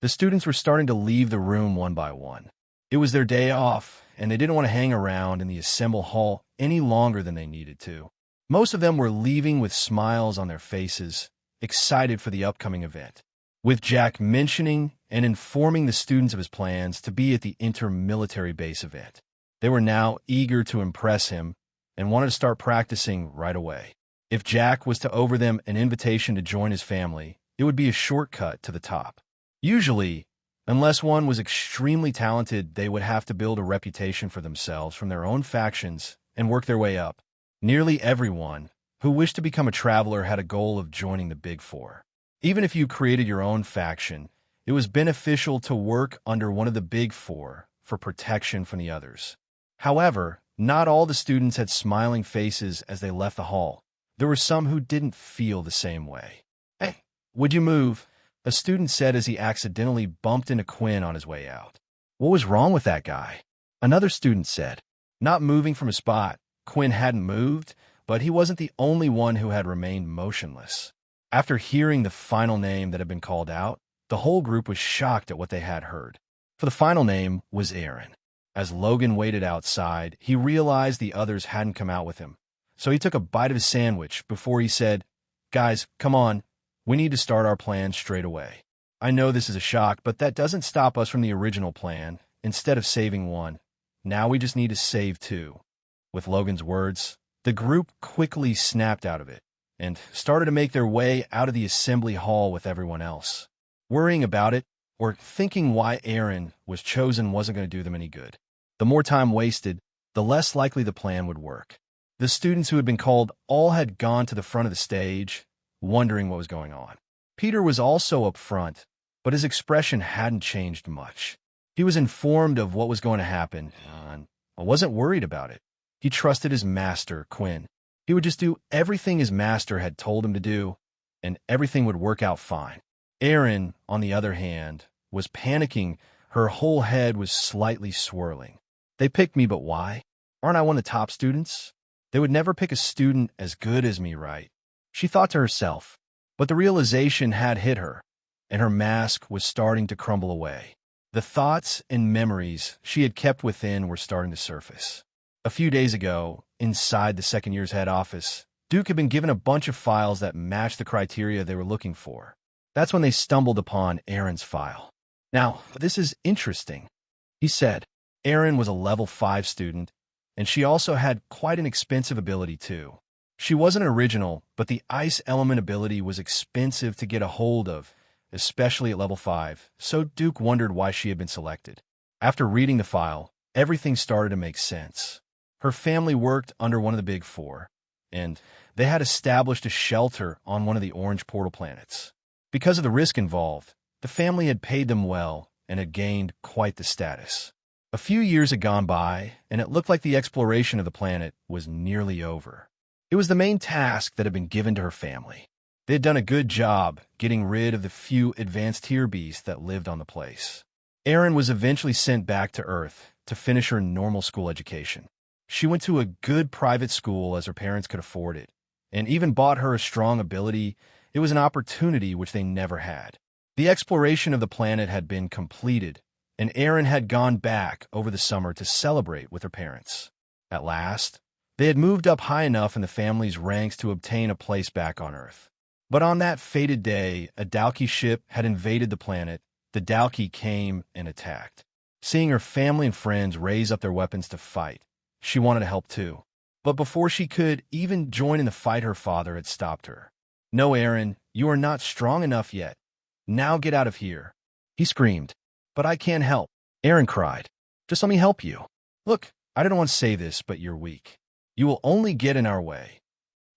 The students were starting to leave the room one by one. It was their day off, and they didn't want to hang around in the assemble hall any longer than they needed to. Most of them were leaving with smiles on their faces, excited for the upcoming event. With Jack mentioning and informing the students of his plans to be at the inter-military base event, they were now eager to impress him and wanted to start practicing right away. If Jack was to offer them an invitation to join his family, it would be a shortcut to the top. Usually, unless one was extremely talented, they would have to build a reputation for themselves from their own factions and work their way up. Nearly everyone who wished to become a traveler had a goal of joining the Big Four. Even if you created your own faction, it was beneficial to work under one of the Big Four for protection from the others. However, not all the students had smiling faces as they left the hall. There were some who didn't feel the same way. "Hey, would you move?" a student said as he accidentally bumped into Quinn on his way out. "What was wrong with that guy?" another student said. Not moving from his spot, Quinn hadn't moved, but he wasn't the only one who had remained motionless. After hearing the final name that had been called out, the whole group was shocked at what they had heard. For the final name was Aaron. As Logan waited outside, he realized the others hadn't come out with him. So he took a bite of his sandwich before he said, "Guys, come on. We need to start our plan straight away. I know this is a shock, but that doesn't stop us from the original plan. Instead of saving one, now we just need to save two." With Logan's words, the group quickly snapped out of it and started to make their way out of the assembly hall with everyone else. Worrying about it or thinking why Aaron was chosen wasn't going to do them any good. The more time wasted, the less likely the plan would work. The students who had been called all had gone to the front of the stage, wondering what was going on. Peter was also up front, but his expression hadn't changed much. He was informed of what was going to happen, and wasn't worried about it. He trusted his master, Quinn. He would just do everything his master had told him to do, and everything would work out fine. Erin, on the other hand, was panicking. Her whole head was slightly swirling. "They picked me, but why? Aren't I one of the top students? They would never pick a student as good as me, right?" she thought to herself. But the realization had hit her, and her mask was starting to crumble away. The thoughts and memories she had kept within were starting to surface. A few days ago, inside the second year's head office, Duke had been given a bunch of files that matched the criteria they were looking for. That's when they stumbled upon Aaron's file. "Now, this is interesting," he said. Aaron was a level 5 student, and she also had quite an expensive ability too. She wasn't original, but the ice element ability was expensive to get a hold of, especially at level 5, so Duke wondered why she had been selected. After reading the file, everything started to make sense. Her family worked under one of the Big Four, and they had established a shelter on one of the orange portal planets. Because of the risk involved, the family had paid them well and had gained quite the status. A few years had gone by, and it looked like the exploration of the planet was nearly over. It was the main task that had been given to her family. They had done a good job getting rid of the few advanced tier beasts that lived on the place. Erin was eventually sent back to Earth to finish her normal school education. She went to a good private school as her parents could afford it, and even bought her a strong ability. It was an opportunity which they never had. The exploration of the planet had been completed, and Erin had gone back over the summer to celebrate with her parents. At last, they had moved up high enough in the family's ranks to obtain a place back on Earth. But on that fated day, a Dalki ship had invaded the planet. The Dalki came and attacked. Seeing her family and friends raise up their weapons to fight, she wanted to help too. But before she could even join in the fight, her father had stopped her. "No, Erin, you are not strong enough yet. Now get out of here," he screamed. "But I can't help," Erin cried. "Just let me help you. Look, I didn't want to say this, but you're weak. You will only get in our way."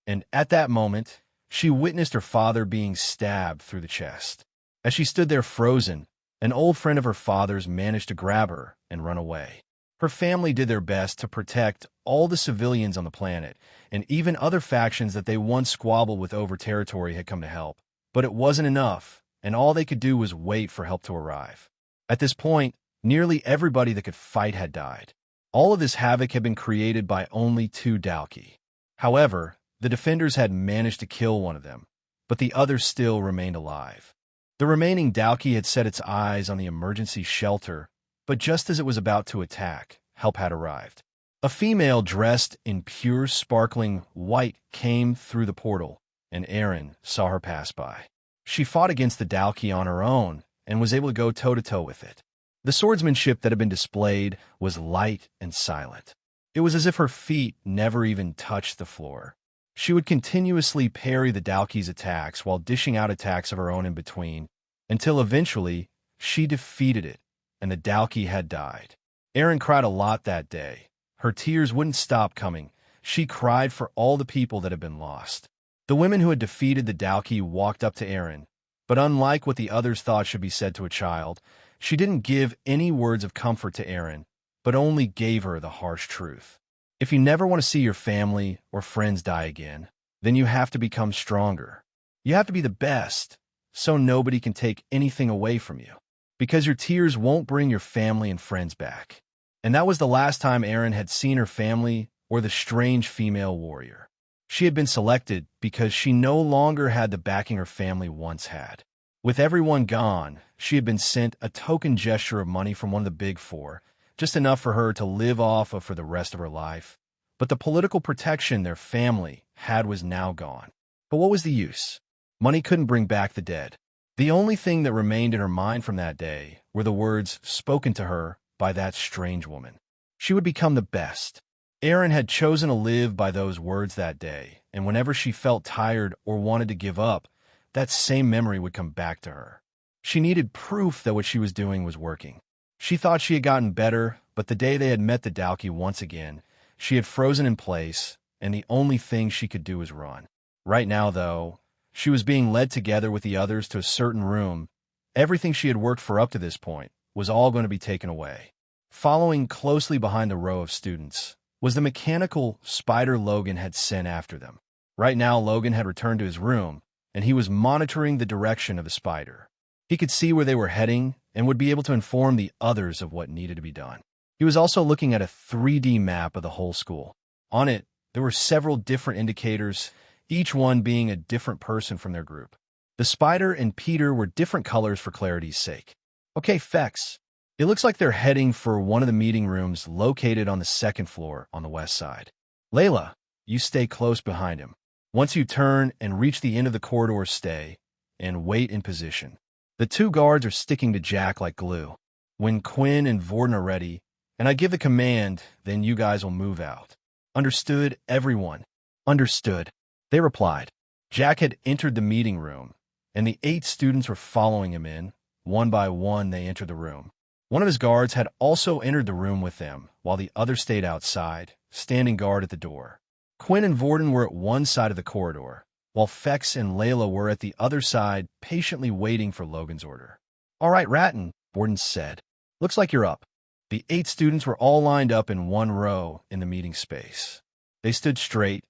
And at that moment, she witnessed her father being stabbed through the chest. As she stood there frozen, an old friend of her father's managed to grab her and run away. Her family did their best to protect all the civilians on the planet, and even other factions that they once squabbled with over territory had come to help. But it wasn't enough, and all they could do was wait for help to arrive. At this point, nearly everybody that could fight had died. All of this havoc had been created by only 2 Dalki. However, the defenders had managed to kill one of them, but the others still remained alive. The remaining Dalki had set its eyes on the emergency shelter, but just as it was about to attack, help had arrived. A female dressed in pure sparkling white came through the portal, and Aaron saw her pass by. She fought against the Dalki on her own and was able to go toe-to-toe with it. The swordsmanship that had been displayed was light and silent. It was as if her feet never even touched the floor. She would continuously parry the Dalki's attacks while dishing out attacks of her own in between, until eventually she defeated it, and the Dalki had died. Aaron cried a lot that day. Her tears wouldn't stop coming. She cried for all the people that had been lost. The women who had defeated the Dalki walked up to Aaron, but unlike what the others thought should be said to a child, she didn't give any words of comfort to Aaron, but only gave her the harsh truth. If you never want to see your family or friends die again, then you have to become stronger. You have to be the best, so nobody can take anything away from you, because your tears won't bring your family and friends back. And that was the last time Aaron had seen her family or the strange female warrior. She had been selected because she no longer had the backing her family once had. With everyone gone, she had been sent a token gesture of money from one of the big four, just enough for her to live off of for the rest of her life. But the political protection their family had was now gone. But what was the use? Money couldn't bring back the dead. The only thing that remained in her mind from that day were the words spoken to her by that strange woman. She would become the best. Aaron had chosen to live by those words that day, and whenever she felt tired or wanted to give up, that same memory would come back to her. She needed proof that what she was doing was working. She thought she had gotten better, but the day they had met the Dalki once again, she had frozen in place, and the only thing she could do was run. Right now, though, she was being led together with the others to a certain room. Everything she had worked for up to this point was all going to be taken away. Following closely behind the row of students was the mechanical spider Logan had sent after them. Right now, Logan had returned to his room, and he was monitoring the direction of the spider. He could see where they were heading and would be able to inform the others of what needed to be done. He was also looking at a 3D map of the whole school. On it, there were several different indicators, each one being a different person from their group. The spider and Peter were different colors for clarity's sake. Okay, Fex. It looks like they're heading for one of the meeting rooms located on the second floor on the west side. Layla, you stay close behind him. Once you turn and reach the end of the corridor, stay and wait in position. The two guards are sticking to Jack like glue. When Quinn and Vorden are ready, and I give the command, then you guys will move out. Understood, everyone? Understood. They replied. Jack had entered the meeting room, and the 8 students were following him in. One by one, they entered the room. One of his guards had also entered the room with them, while the other stayed outside, standing guard at the door. Quinn and Vorden were at one side of the corridor, while Fex and Layla were at the other side, patiently waiting for Logan's order. All right, Ratton, Vorden said. Looks like you're up. The 8 students were all lined up in one row in the meeting space. They stood straight,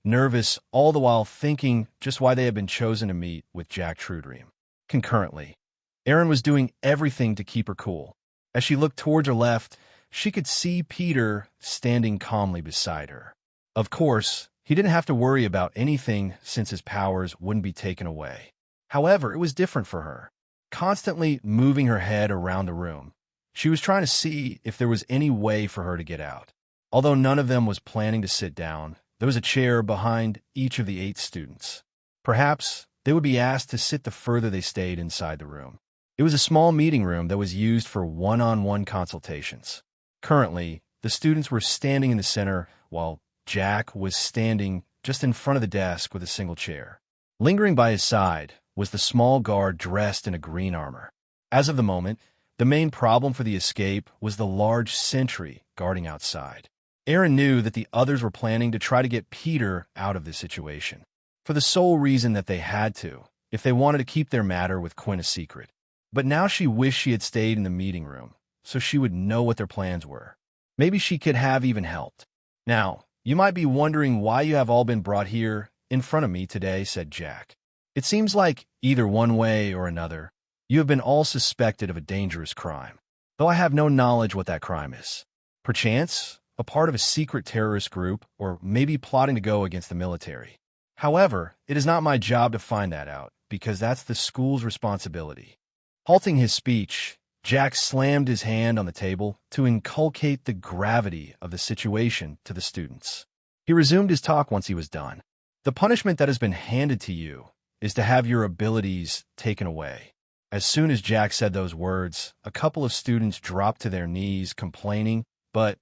nervous, all the while thinking just why they had been chosen to meet with Jack Truedream. Concurrently, Aaron was doing everything to keep her cool. As she looked towards her left, she could see Peter standing calmly beside her. Of course, he didn't have to worry about anything since his powers wouldn't be taken away. However, it was different for her. Constantly moving her head around the room, she was trying to see if there was any way for her to get out. Although none of them was planning to sit down, there was a chair behind each of the 8 students. Perhaps they would be asked to sit the further they stayed inside the room. It was a small meeting room that was used for one-on-one consultations. Currently, the students were standing in the center, while Jack was standing just in front of the desk with a single chair. Lingering by his side was the small guard dressed in a green armor. As of the moment, the main problem for the escape was the large sentry guarding outside. Aaron knew that the others were planning to try to get Peter out of this situation, for the sole reason that they had to, if they wanted to keep their matter with Quinn a secret. But now she wished she had stayed in the meeting room, so she would know what their plans were. Maybe she could have even helped. Now, you might be wondering why you have all been brought here in front of me today, said Jack. It seems like, either one way or another, you have been all suspected of a dangerous crime, though I have no knowledge what that crime is. Perchance, a part of a secret terrorist group, or maybe plotting to go against the military. However, it is not my job to find that out, because that's the school's responsibility. Halting his speech, Jack slammed his hand on the table to inculcate the gravity of the situation to the students. He resumed his talk once he was done. The punishment that has been handed to you is to have your abilities taken away. As soon as Jack said those words, a couple of students dropped to their knees, complaining, "But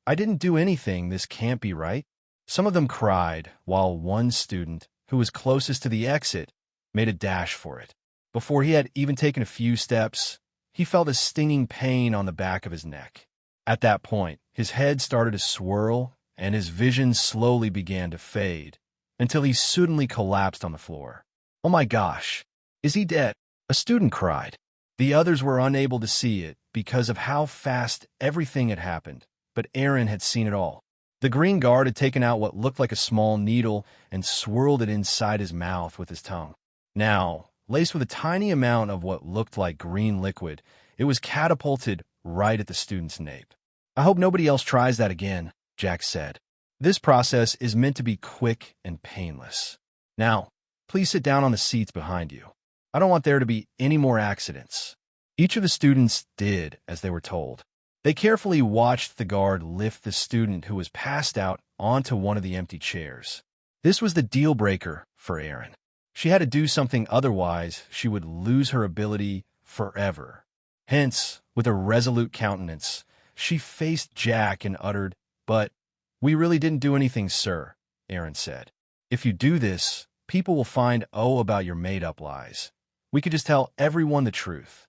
I didn't do anything, this can't be right." Some of them cried, while one student, who was closest to the exit, made a dash for it. Before he had even taken a few steps, he felt a stinging pain on the back of his neck. At that point, his head started to swirl, and his vision slowly began to fade, until he suddenly collapsed on the floor. "Oh my gosh, is he dead?" a student cried. The others were unable to see it because of how fast everything had happened, but Aaron had seen it all. The green guard had taken out what looked like a small needle and swirled it inside his mouth with his tongue. Now, laced with a tiny amount of what looked like green liquid, it was catapulted right at the student's nape. "I hope nobody else tries that again," Jack said. "This process is meant to be quick and painless. Now, please sit down on the seats behind you. I don't want there to be any more accidents." Each of the students did as they were told. They carefully watched the guard lift the student who was passed out onto one of the empty chairs. This was the deal breaker for Erin. She had to do something, otherwise she would lose her ability forever. Hence, with a resolute countenance, she faced Jack and uttered, "But we really didn't do anything, sir," Erin said. "If you do this, people will find out about your made-up lies. We could just tell everyone the truth."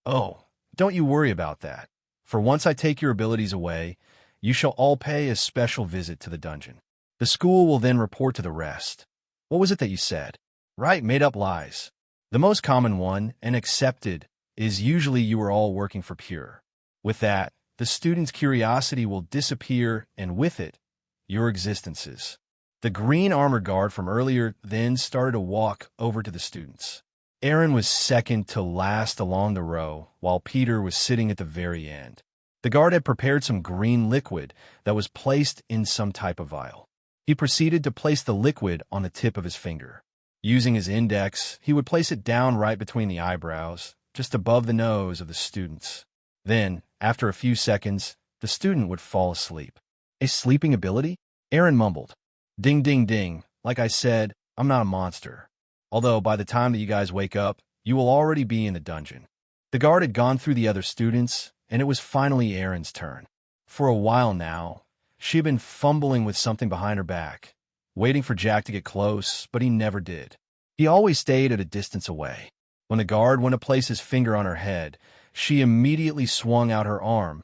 "Oh, don't you worry about that. For once I take your abilities away, you shall all pay a special visit to the dungeon. The school will then report to the rest." "What was it that you said?" "Right, made-up lies. The most common one, and accepted, is usually you were all working for Pure. With that, the student's curiosity will disappear, and with it, your existences." The green armored guard from earlier then started to walk over to the students. Aaron was second to last along the row, while Peter was sitting at the very end. The guard had prepared some green liquid that was placed in some type of vial. He proceeded to place the liquid on the tip of his finger. Using his index, he would place it down right between the eyebrows, just above the nose of the students. Then, after a few seconds, the student would fall asleep. "A sleeping ability?" Aaron mumbled. "Ding, ding, ding. Like I said, I'm not a monster. Although by the time that you guys wake up, you will already be in the dungeon." The guard had gone through the other students, and it was finally Erin's turn. For a while now, she had been fumbling with something behind her back, waiting for Jack to get close, but he never did. He always stayed at a distance away. When the guard went to place his finger on her head, she immediately swung out her arm,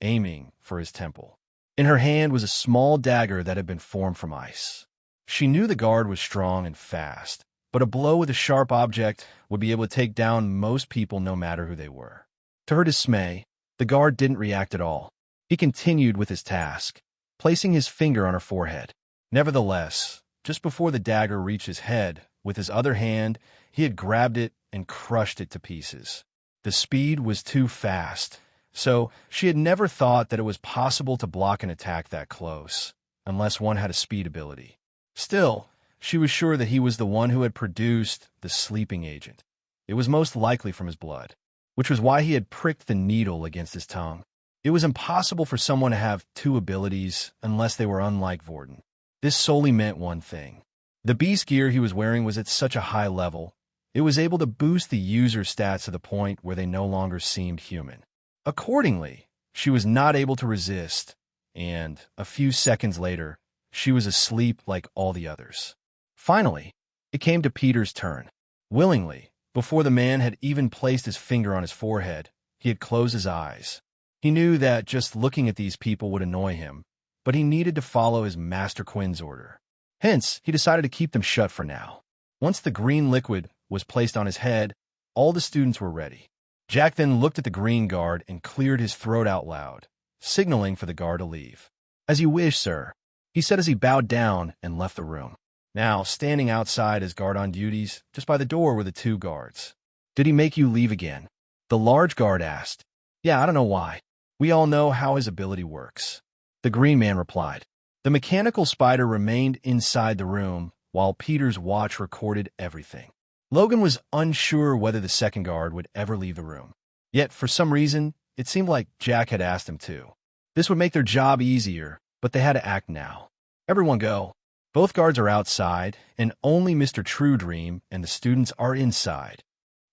aiming for his temple. In her hand was a small dagger that had been formed from ice. She knew the guard was strong and fast, but a blow with a sharp object would be able to take down most people no matter who they were. To her dismay, the guard didn't react at all. He continued with his task, placing his finger on her forehead. Nevertheless, just before the dagger reached his head, with his other hand, he had grabbed it and crushed it to pieces. The speed was too fast, so she had never thought that it was possible to block an attack that close, unless one had a speed ability. Still, she was sure that he was the one who had produced the sleeping agent. It was most likely from his blood, which was why he had pricked the needle against his tongue. It was impossible for someone to have two abilities unless they were unlike Vorten. This solely meant one thing. The beast gear he was wearing was at such a high level, it was able to boost the user's stats to the point where they no longer seemed human. Accordingly, she was not able to resist, and a few seconds later, she was asleep like all the others. Finally, it came to Peter's turn. Willingly, before the man had even placed his finger on his forehead, he had closed his eyes. He knew that just looking at these people would annoy him, but he needed to follow his Master Quinn's order. Hence, he decided to keep them shut for now. Once the green liquid was placed on his head, all the students were ready. Jack then looked at the green guard and cleared his throat out loud, signaling for the guard to leave. "As you wish, sir," he said as he bowed down and left the room. Now, standing outside as guard on duties, just by the door were the two guards. "Did he make you leave again?" The large guard asked. "Yeah, I don't know why. We all know how his ability works," the green man replied. The mechanical spider remained inside the room while Peter's watch recorded everything. Logan was unsure whether the second guard would ever leave the room. Yet, for some reason, it seemed like Jack had asked him to. This would make their job easier, but they had to act now. Everyone go. Both guards are outside, and only Mr. Truedream and the students are inside.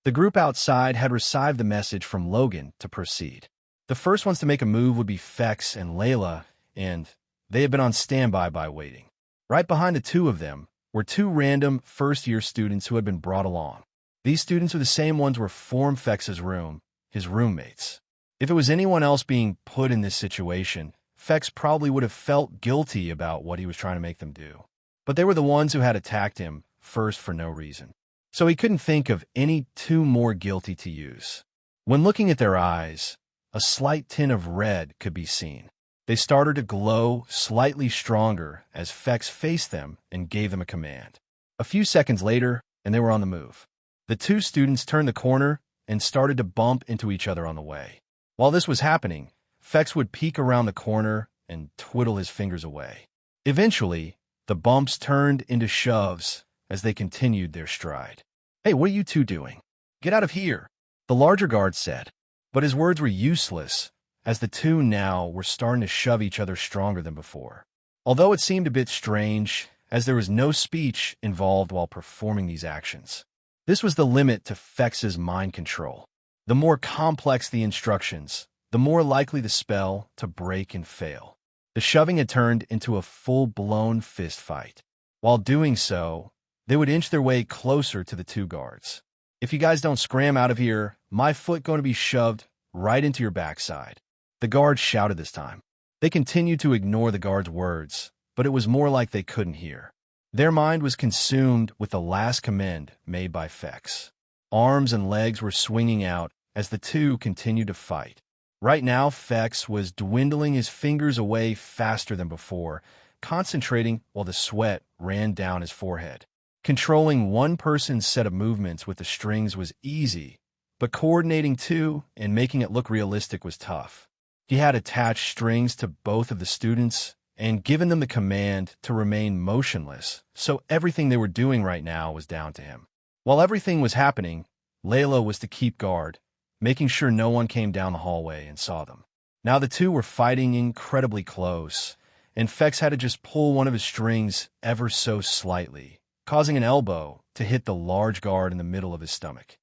The group outside had received the message from Logan to proceed. The first ones to make a move would be Fex and Layla, and they had been on standby by waiting. Right behind the two of them were two random first-year students who had been brought along. These students were the same ones who formed Fex's room, his roommates. If it was anyone else being put in this situation, Fex probably would have felt guilty about what he was trying to make them do. But they were the ones who had attacked him first for no reason. So he couldn't think of any two more guilty to use. When looking at their eyes, a slight tint of red could be seen. They started to glow slightly stronger as Fex faced them and gave them a command. A few seconds later, and they were on the move. The two students turned the corner and started to bump into each other on the way. While this was happening, Fex would peek around the corner and twiddle his fingers away. Eventually, the bumps turned into shoves as they continued their stride. "Hey, what are you two doing? Get out of here," the larger guard said. But his words were useless, as the two now were starting to shove each other stronger than before. Although it seemed a bit strange, as there was no speech involved while performing these actions. This was the limit to Fex's mind control. The more complex the instructions, the more likely the spell to break and fail. The shoving had turned into a full-blown fist fight. While doing so, they would inch their way closer to the two guards. "If you guys don't scram out of here, my foot going to be shoved right into your backside," the guard shouted this time. They continued to ignore the guard's words, but it was more like they couldn't hear. Their mind was consumed with the last command made by Fex. Arms and legs were swinging out as the two continued to fight. Right now, Fex was dwindling his fingers away faster than before, concentrating while the sweat ran down his forehead. Controlling one person's set of movements with the strings was easy, but coordinating two and making it look realistic was tough. He had attached strings to both of the students and given them the command to remain motionless, so everything they were doing right now was down to him. While everything was happening, Layla was to keep guard, making sure no one came down the hallway and saw them. Now the two were fighting incredibly close, and Fex had to just pull one of his strings ever so slightly, causing an elbow to hit the large guard in the middle of his stomach.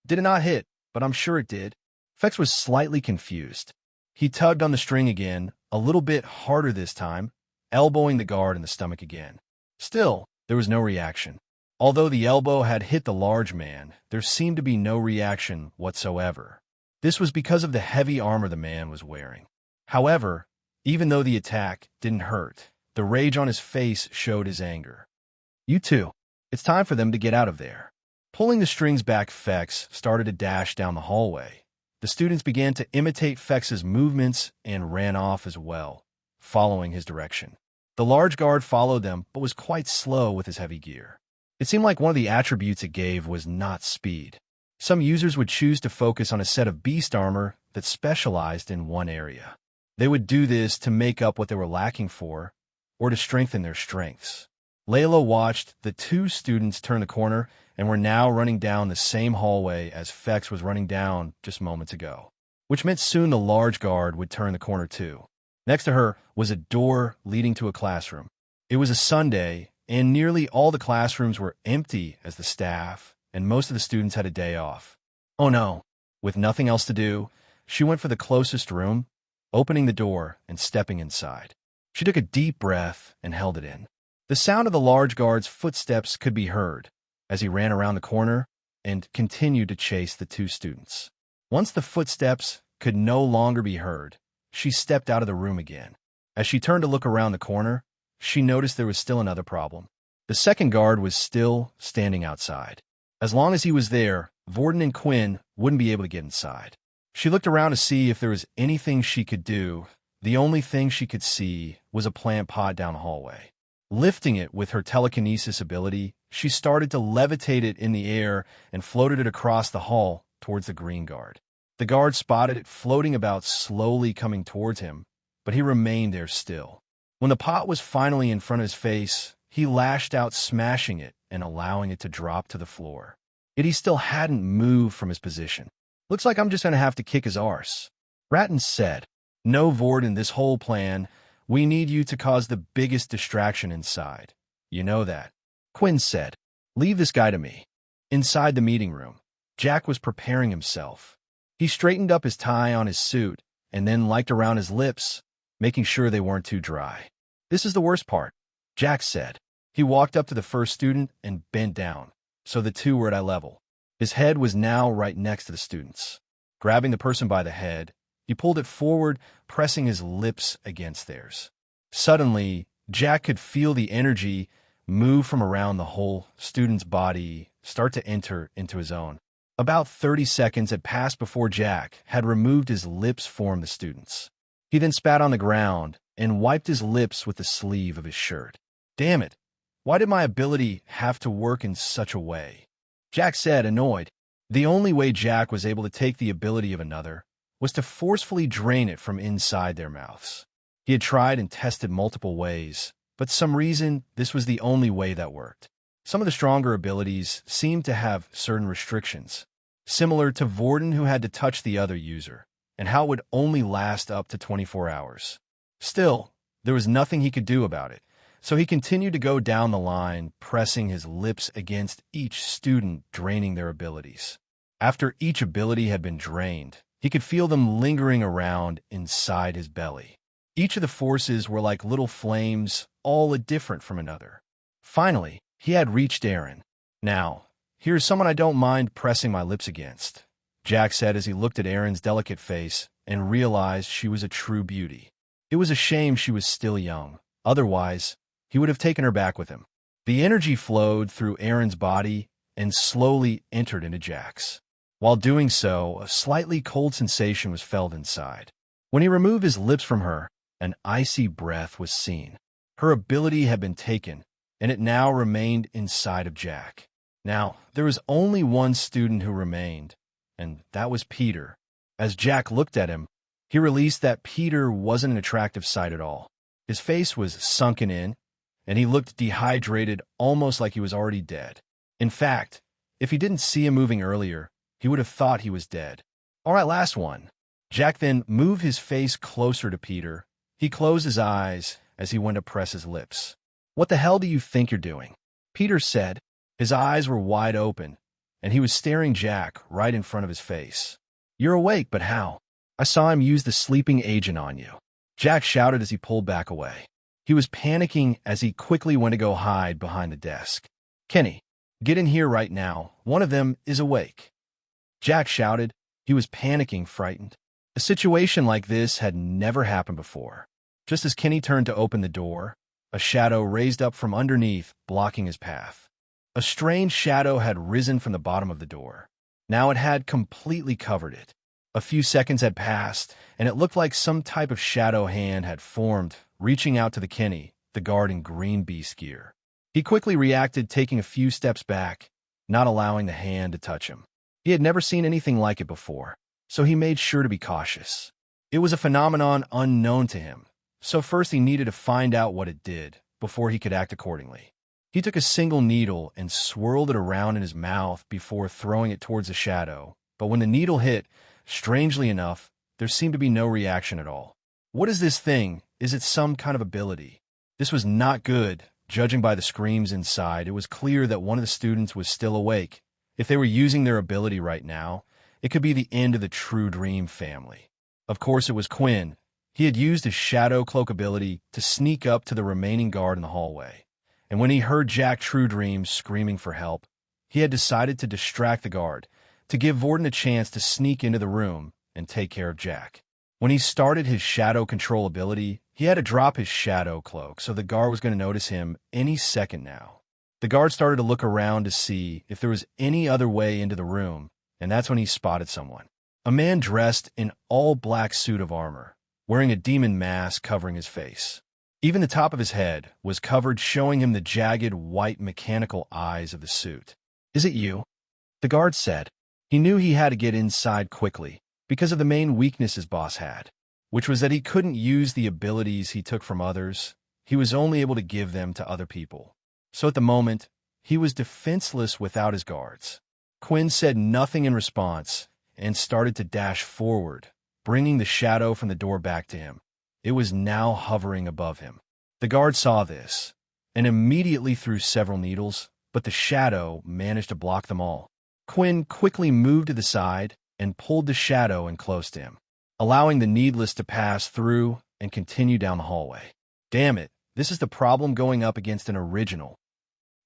Did it not hit, but I'm sure it did. Fex was slightly confused. He tugged on the string again, a little bit harder this time, elbowing the guard in the stomach again. Still, there was no reaction. Although the elbow had hit the large man, there seemed to be no reaction whatsoever. This was because of the heavy armor the man was wearing. However, even though the attack didn't hurt, the rage on his face showed his anger. "You two, it's time for them to get out of there." Pulling the strings back, Fex started to dash down the hallway. The students began to imitate Fex's movements and ran off as well, following his direction. The large guard followed them, but was quite slow with his heavy gear. It seemed like one of the attributes it gave was not speed. Some users would choose to focus on a set of beast armor that specialized in one area. They would do this to make up what they were lacking for, or to strengthen their strengths. Layla watched the two students turn the corner and were now running down the same hallway as Fex was running down just moments ago, which meant soon the large guard would turn the corner too. Next to her was a door leading to a classroom. It was a Sunday, and nearly all the classrooms were empty as the staff and most of the students had a day off. Oh no! With nothing else to do, she went for the closest room, opening the door and stepping inside. She took a deep breath and held it in. The sound of the large guard's footsteps could be heard as he ran around the corner and continued to chase the two students. Once the footsteps could no longer be heard, she stepped out of the room again. As she turned to look around the corner, she noticed there was still another problem. The second guard was still standing outside. As long as he was there, Vorden and Quinn wouldn't be able to get inside. She looked around to see if there was anything she could do. The only thing she could see was a plant pot down the hallway. Lifting it with her telekinesis ability, she started to levitate it in the air and floated it across the hall towards the green guard. The guard spotted it floating about, slowly coming towards him, but he remained there still. When the pot was finally in front of his face, he lashed out, smashing it and allowing it to drop to the floor. Yet he still hadn't moved from his position. "Looks like I'm just going to have to kick his arse." Ratton said, "No, Vorden, this whole plan, we need you to cause the biggest distraction inside. You know that." Quinn said, "Leave this guy to me." Inside the meeting room, Jack was preparing himself. He straightened up his tie on his suit and then liked around his lips, making sure they weren't too dry. "This is the worst part," Jack said. He walked up to the first student and bent down, so the two were at eye level. His head was now right next to the student's. Grabbing the person by the head, he pulled it forward, pressing his lips against theirs. Suddenly, Jack could feel the energy move from around the whole student's body start to enter into his own. About 30 seconds had passed before Jack had removed his lips from the student's. He then spat on the ground and wiped his lips with the sleeve of his shirt. "Damn it, why did my ability have to work in such a way?" Jack said, annoyed. The only way Jack was able to take the ability of another was to forcefully drain it from inside their mouths. He had tried and tested multiple ways, but some reason this was the only way that worked. Some of the stronger abilities seemed to have certain restrictions, similar to Vorden, who had to touch the other user, and how it would only last up to 24 hours. Still, there was nothing he could do about it, so he continued to go down the line, pressing his lips against each student, draining their abilities. After each ability had been drained, he could feel them lingering around inside his belly. Each of the forces were like little flames, all different from another. Finally, he had reached Aaron. "Now, here's someone I don't mind pressing my lips against," Jack said as he looked at Aaron's delicate face and realized she was a true beauty. It was a shame she was still young. Otherwise, he would have taken her back with him. The energy flowed through Aaron's body and slowly entered into Jack's. While doing so, a slightly cold sensation was felt inside. When he removed his lips from her, an icy breath was seen. Her ability had been taken, and it now remained inside of Jack. Now, there was only one student who remained, and that was Peter. As Jack looked at him, he realized that Peter wasn't an attractive sight at all. His face was sunken in, and he looked dehydrated, almost like he was already dead. In fact, if he didn't see him moving earlier, he would have thought he was dead. "All right, last one." Jack then moved his face closer to Peter. He closed his eyes as he went to press his lips. "What the hell do you think you're doing?" Peter said. His eyes were wide open, and he was staring Jack right in front of his face. "You're awake, but how?" "I saw him use the sleeping agent on you," Jack shouted as he pulled back away. He was panicking as he quickly went to go hide behind the desk. "Kenny, get in here right now. One of them is awake," Jack shouted. He was panicking, frightened. A situation like this had never happened before. Just as Kenny turned to open the door, a shadow raised up from underneath, blocking his path. A strange shadow had risen from the bottom of the door. Now it had completely covered it. A few seconds had passed, and it looked like some type of shadow hand had formed, reaching out to the Kenny, the guard in green beast gear. He quickly reacted, taking a few steps back, not allowing the hand to touch him. He had never seen anything like it before, so he made sure to be cautious. It was a phenomenon unknown to him, so first he needed to find out what it did before he could act accordingly. He took a single needle and swirled it around in his mouth before throwing it towards the shadow, but when the needle hit, strangely enough, there seemed to be no reaction at all. "What is this thing? Is it some kind of ability?" This was not good. Judging by the screams inside, it was clear that one of the students was still awake. If they were using their ability right now, it could be the end of the Truedream family. Of course, it was Quinn. He had used his shadow cloak ability to sneak up to the remaining guard in the hallway. And when he heard Jack Truedream screaming for help, he had decided to distract the guard, to give Vorden a chance to sneak into the room and take care of Jack. When he started his shadow control ability, he had to drop his shadow cloak, so the guard was going to notice him any second now. The guard started to look around to see if there was any other way into the room, and that's when he spotted someone. A man dressed in all-black suit of armor, wearing a demon mask covering his face. Even the top of his head was covered, showing him the jagged, white, mechanical eyes of the suit. "Is it you?" the guard said. He knew he had to get inside quickly, because of the main weakness his boss had, which was that he couldn't use the abilities he took from others. He was only able to give them to other people. So at the moment, He was defenseless without his guards. Quinn said nothing in response and started to dash forward, bringing the shadow from the door back to him. It was now hovering above him. The guard saw this and immediately threw several needles, but the shadow managed to block them all. Quinn quickly moved to the side and pulled the shadow in close to him, allowing the needless to pass through and continue down the hallway. Damn it, this is the problem going up against an original.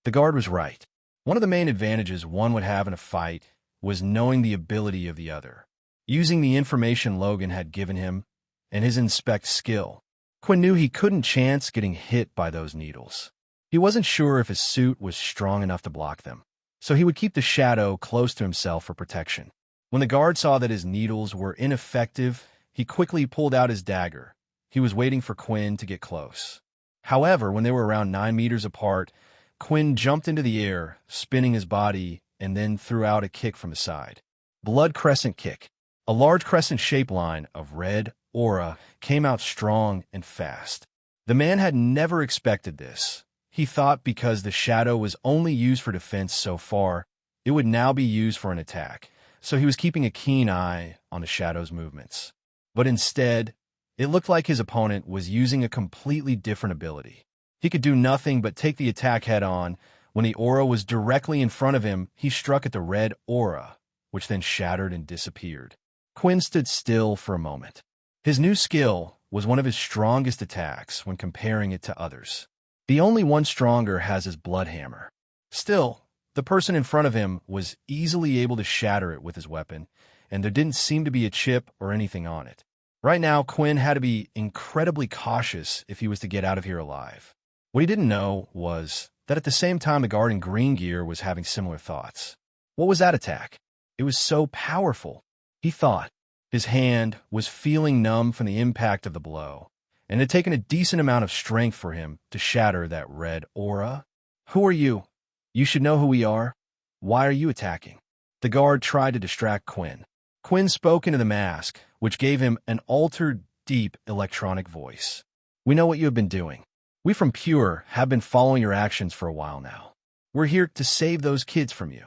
The guard was right. One of the main advantages one would have in a fight was knowing the ability of the other, using the information Logan had given him and his inspect skill. Quinn knew he couldn't chance getting hit by those needles. He wasn't sure if his suit was strong enough to block them, so he would keep the shadow close to himself for protection. When the guard saw that his needles were ineffective, he quickly pulled out his dagger. He was waiting for Quinn to get close. However, when they were around 9 meters apart, Quinn jumped into the air, spinning his body, and then threw out a kick from the side. Blood crescent kick. A large crescent-shaped line of red aura came out strong and fast. The man had never expected this. He thought because the shadow was only used for defense so far, it would now be used for an attack, so he was keeping a keen eye on the shadow's movements. But instead, it looked like his opponent was using a completely different ability. He could do nothing but take the attack head-on. When the aura was directly in front of him, he struck at the red aura, which then shattered and disappeared. Quinn stood still for a moment. His new skill was one of his strongest attacks when comparing it to others. The only one stronger has his blood hammer. Still, the person in front of him was easily able to shatter it with his weapon, and there didn't seem to be a chip or anything on it. Right now, Quinn had to be incredibly cautious if he was to get out of here alive. What he didn't know was that at the same time the guard in green gear was having similar thoughts. What was that attack? It was so powerful, he thought. His hand was feeling numb from the impact of the blow, and it had taken a decent amount of strength for him to shatter that red aura. Who are you? You should know who we are. Why are you attacking? The guard tried to distract Quinn. Quinn spoke into the mask, which gave him an altered, deep electronic voice. We know what you have been doing. We from Pure have been following your actions for a while now. We're here to save those kids from you.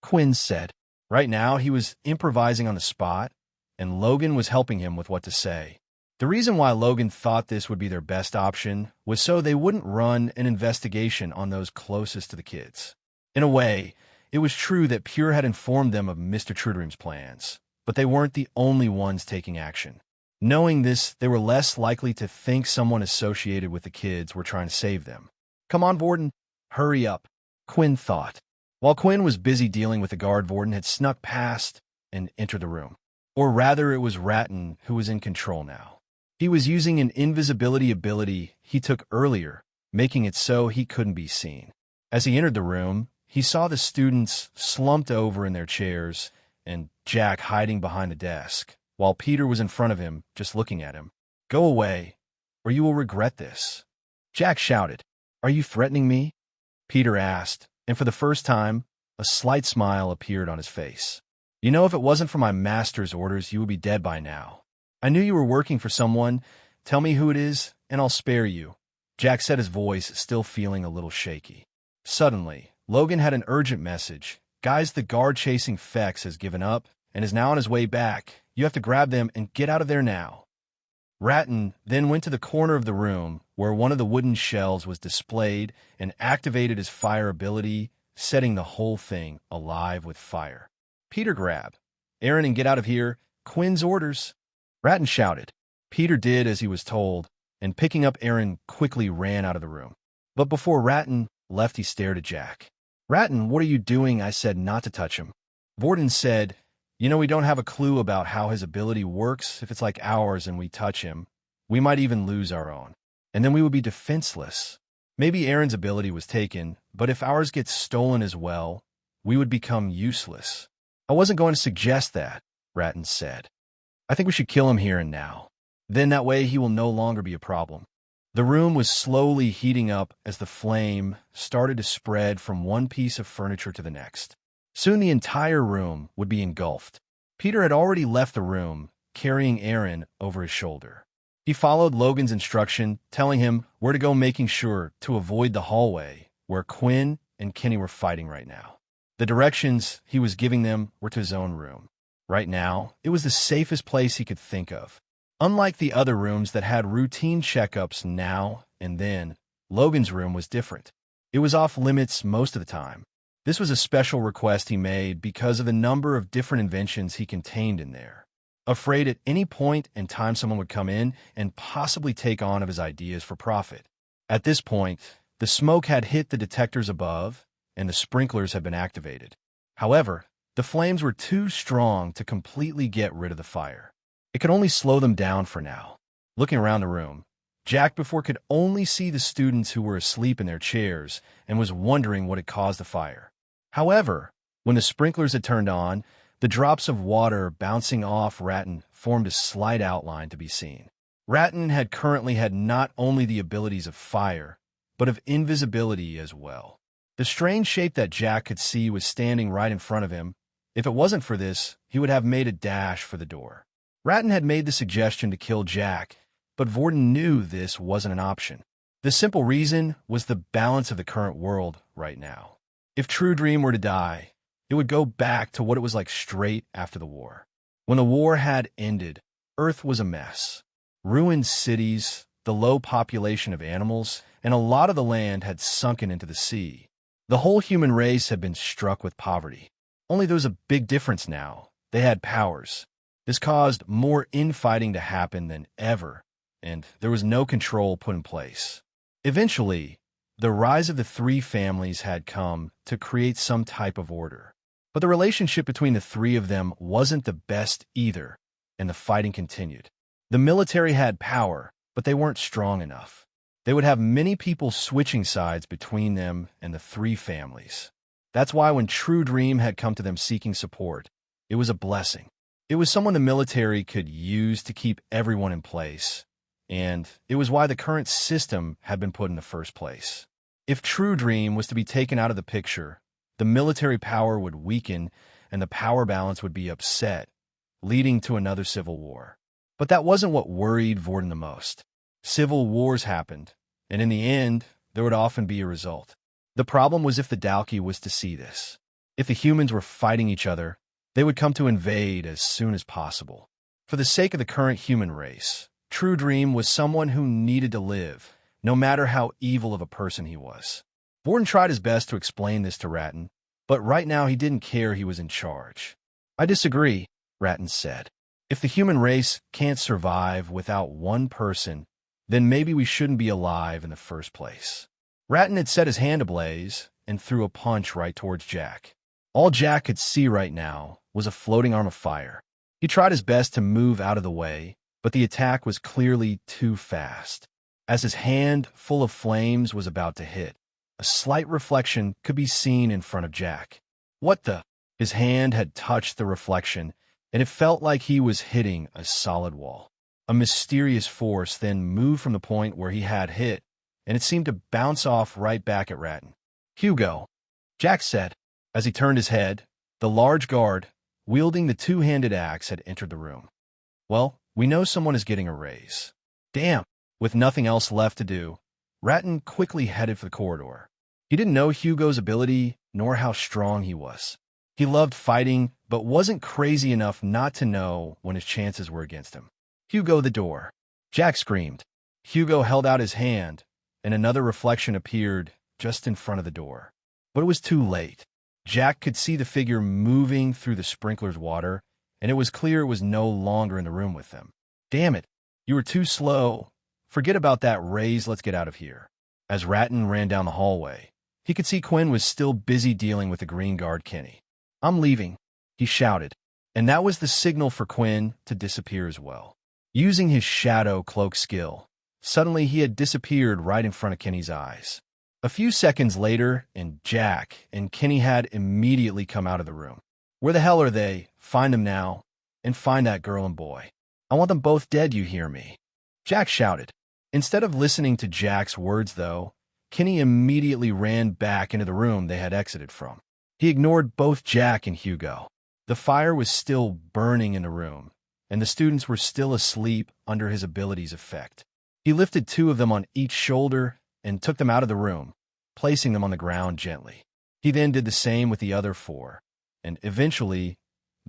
Quinn said. Right now, he was improvising on the spot, and Logan was helping him with what to say. The reason why Logan thought this would be their best option was so they wouldn't run an investigation on those closest to the kids. In a way, it was true that Pure had informed them of Mr. Truedream's plans, but they weren't the only ones taking action. Knowing this, they were less likely to think someone associated with the kids were trying to save them. Come on, Vorden. Hurry up, Quinn thought. While Quinn was busy dealing with the guard, Vorden had snuck past and entered the room. Or rather, it was Ratton who was in control now. He was using an invisibility ability he took earlier, making it so he couldn't be seen. As he entered the room, he saw the students slumped over in their chairs and Jack hiding behind the desk, while Peter was in front of him, just looking at him. Go away, or you will regret this. Jack shouted. Are you threatening me? Peter asked, and for the first time, a slight smile appeared on his face. You know, if it wasn't for my master's orders, you would be dead by now. I knew you were working for someone. Tell me who it is, and I'll spare you. Jack said, his voice still feeling a little shaky. Suddenly, Logan had an urgent message. Guys, the guard chasing Fex has given up and is now on his way back. You have to grab them and get out of there now. Ratton then went to the corner of the room where one of the wooden shells was displayed and activated his fire ability, setting the whole thing alive with fire. Peter, grab Aaron and get out of here. Quinn's orders. Ratton shouted. Peter did as he was told, and picking up Aaron quickly ran out of the room. But before Ratton left, he stared at Jack. Ratton, what are you doing? I said not to touch him. Vorden said, you know, we don't have a clue about how his ability works. If it's like ours and we touch him, we might even lose our own. And then we would be defenseless. Maybe Aaron's ability was taken, but if ours gets stolen as well, we would become useless. I wasn't going to suggest that, Ratton said. I think we should kill him here and now. Then that way he will no longer be a problem. The room was slowly heating up as the flame started to spread from one piece of furniture to the next. Soon the entire room would be engulfed. Peter had already left the room, carrying Aaron over his shoulder. He followed Logan's instruction, telling him where to go, making sure to avoid the hallway where Quinn and Kenny were fighting right now. The directions he was giving them were to his own room. Right now, it was the safest place he could think of. Unlike the other rooms that had routine checkups now and then, Logan's room was different. It was off limits most of the time. This was a special request he made because of the number of different inventions he contained in there. Afraid at any point in time someone would come in and possibly take on of his ideas for profit. At this point, the smoke had hit the detectors above, and the sprinklers had been activated. However, the flames were too strong to completely get rid of the fire. It could only slow them down for now. Looking around the room, Jack before could only see the students who were asleep in their chairs and was wondering what had caused the fire. However, when the sprinklers had turned on, the drops of water bouncing off Ratton formed a slight outline to be seen. Ratton had currently had not only the abilities of fire, but of invisibility as well. The strange shape that Jack could see was standing right in front of him. If it wasn't for this, he would have made a dash for the door. Ratton had made the suggestion to kill Jack, but Vorden knew this wasn't an option. The simple reason was the balance of the current world right now. If Truedream were to die, it would go back to what it was like straight after the war. When the war had ended, Earth was a mess. Ruined cities, the low population of animals, and a lot of the land had sunken into the sea. The whole human race had been struck with poverty. Only there was a big difference now. They had powers. This caused more infighting to happen than ever, and there was no control put in place. Eventually, the rise of the three families had come to create some type of order. But the relationship between the three of them wasn't the best either, and the fighting continued. The military had power, but they weren't strong enough. They would have many people switching sides between them and the three families. That's why when Truedream had come to them seeking support, it was a blessing. It was someone the military could use to keep everyone in place, and it was why the current system had been put in the first place. If Truedream was to be taken out of the picture, the military power would weaken and the power balance would be upset, leading to another civil war. But that wasn't what worried Vorden the most. Civil wars happened, and in the end, there would often be a result. The problem was if the Dalki was to see this. If the humans were fighting each other, they would come to invade as soon as possible. For the sake of the current human race, Truedream was someone who needed to live, no matter how evil of a person he was. Vorden tried his best to explain this to Ratton, but right now he didn't care he was in charge. "I disagree," Ratton said. "If the human race can't survive without one person, then maybe we shouldn't be alive in the first place." Ratton had set his hand ablaze and threw a punch right towards Jack. All Jack could see right now was a floating arm of fire. He tried his best to move out of the way, but the attack was clearly too fast. As his hand, full of flames, was about to hit, a slight reflection could be seen in front of Jack. What the? His hand had touched the reflection, and it felt like he was hitting a solid wall. A mysterious force then moved from the point where he had hit, and it seemed to bounce off right back at Ratton. "Hugo," Jack said. As he turned his head, the large guard, wielding the two-handed axe, had entered the room. "Well, we know someone is getting a raise." Damn! With nothing else left to do, Ratton quickly headed for the corridor. He didn't know Hugo's ability, nor how strong he was. He loved fighting, but wasn't crazy enough not to know when his chances were against him. "Hugo, the door!" Jack screamed. Hugo held out his hand, and another reflection appeared just in front of the door. But it was too late. Jack could see the figure moving through the sprinkler's water, and it was clear it was no longer in the room with them. "Damn it, you were too slow. Forget about that raise, let's get out of here." As Ratton ran down the hallway, he could see Quinn was still busy dealing with the green guard Kenny. "I'm leaving," he shouted, and that was the signal for Quinn to disappear as well. Using his shadow cloak skill, suddenly he had disappeared right in front of Kenny's eyes. A few seconds later, and Jack and Kenny had immediately come out of the room. "Where the hell are they? Find them now, and find that girl and boy. I want them both dead, you hear me?" Jack shouted. Instead of listening to Jack's words, though, Kenny immediately ran back into the room they had exited from. He ignored both Jack and Hugo. The fire was still burning in the room, and the students were still asleep under his ability's effect. He lifted two of them on each shoulder and took them out of the room, placing them on the ground gently. He then did the same with the other 4, and eventually,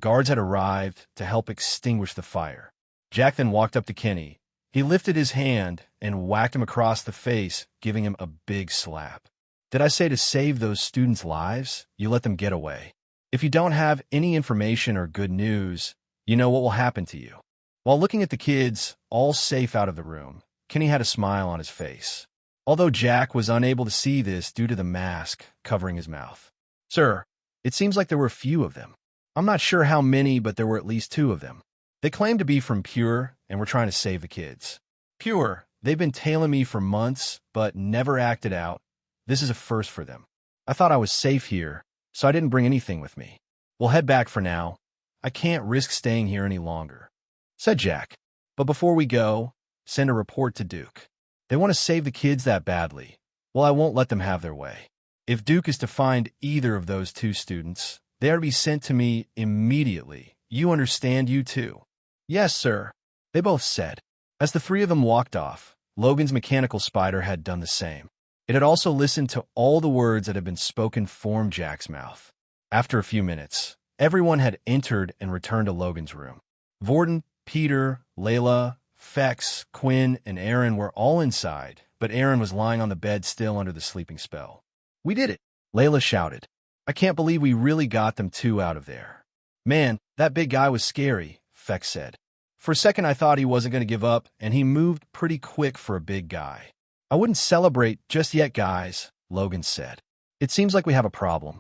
guards had arrived to help extinguish the fire. Jack then walked up to Kenny. He lifted his hand and whacked him across the face, giving him a big slap. Did I say to save those students' lives? You let them get away. If you don't have any information or good news, you know what will happen to you. While looking at the kids, all safe out of the room, Kenny had a smile on his face. Although Jack was unable to see this due to the mask covering his mouth. Sir, it seems like there were a few of them. I'm not sure how many, but there were at least 2 of them. They claimed to be from Pure and were trying to save the kids. Pure, they've been tailing me for months, but never acted out. This is a first for them. I thought I was safe here, so I didn't bring anything with me. We'll head back for now. I can't risk staying here any longer, said Jack. But before we go, send a report to Duke. They want to save the kids that badly. Well, I won't let them have their way. If Duke is to find either of those 2 students, they are to be sent to me immediately. You understand, you too? Yes, sir, they both said. As the 3 of them walked off, Logan's mechanical spider had done the same. It had also listened to all the words that had been spoken from Jack's mouth. After a few minutes, everyone had entered and returned to Logan's room. Vorden, Peter, Layla, Fex, Quinn, and Aaron were all inside, but Aaron was lying on the bed still under the sleeping spell. We did it, Layla shouted. I can't believe we really got them 2 out of there. Man, that big guy was scary, Fex said. For a second I thought he wasn't going to give up, and he moved pretty quick for a big guy. I wouldn't celebrate just yet, guys, Logan said. It seems like we have a problem.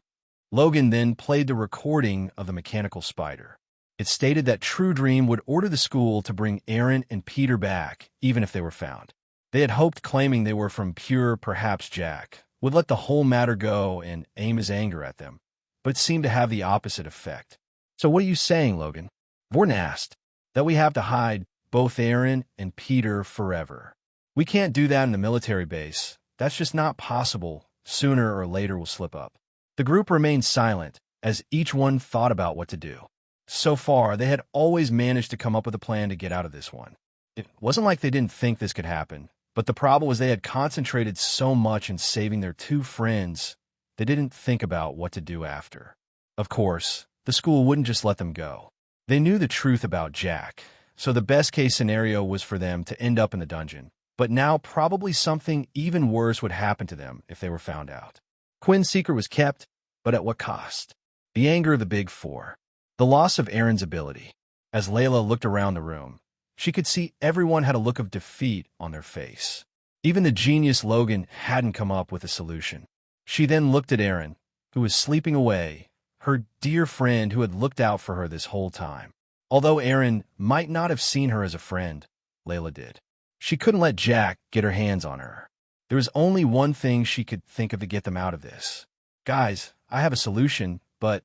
Logan then played the recording of the mechanical spider. It stated that Truedream would order the school to bring Aaron and Peter back, even if they were found. They had hoped claiming they were from Pure, perhaps Jack, would let the whole matter go and aim his anger at them, but it seemed to have the opposite effect. So what are you saying, Logan? Vorden asked. That we have to hide both Aaron and Peter forever. We can't do that in the military base. That's just not possible. Sooner or later we'll slip up. The group remained silent as each one thought about what to do. So far, they had always managed to come up with a plan to get out of this one. It wasn't like they didn't think this could happen, but the problem was they had concentrated so much in saving their 2 friends, they didn't think about what to do after. Of course, the school wouldn't just let them go. They knew the truth about Jack, so the best-case scenario was for them to end up in the dungeon. But now probably something even worse would happen to them if they were found out. Quinn's secret was kept, but at what cost? The anger of the Big 4. The loss of Aaron's ability. As Layla looked around the room, she could see everyone had a look of defeat on their face. Even the genius Logan hadn't come up with a solution. She then looked at Aaron, who was sleeping away, her dear friend who had looked out for her this whole time. Although Aaron might not have seen her as a friend, Layla did. She couldn't let Jack get her hands on her. There was only one thing she could think of to get them out of this. Guys, I have a solution, but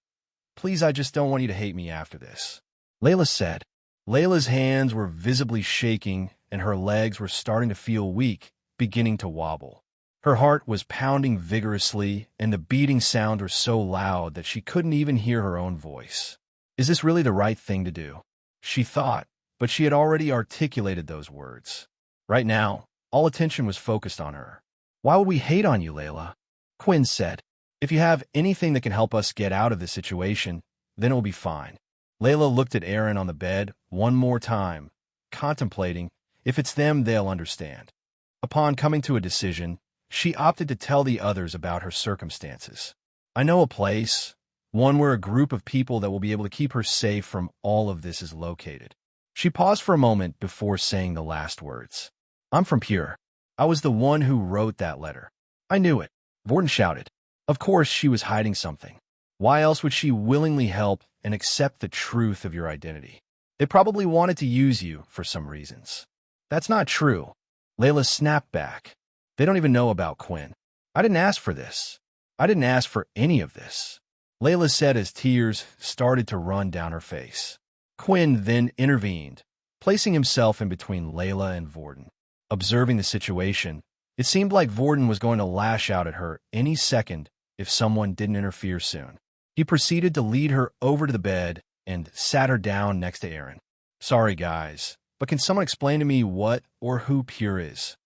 please, I just don't want you to hate me after this, Layla said. Layla's hands were visibly shaking, and her legs were starting to feel weak, beginning to wobble. Her heart was pounding vigorously, and the beating sound was so loud that she couldn't even hear her own voice. Is this really the right thing to do? She thought, but she had already articulated those words. Right now, all attention was focused on her. Why would we hate on you, Layla? Quinn said. If you have anything that can help us get out of this situation, then it will be fine. Layla looked at Aaron on the bed one more time, contemplating, if it's them, they'll understand. Upon coming to a decision, she opted to tell the others about her circumstances. I know a place, one where a group of people that will be able to keep her safe from all of this is located. She paused for a moment before saying the last words. I'm from Pure. I was the one who wrote that letter. I knew it, Vorden shouted. Of course she was hiding something. Why else would she willingly help and accept the truth of your identity? They probably wanted to use you for some reasons. That's not true. Layla snapped back. They don't even know about Quinn. I didn't ask for this. I didn't ask for any of this, Layla said as tears started to run down her face. Quinn then intervened, placing himself in between Layla and Vorden. Observing the situation, it seemed like Vorden was going to lash out at her any second if someone didn't interfere soon. He proceeded to lead her over to the bed and sat her down next to Aaron. Sorry, guys, but can someone explain to me what or who Pure is?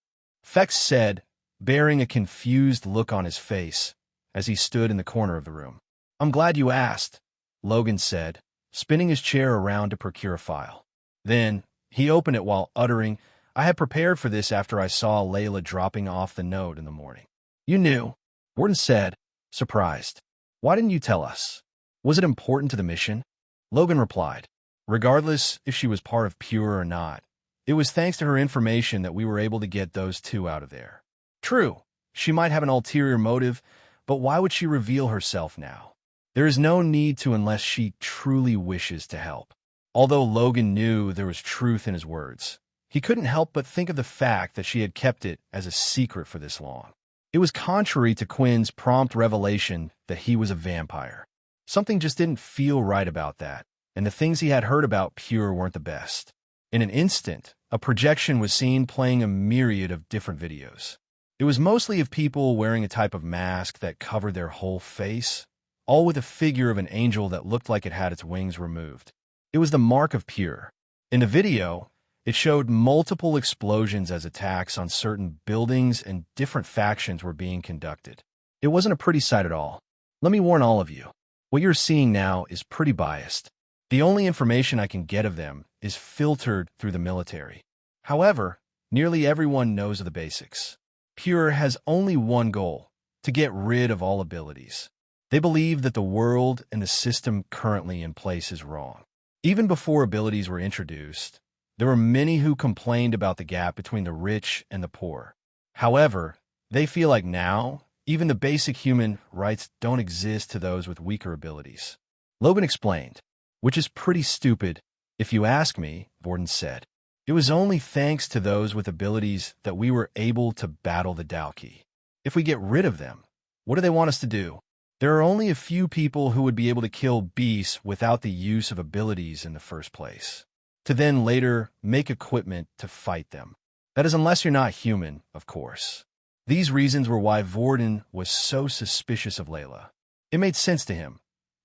Fex said, bearing a confused look on his face, as he stood in the corner of the room. "I'm glad you asked," Logan said, spinning his chair around to procure a file. Then, he opened it while uttering, "I had prepared for this after I saw Layla dropping off the note in the morning." "You knew?" Warden said, surprised. "Why didn't you tell us? Was it important to the mission?" Logan replied, "Regardless if she was part of Pure or not, it was thanks to her information that we were able to get those two out of there. True, she might have an ulterior motive, but why would she reveal herself now? There is no need to unless she truly wishes to help." Although Logan knew there was truth in his words, he couldn't help but think of the fact that she had kept it as a secret for this long. It was contrary to Quinn's prompt revelation that he was a vampire. Something just didn't feel right about that, and the things he had heard about Pure weren't the best. In an instant, a projection was seen playing a myriad of different videos. It was mostly of people wearing a type of mask that covered their whole face, all with a figure of an angel that looked like it had its wings removed. It was the mark of Pure. In the video, it showed multiple explosions as attacks on certain buildings and different factions were being conducted. It wasn't a pretty sight at all. Let me warn all of you, what you're seeing now is pretty biased. The only information I can get of them is filtered through the military. However, nearly everyone knows of the basics. Pure has only one goal, to get rid of all abilities. They believe that the world and the system currently in place is wrong. Even before abilities were introduced, there were many who complained about the gap between the rich and the poor. However, they feel like now, even the basic human rights don't exist to those with weaker abilities. Logan explained, which is pretty stupid, if you ask me, Vorden said. It was only thanks to those with abilities that we were able to battle the Dalki. If we get rid of them, what do they want us to do? There are only a few people who would be able to kill beasts without the use of abilities in the first place, to then later make equipment to fight them. That is unless you're not human, of course. These reasons were why Vorden was so suspicious of Layla. It made sense to him.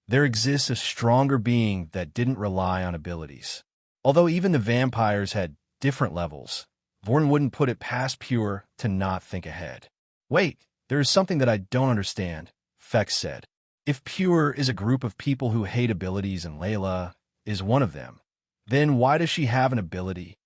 There exists a stronger being that didn't rely on abilities. Although even the vampires had different levels, Vorden wouldn't put it past Pure to not think ahead. "Wait, there is something that I don't understand," Fex said. "If Pure is a group of people who hate abilities and Layla is one of them, then why does she have an ability?"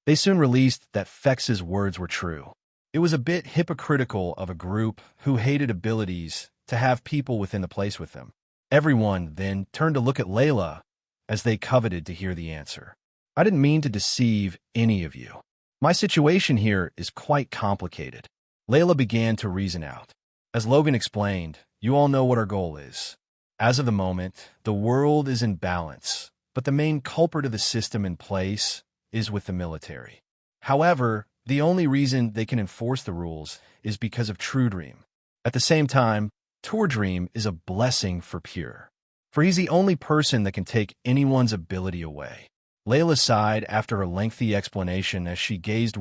They soon released that Fex's words were true. It was a bit hypocritical of a group who hated abilities to have people within the place with them. Everyone then turned to look at Layla as they coveted to hear the answer. "I didn't mean to deceive any of you. My situation here is quite complicated," Layla began to reason out. "As Logan explained, you all know what our goal is. As of the moment, the world is in balance, but the main culprit of the system in place is with the military. However, the only reason they can enforce the rules is because of Truedream. At the same time, Truedream is a blessing for Pure, for he's the only person that can take anyone's ability away." Layla sighed after a lengthy explanation as she gazed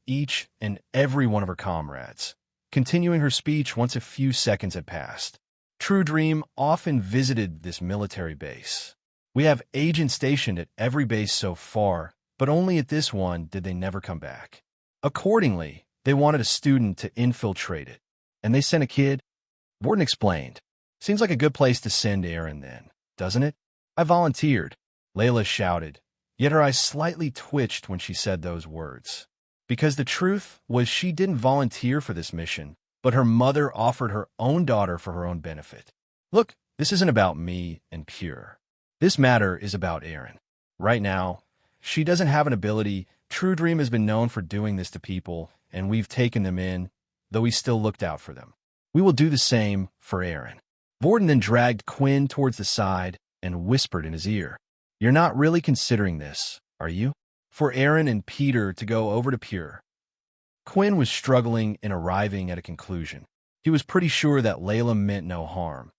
each and every one of her comrades, continuing her speech once a few seconds had passed. "Truedream often visited this military base. We have agents stationed at every base so far, but only at this one did they never come back. Accordingly, they wanted a student to infiltrate it, and they sent a kid." Vorden explained, "Seems like a good place to send Aaron then, doesn't it?" "I volunteered," Layla shouted, yet her eyes slightly twitched when she said those words. Because the truth was she didn't volunteer for this mission, but her mother offered her own daughter for her own benefit. "Look, this isn't about me and Pure. This matter is about Aaron. Right now, she doesn't have an ability. Truedream has been known for doing this to people, and we've taken them in, though we still looked out for them. We will do the same for Aaron." Vorden then dragged Quinn towards the side and whispered in his ear, "You're not really considering this, are you? For Aaron and Peter to go over to Pure." Quinn was struggling in arriving at a conclusion. He was pretty sure that Layla meant no harm,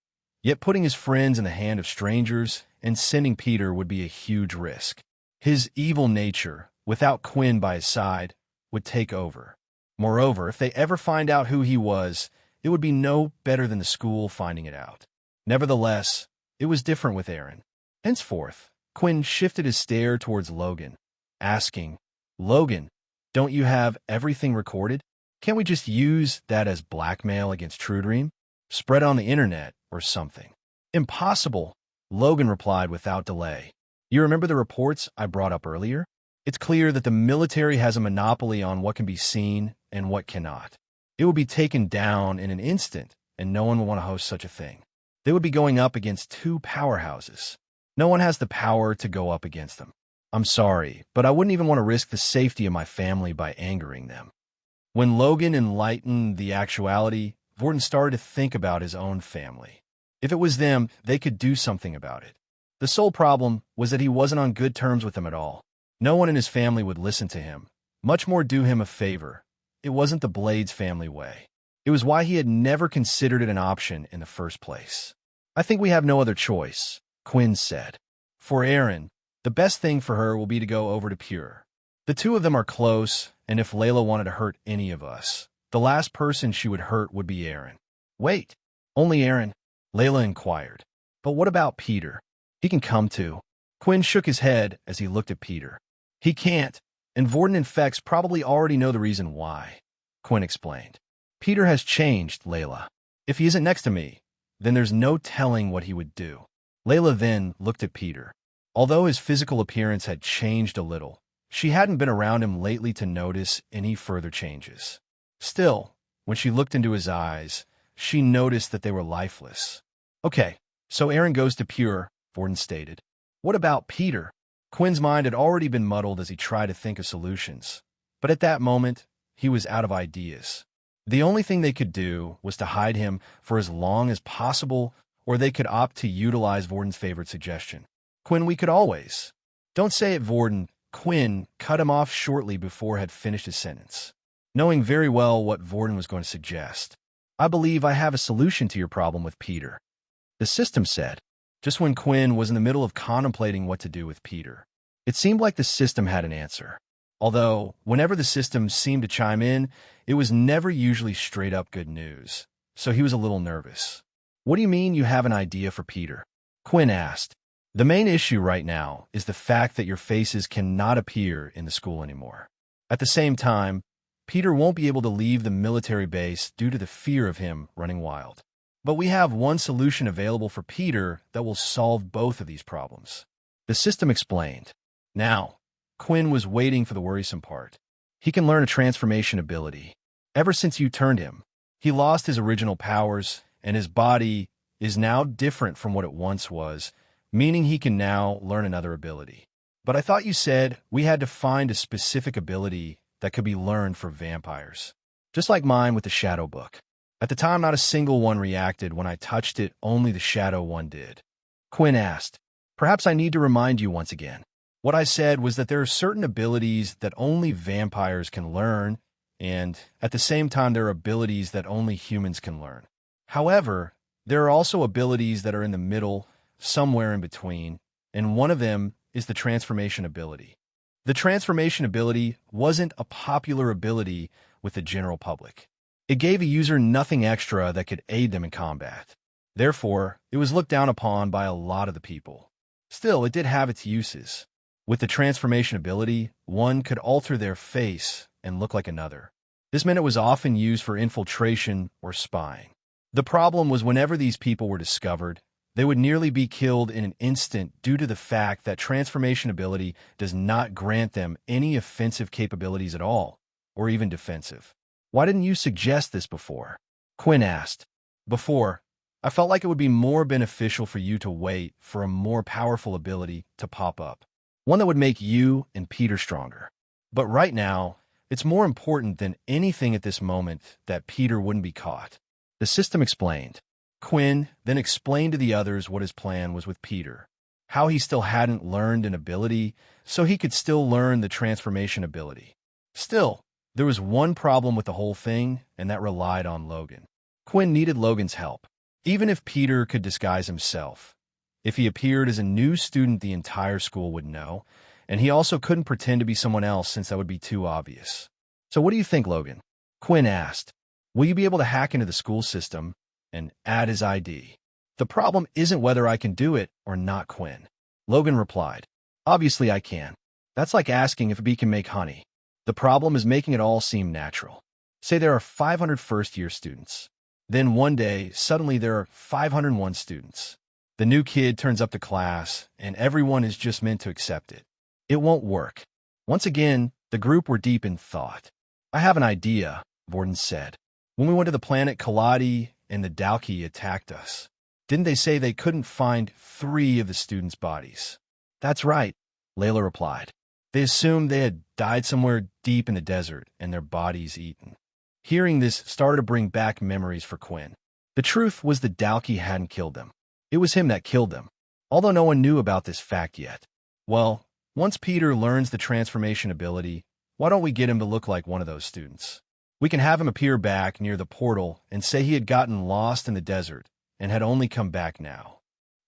yet putting his friends in the hand of strangers and sending Peter would be a huge risk. His evil nature, without Quinn by his side, would take over. Moreover, if they ever find out who he was, it would be no better than the school finding it out. Nevertheless, it was different with Aaron. Henceforth, Quinn shifted his stare towards Logan, asking, "Logan, don't you have everything recorded? Can't we just use that as blackmail against Truedream?" Spread on the internet or something. Impossible, Logan replied without delay. You remember the reports I brought up earlier? It's clear that the military has a monopoly on what can be seen and what cannot. It will be taken down in an instant, and no one will want to host such a thing. They would be going up against two powerhouses. No one has the power to go up against them. I'm sorry, but I wouldn't even want to risk the safety of my family by angering them. When Logan enlightened the actuality, Vorton started to think about his own family. If it was them, they could do something about it. The sole problem was that he wasn't on good terms with them at all. No one in his family would listen to him, much more do him a favor. It wasn't the Blades family way. It was why he had never considered it an option in the first place. I think we have no other choice, Quinn said. For Erin, the best thing for her will be to go over to Pure. The two of them are close, and if Layla wanted to hurt any of us, the last person she would hurt would be Erin. Wait, only Erin? Layla inquired. But what about Peter? He can come too. Quinn shook his head as he looked at Peter. He can't, and Vorton and Fex probably already know the reason why, Quinn explained. Peter has changed, Layla. If he isn't next to me, then there's no telling what he would do. Layla then looked at Peter. Although his physical appearance had changed a little, she hadn't been around him lately to notice any further changes. Still, when she looked into his eyes, she noticed that they were lifeless. Okay, so Erin goes to Pure, Vorton stated. What about Peter? Quinn's mind had already been muddled as he tried to think of solutions, but at that moment, he was out of ideas. The only thing they could do was to hide him for as long as possible, or they could opt to utilize Vorton's favorite suggestion. Quinn, we could always. Don't say it, Vorton. Quinn cut him off shortly before had finished his sentence, knowing very well what Vorton was going to suggest. I believe I have a solution to your problem with Peter, the system said, just when Quinn was in the middle of contemplating what to do with Peter. It seemed like the system had an answer. Although, whenever the system seemed to chime in, it was never usually straight-up good news, so he was a little nervous. What do you mean you have an idea for Peter? Quinn asked. The main issue right now is the fact that your faces cannot appear in the school anymore. At the same time, Peter won't be able to leave the military base due to the fear of him running wild. But we have one solution available for Peter that will solve both of these problems. The system explained. Now, Quinn was waiting for the worrisome part. He can learn a transformation ability. Ever since you turned him, he lost his original powers, and his body is now different from what it once was, meaning he can now learn another ability. But I thought you said we had to find a specific ability that could be learned for vampires. Just like mine with the Shadow Book. At the time, not a single one reacted when I touched it, only the Shadow one did. Quinn asked, perhaps I need to remind you once again. What I said was that there are certain abilities that only vampires can learn, and at the same time there are abilities that only humans can learn. However, there are also abilities that are in the middle, somewhere in between, and one of them is the transformation ability. The transformation ability wasn't a popular ability with the general public. It gave a user nothing extra that could aid them in combat. Therefore, it was looked down upon by a lot of the people. Still, it did have its uses. With the transformation ability, one could alter their face and look like another. This meant it was often used for infiltration or spying. The problem was whenever these people were discovered, they would nearly be killed in an instant due to the fact that transformation ability does not grant them any offensive capabilities at all, or even defensive. Why didn't you suggest this before? Quinn asked. Before, I felt like it would be more beneficial for you to wait for a more powerful ability to pop up. One that would make you and Peter stronger. But right now, it's more important than anything at this moment that Peter wouldn't be caught. The system explained. Quinn then explained to the others what his plan was with Peter, how he still hadn't learned an ability, so he could still learn the transformation ability. Still, there was one problem with the whole thing, and that relied on Logan. Quinn needed Logan's help. Even if Peter could disguise himself, if he appeared as a new student, the entire school would know, and he also couldn't pretend to be someone else since that would be too obvious. So what do you think, Logan? Quinn asked. Will you be able to hack into the school system and add his ID? The problem isn't whether I can do it or not, Quinn. Logan replied. Obviously I can. That's like asking if a bee can make honey. The problem is making it all seem natural. Say there are 500 first-year students. Then one day, suddenly there are 501 students. The new kid turns up to class, and everyone is just meant to accept it. It won't work. Once again, the group were deep in thought. I have an idea, Vorden said. When we went to the planet Kaladi and the Dalki attacked us, didn't they say they couldn't find 3 of the students' bodies? That's right, Layla replied. They assumed they had died somewhere deep in the desert and their bodies eaten. Hearing this started to bring back memories for Quinn. The truth was the Dalki hadn't killed them. It was him that killed them, although no one knew about this fact yet. Well, once Peter learns the transformation ability, why don't we get him to look like one of those students? We can have him appear back near the portal and say he had gotten lost in the desert and had only come back now.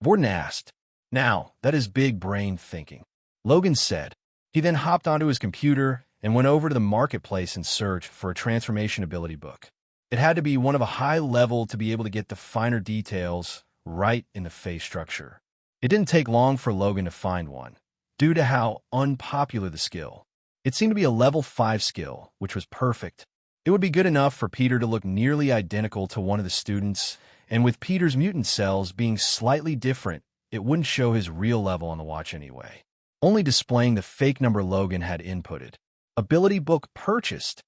Vorden asked. Now, that is big brain thinking. Logan said. He then hopped onto his computer and went over to the marketplace and searched for a transformation ability book. It had to be one of a high level to be able to get the finer details right in the face structure. It didn't take long for Logan to find one, due to how unpopular the skill. It seemed to be a level 5 skill, which was perfect. It would be good enough for Peter to look nearly identical to one of the students, and with Peter's mutant cells being slightly different, it wouldn't show his real level on the watch anyway, only displaying the fake number Logan had inputted. Ability book purchased.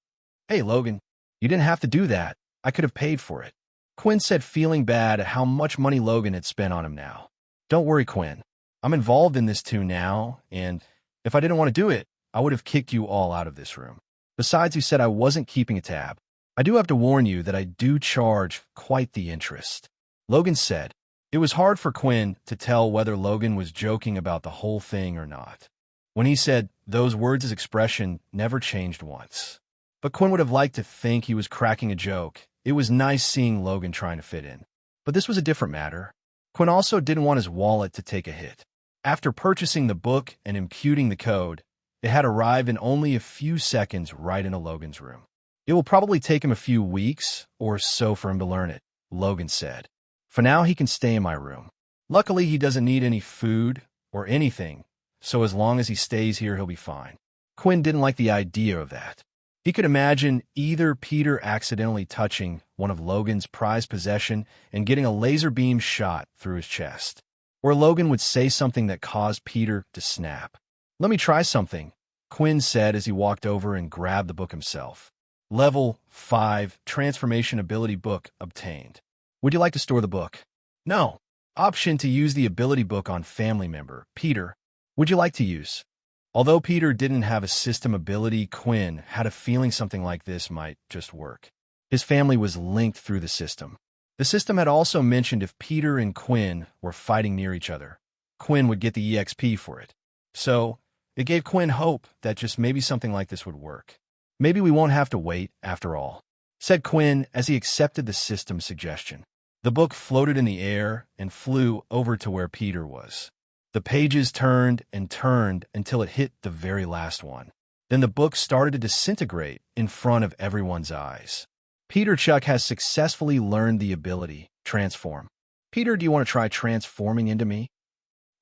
Hey, Logan, you didn't have to do that. I could have paid for it. Quinn said, feeling bad at how much money Logan had spent on him now. Don't worry, Quinn. I'm involved in this too now, and if I didn't want to do it, I would have kicked you all out of this room. Besides, you said I wasn't keeping a tab. I do have to warn you that I do charge quite the interest. Logan said. It was hard for Quinn to tell whether Logan was joking about the whole thing or not. When he said those words, his expression never changed once. But Quinn would have liked to think he was cracking a joke. It was nice seeing Logan trying to fit in. But this was a different matter. Quinn also didn't want his wallet to take a hit. After purchasing the book and imputing the code, it had arrived in only a few seconds right into Logan's room. It will probably take him a few weeks or so for him to learn it, Logan said. For now, he can stay in my room. Luckily, he doesn't need any food or anything, so as long as he stays here, he'll be fine. Quinn didn't like the idea of that. He could imagine either Peter accidentally touching one of Logan's prized possession and getting a laser beam shot through his chest, or Logan would say something that caused Peter to snap. Let me try something, Quinn said as he walked over and grabbed the book himself. Level 5 Transformation Ability Book obtained. Would you like to store the book? No. Option to use the ability book on family member. Peter, would you like to use? Although Peter didn't have a system ability, Quinn had a feeling something like this might just work. His family was linked through the system. The system had also mentioned if Peter and Quinn were fighting near each other, Quinn would get the EXP for it. So, it gave Quinn hope that just maybe something like this would work. Maybe we won't have to wait, after all, said Quinn as he accepted the system's suggestion. The book floated in the air and flew over to where Peter was. The pages turned and turned until it hit the very last one. Then the book started to disintegrate in front of everyone's eyes. Peter Chuck has successfully learned the ability, Transform. Peter, do you want to try transforming into me?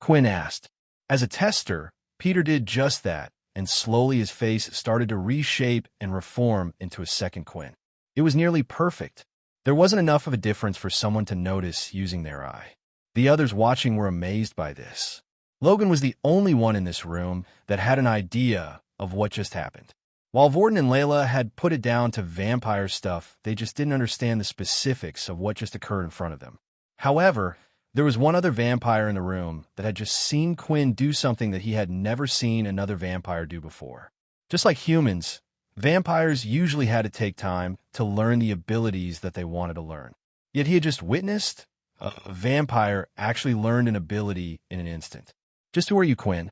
Quinn asked. As a tester, Peter did just that, and slowly his face started to reshape and reform into a second Quinn. It was nearly perfect. There wasn't enough of a difference for someone to notice using their eye. The others watching were amazed by this. Logan was the only one in this room that had an idea of what just happened. While Vorden and Layla had put it down to vampire stuff, they just didn't understand the specifics of what just occurred in front of them. However, there was one other vampire in the room that had just seen Quinn do something that he had never seen another vampire do before. Just like humans, vampires usually had to take time to learn the abilities that they wanted to learn. Yet he had just witnessed a vampire actually learned an ability in an instant. Just who are you, Quinn?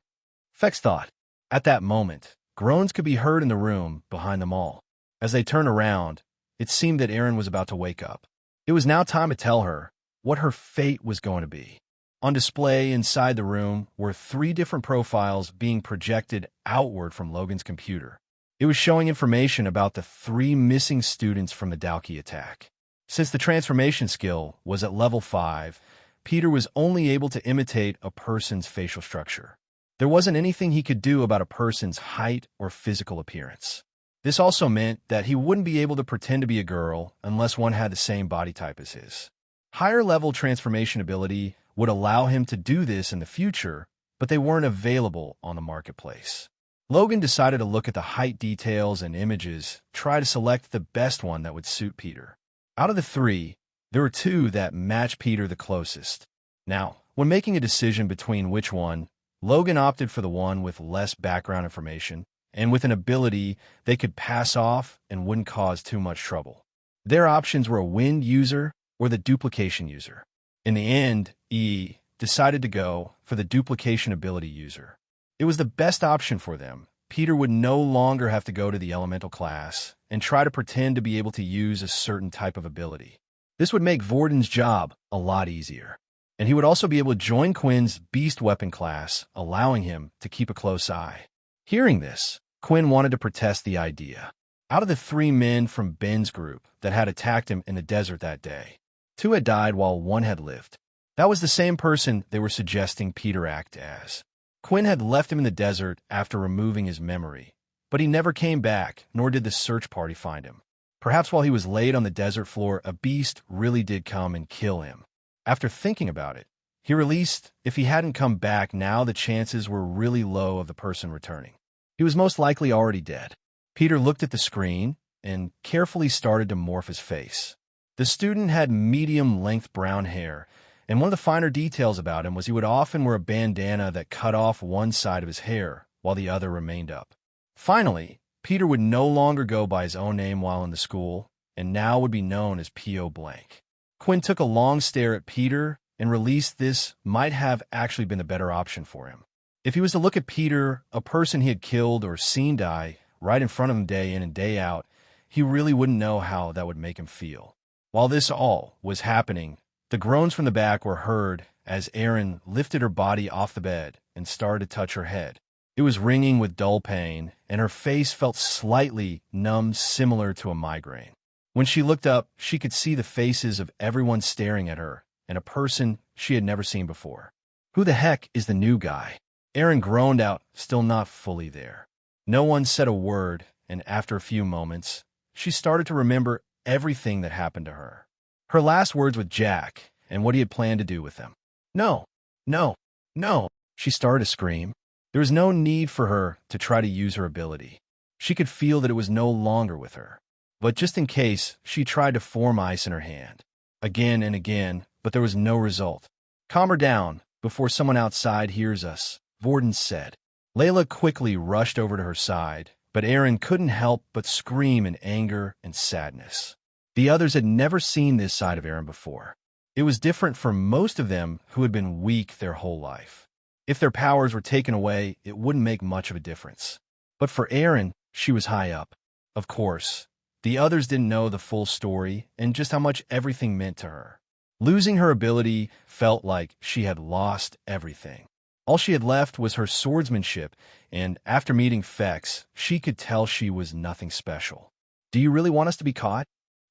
Fex thought. At that moment, groans could be heard in the room behind them all. As they turned around, it seemed that Erin was about to wake up. It was now time to tell her what her fate was going to be. On display inside the room were 3 different profiles being projected outward from Logan's computer. It was showing information about the 3 missing students from the Dalki attack. Since the transformation skill was at level 5, Peter was only able to imitate a person's facial structure. There wasn't anything he could do about a person's height or physical appearance. This also meant that he wouldn't be able to pretend to be a girl unless one had the same body type as his. Higher-level transformation ability would allow him to do this in the future, but they weren't available on the marketplace. Logan decided to look at the height details and images, try to select the best one that would suit Peter. Out of the three, there were two that matched Peter the closest. Now, when making a decision between which one, Logan opted for the one with less background information and with an ability they could pass off and wouldn't cause too much trouble. Their options were a wind user or the duplication user. In the end, E decided to go for the duplication ability user. It was the best option for them. Peter would no longer have to go to the elemental class and try to pretend to be able to use a certain type of ability. This would make Vorden's job a lot easier. And he would also be able to join Quinn's beast weapon class, allowing him to keep a close eye. Hearing this, Quinn wanted to protest the idea. Out of the three men from Ben's group that had attacked him in the desert that day, two had died while one had lived. That was the same person they were suggesting Peter act as. Quinn had left him in the desert after removing his memory, but he never came back, nor did the search party find him. Perhaps while he was laid on the desert floor, a beast really did come and kill him. After thinking about it, he released if he hadn't come back now the chances were really low of the person returning. He was most likely already dead. Peter looked at the screen and carefully started to morph his face. The student had medium-length brown hair, and one of the finer details about him was he would often wear a bandana that cut off one side of his hair while the other remained up. Finally, Peter would no longer go by his own name while in the school, and now would be known as P.O. Blank. Quinn took a long stare at Peter and released this might have actually been the better option for him. If he was to look at Peter, a person he had killed or seen die, right in front of him day in and day out, he really wouldn't know how that would make him feel. While this all was happening, the groans from the back were heard as Erin lifted her body off the bed and started to touch her head. It was ringing with dull pain, and her face felt slightly numb, similar to a migraine. When she looked up, she could see the faces of everyone staring at her, and a person she had never seen before. Who the heck is the new guy? Erin groaned out, still not fully there. No one said a word, and after a few moments, she started to remember everything that happened to her. Her last words with Jack, and what he had planned to do with them. No, no, no, she started to scream. There was no need for her to try to use her ability. She could feel that it was no longer with her. But just in case, she tried to form ice in her hand. Again and again, but there was no result. Calm her down, before someone outside hears us, Vorden said. Layla quickly rushed over to her side, but Erin couldn't help but scream in anger and sadness. The others had never seen this side of Erin before. It was different from most of them who had been weak their whole life. If their powers were taken away, it wouldn't make much of a difference. But for Erin, she was high up. Of course, the others didn't know the full story and just how much everything meant to her. Losing her ability felt like she had lost everything. All she had left was her swordsmanship, and after meeting Fex, she could tell she was nothing special. Do you really want us to be caught?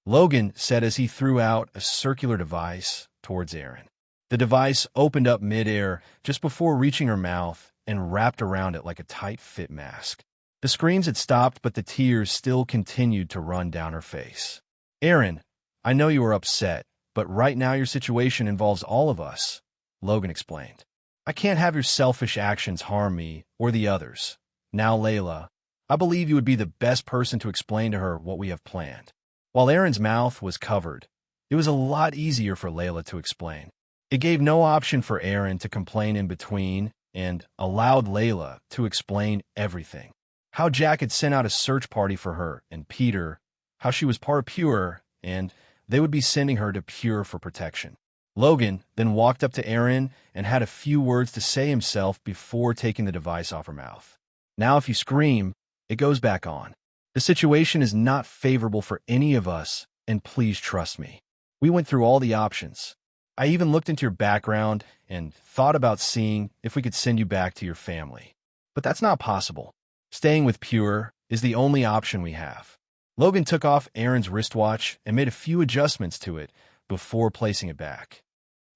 Logan said as he threw out a circular device towards Erin. The device opened up midair just before reaching her mouth and wrapped around it like a tight-fit mask. The screams had stopped, but the tears still continued to run down her face. Erin, I know you are upset, but right now your situation involves all of us, Logan explained. I can't have your selfish actions harm me or the others. Now, Layla, I believe you would be the best person to explain to her what we have planned. While Erin's mouth was covered, it was a lot easier for Layla to explain. It gave no option for Erin to complain in between and allowed Layla to explain everything. How Jack had sent out a search party for her and Peter, how she was part of Pure, and they would be sending her to Pure for protection. Logan then walked up to Erin and had a few words to say himself before taking the device off her mouth. Now if you scream, it goes back on. The situation is not favorable for any of us, and please trust me. We went through all the options. I even looked into your background and thought about seeing if we could send you back to your family. But that's not possible. Staying with Pure is the only option we have. Logan took off Erin's wristwatch and made a few adjustments to it before placing it back.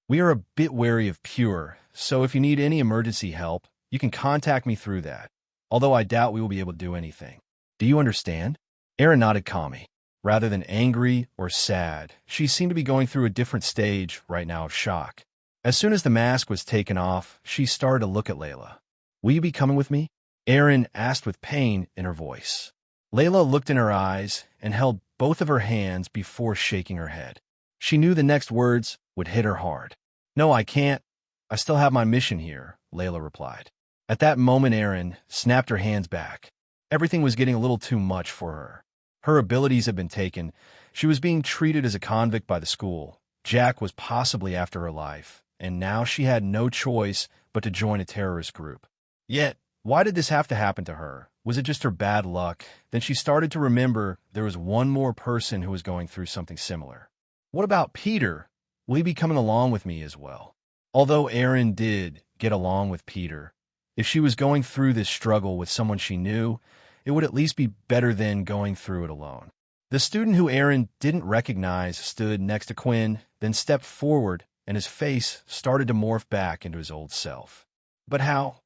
We are a bit wary of Pure, so if you need any emergency help, you can contact me through that, although I doubt we will be able to do anything. Do you understand? Aaron nodded calmly. Rather than angry or sad, she seemed to be going through a different stage right now of shock. As soon as the mask was taken off, she started to look at Layla. "Will you be coming with me?" Aaron asked with pain in her voice. Layla looked in her eyes and held both of her hands before shaking her head. She knew the next words would hit her hard. "No, I can't. I still have my mission here," Layla replied. At that moment, Aaron snapped her hands back. Everything was getting a little too much for her. Her abilities had been taken. She was being treated as a convict by the school. Jack was possibly after her life, and now she had no choice but to join a terrorist group. Yet, why did this have to happen to her? Was it just her bad luck? Then she started to remember there was one more person who was going through something similar. What about Peter? Will he be coming along with me as well? Although Aaron did get along with Peter, if she was going through this struggle with someone she knew, it would at least be better than going through it alone. The student who Aaron didn't recognize stood next to Quinn, then stepped forward, and his face started to morph back into his old self. But how?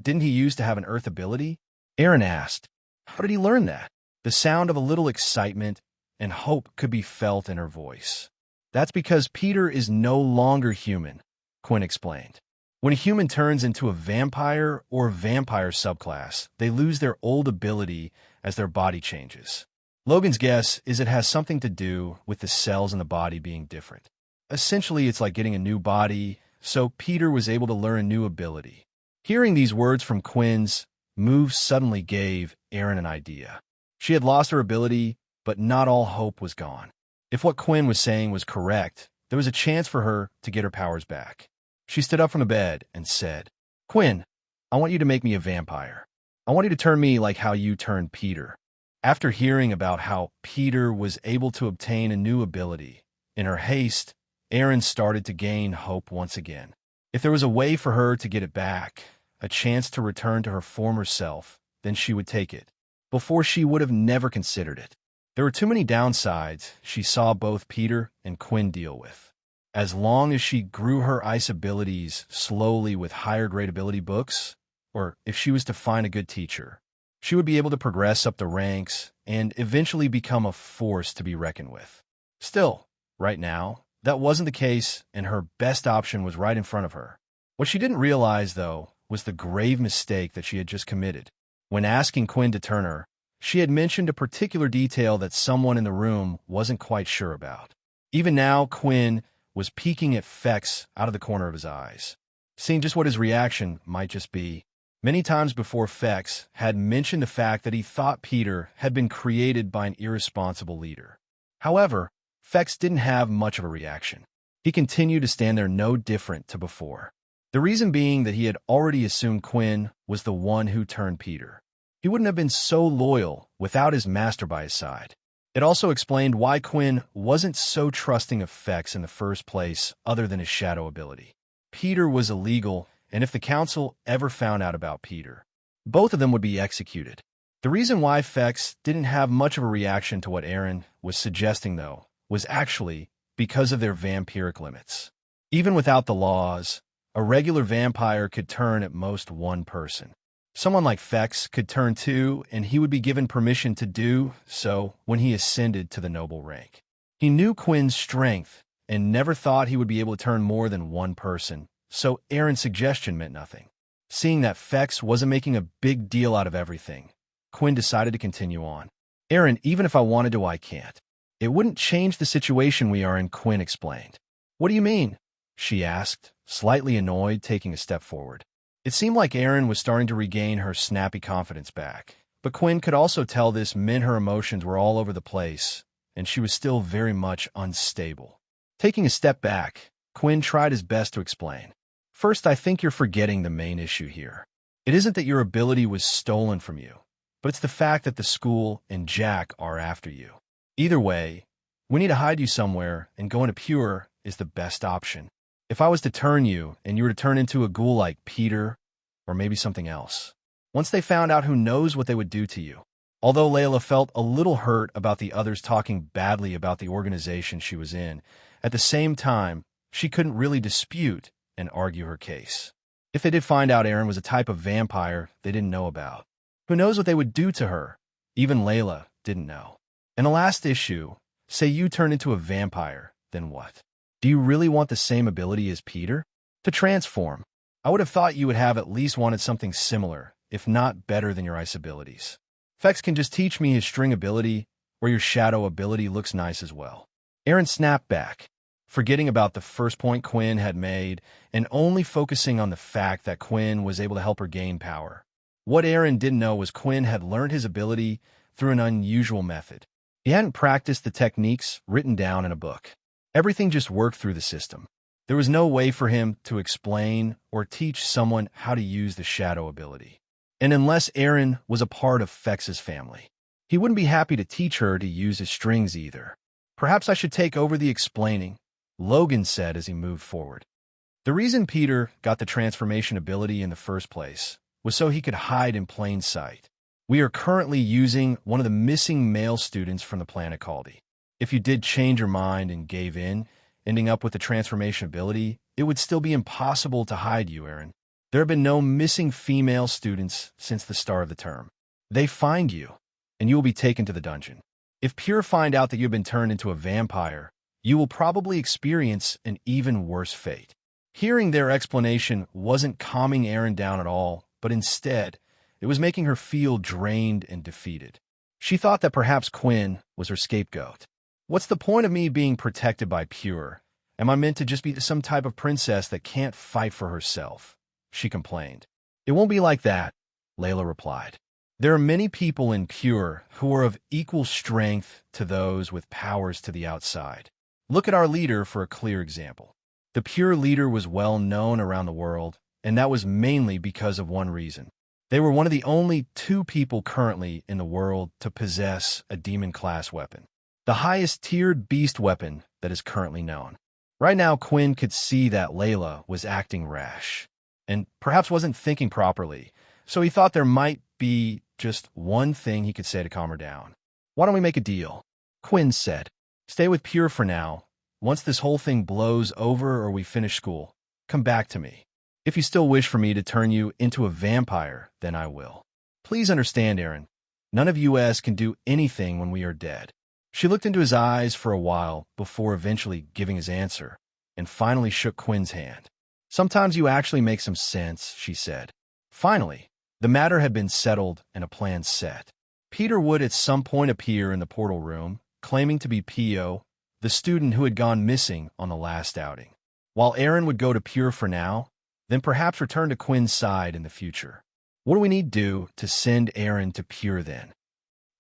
Didn't he used to have an Earth ability? Aaron asked. How did he learn that? The sound of a little excitement and hope could be felt in her voice. That's because Peter is no longer human, Quinn explained. When a human turns into a vampire or vampire subclass, they lose their old ability as their body changes. Logan's guess is it has something to do with the cells in the body being different. Essentially, it's like getting a new body, so Peter was able to learn a new ability. Hearing these words from Quinn's move suddenly gave Aaron an idea. She had lost her ability, but not all hope was gone. If what Quinn was saying was correct, there was a chance for her to get her powers back. She stood up from the bed and said, Quinn, I want you to make me a vampire. I want you to turn me like how you turned Peter. After hearing about how Peter was able to obtain a new ability, in her haste, Aaron started to gain hope once again. If there was a way for her to get it back, a chance to return to her former self, then she would take it. Before, she would have never considered it. There were too many downsides she saw both Peter and Quinn deal with. As long as she grew her ice abilities slowly with higher grade ability books, or if she was to find a good teacher, she would be able to progress up the ranks and eventually become a force to be reckoned with. Still, right now, that wasn't the case, and her best option was right in front of her. What she didn't realize, though, was the grave mistake that she had just committed. When asking Quinn to turn her, she had mentioned a particular detail that someone in the room wasn't quite sure about. Even now, Quinn was peeking at Fex out of the corner of his eyes, seeing just what his reaction might just be. Many times before, Fex had mentioned the fact that he thought Peter had been created by an irresponsible leader. However, Fex didn't have much of a reaction. He continued to stand there no different to before. The reason being that he had already assumed Quinn was the one who turned Peter. He wouldn't have been so loyal without his master by his side. It also explained why Quinn wasn't so trusting of Fex in the first place other than his shadow ability. Peter was illegal, and if the council ever found out about Peter, both of them would be executed. The reason why Fex didn't have much of a reaction to what Aaron was suggesting, though, was actually because of their vampiric limits. Even without the laws, a regular vampire could turn at most one person. Someone like Fex could turn two, and he would be given permission to do so when he ascended to the noble rank. He knew Quinn's strength and never thought he would be able to turn more than one person, so Aaron's suggestion meant nothing. Seeing that Fex wasn't making a big deal out of everything, Quinn decided to continue on. Aaron, even if I wanted to, I can't. It wouldn't change the situation we are in, Quinn explained. What do you mean? She asked, slightly annoyed, taking a step forward. It seemed like Aaron was starting to regain her snappy confidence back, but Quinn could also tell this meant her emotions were all over the place, and she was still very much unstable. Taking a step back, Quinn tried his best to explain. First, I think you're forgetting the main issue here. It isn't that your ability was stolen from you, but it's the fact that the school and Jack are after you. Either way, we need to hide you somewhere, and going to Pure is the best option. If I was to turn you, and you were to turn into a ghoul like Peter, or maybe something else, once they found out, who knows what they would do to you. Although Layla felt a little hurt about the others talking badly about the organization she was in, at the same time, she couldn't really dispute and argue her case. If they did find out Aaron was a type of vampire they didn't know about, who knows what they would do to her? Even Layla didn't know. In the last issue, say you turn into a vampire, then what? Do you really want the same ability as Peter? To transform. I would have thought you would have at least wanted something similar, if not better than your ice abilities. Fex can just teach me his string ability, or your shadow ability looks nice as well. Aaron snapped back, forgetting about the first point Quinn had made and only focusing on the fact that Quinn was able to help her gain power. What Aaron didn't know was Quinn had learned his ability through an unusual method. He hadn't practiced the techniques written down in a book. Everything just worked through the system. There was no way for him to explain or teach someone how to use the shadow ability. And unless Aaron was a part of Fex's family, he wouldn't be happy to teach her to use his strings either. Perhaps I should take over the explaining, Logan said as he moved forward. The reason Peter got the transformation ability in the first place was so he could hide in plain sight. We are currently using one of the missing male students from the planet Caldi. If you did change your mind and gave in, ending up with the transformation ability, it would still be impossible to hide you, Aaron. There have been no missing female students since the start of the term. They find you, and you will be taken to the dungeon. If Pure find out that you've been turned into a vampire, you will probably experience an even worse fate. Hearing their explanation wasn't calming Aaron down at all, but instead, it was making her feel drained and defeated. She thought that perhaps Quinn was her scapegoat. What's the point of me being protected by Pure? Am I meant to just be some type of princess that can't fight for herself? She complained. It won't be like that, Layla replied. There are many people in Pure who are of equal strength to those with powers to the outside. Look at our leader for a clear example. The Pure leader was well known around the world, and that was mainly because of one reason. They were one of the only 2 people currently in the world to possess a demon-class weapon, the highest-tiered beast weapon that is currently known. Right now, Quinn could see that Layla was acting rash, and perhaps wasn't thinking properly, so he thought there might be just one thing he could say to calm her down. Why don't we make a deal? Quinn said. Stay with Pure for now. Once this whole thing blows over or we finish school, come back to me. If you still wish for me to turn you into a vampire, then I will. Please understand, Aaron. None of us can do anything when we are dead. She looked into his eyes for a while before eventually giving his answer, and finally shook Quinn's hand. Sometimes you actually make some sense, she said. Finally, the matter had been settled and a plan set. Peter would at some point appear in the portal room, claiming to be P.O., the student who had gone missing on the last outing. While Aaron would go to Pure for now, then perhaps return to Quinn's side in the future. What do we need to do to send Aaron to Pure then?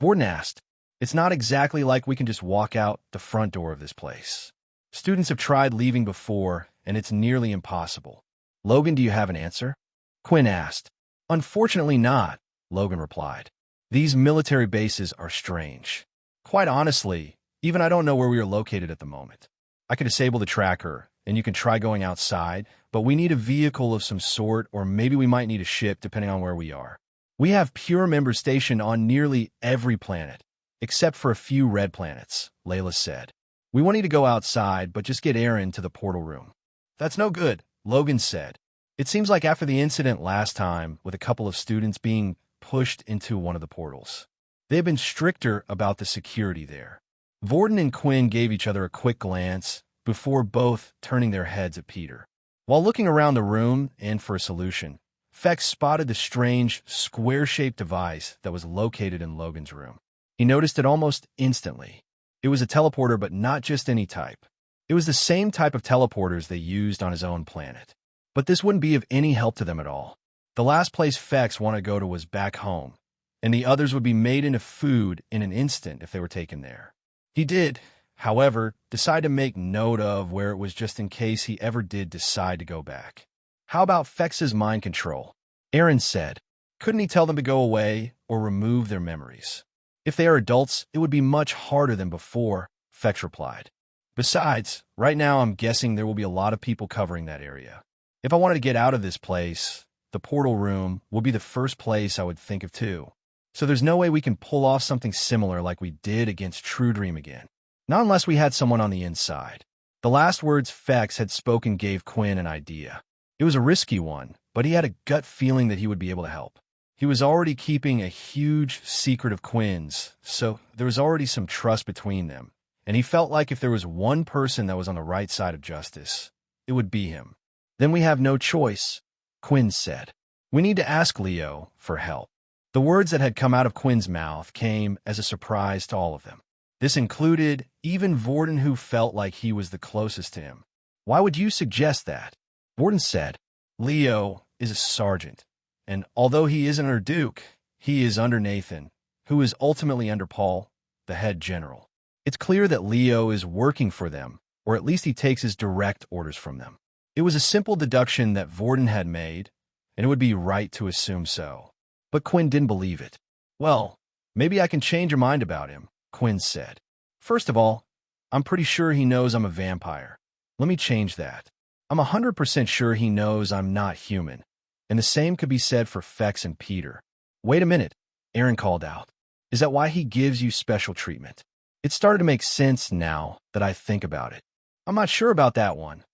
Borden asked. It's not exactly like we can just walk out the front door of this place. Students have tried leaving before, and it's nearly impossible. Logan, do you have an answer? Quinn asked. Unfortunately not, Logan replied. These military bases are strange. Quite honestly, even I don't know where we are located at the moment. I could disable the tracker, and you can try going outside, but we need a vehicle of some sort, or maybe we might need a ship depending on where we are. We have Pure members stationed on nearly every planet, except for a few red planets, Layla said. We want you to go outside, but just get Aaron to the portal room. That's no good, Logan said. It seems like after the incident last time, with a couple of students being pushed into one of the portals, they have been stricter about the security there. Vorden and Quinn gave each other a quick glance before both turning their heads at Peter. While looking around the room and for a solution, Fex spotted the strange, square-shaped device that was located in Logan's room. He noticed it almost instantly. It was a teleporter, but not just any type. It was the same type of teleporters they used on his own planet. But this wouldn't be of any help to them at all. The last place Fex wanted to go to was back home, and the others would be made into food in an instant if they were taken there. He did, however, decide to make note of where it was just in case he ever did decide to go back. How about Fex's mind control? Aaron said. Couldn't he tell them to go away or remove their memories? If they are adults, it would be much harder than before, Fex replied. Besides, right now I'm guessing there will be a lot of people covering that area. If I wanted to get out of this place, the portal room would be the first place I would think of too. So there's no way we can pull off something similar like we did against Truedream again. Not unless we had someone on the inside. The last words Fex had spoken gave Quinn an idea. It was a risky one, but he had a gut feeling that he would be able to help. He He was already keeping a huge secret of Quinn's, so there was already some trust between them, and he felt like if there was one person that was on the right side of justice, it would be him. Then we have no choice, Quinn said. We need to ask Leo for help. The words that had come out of Quinn's mouth came as a surprise to all of them. This included even Vorden, who felt like he was the closest to him. Why would you suggest that? Vorden said, Leo is a sergeant, and although he isn't our duke, he is under Nathan, who is ultimately under Paul, the head general. It's clear that Leo is working for them, or at least he takes his direct orders from them. It was a simple deduction that Vorden had made, and it would be right to assume so. But Quinn didn't believe it. Well, maybe I can change your mind about him, Quinn said. First of all, I'm pretty sure he knows I'm a vampire. Let me change that. I'm 100% sure he knows I'm not human. And the same could be said for Fex and Peter. Wait a minute, Aaron called out. Is that why he gives you special treatment? It started to make sense now that I think about it. I'm not sure about that one,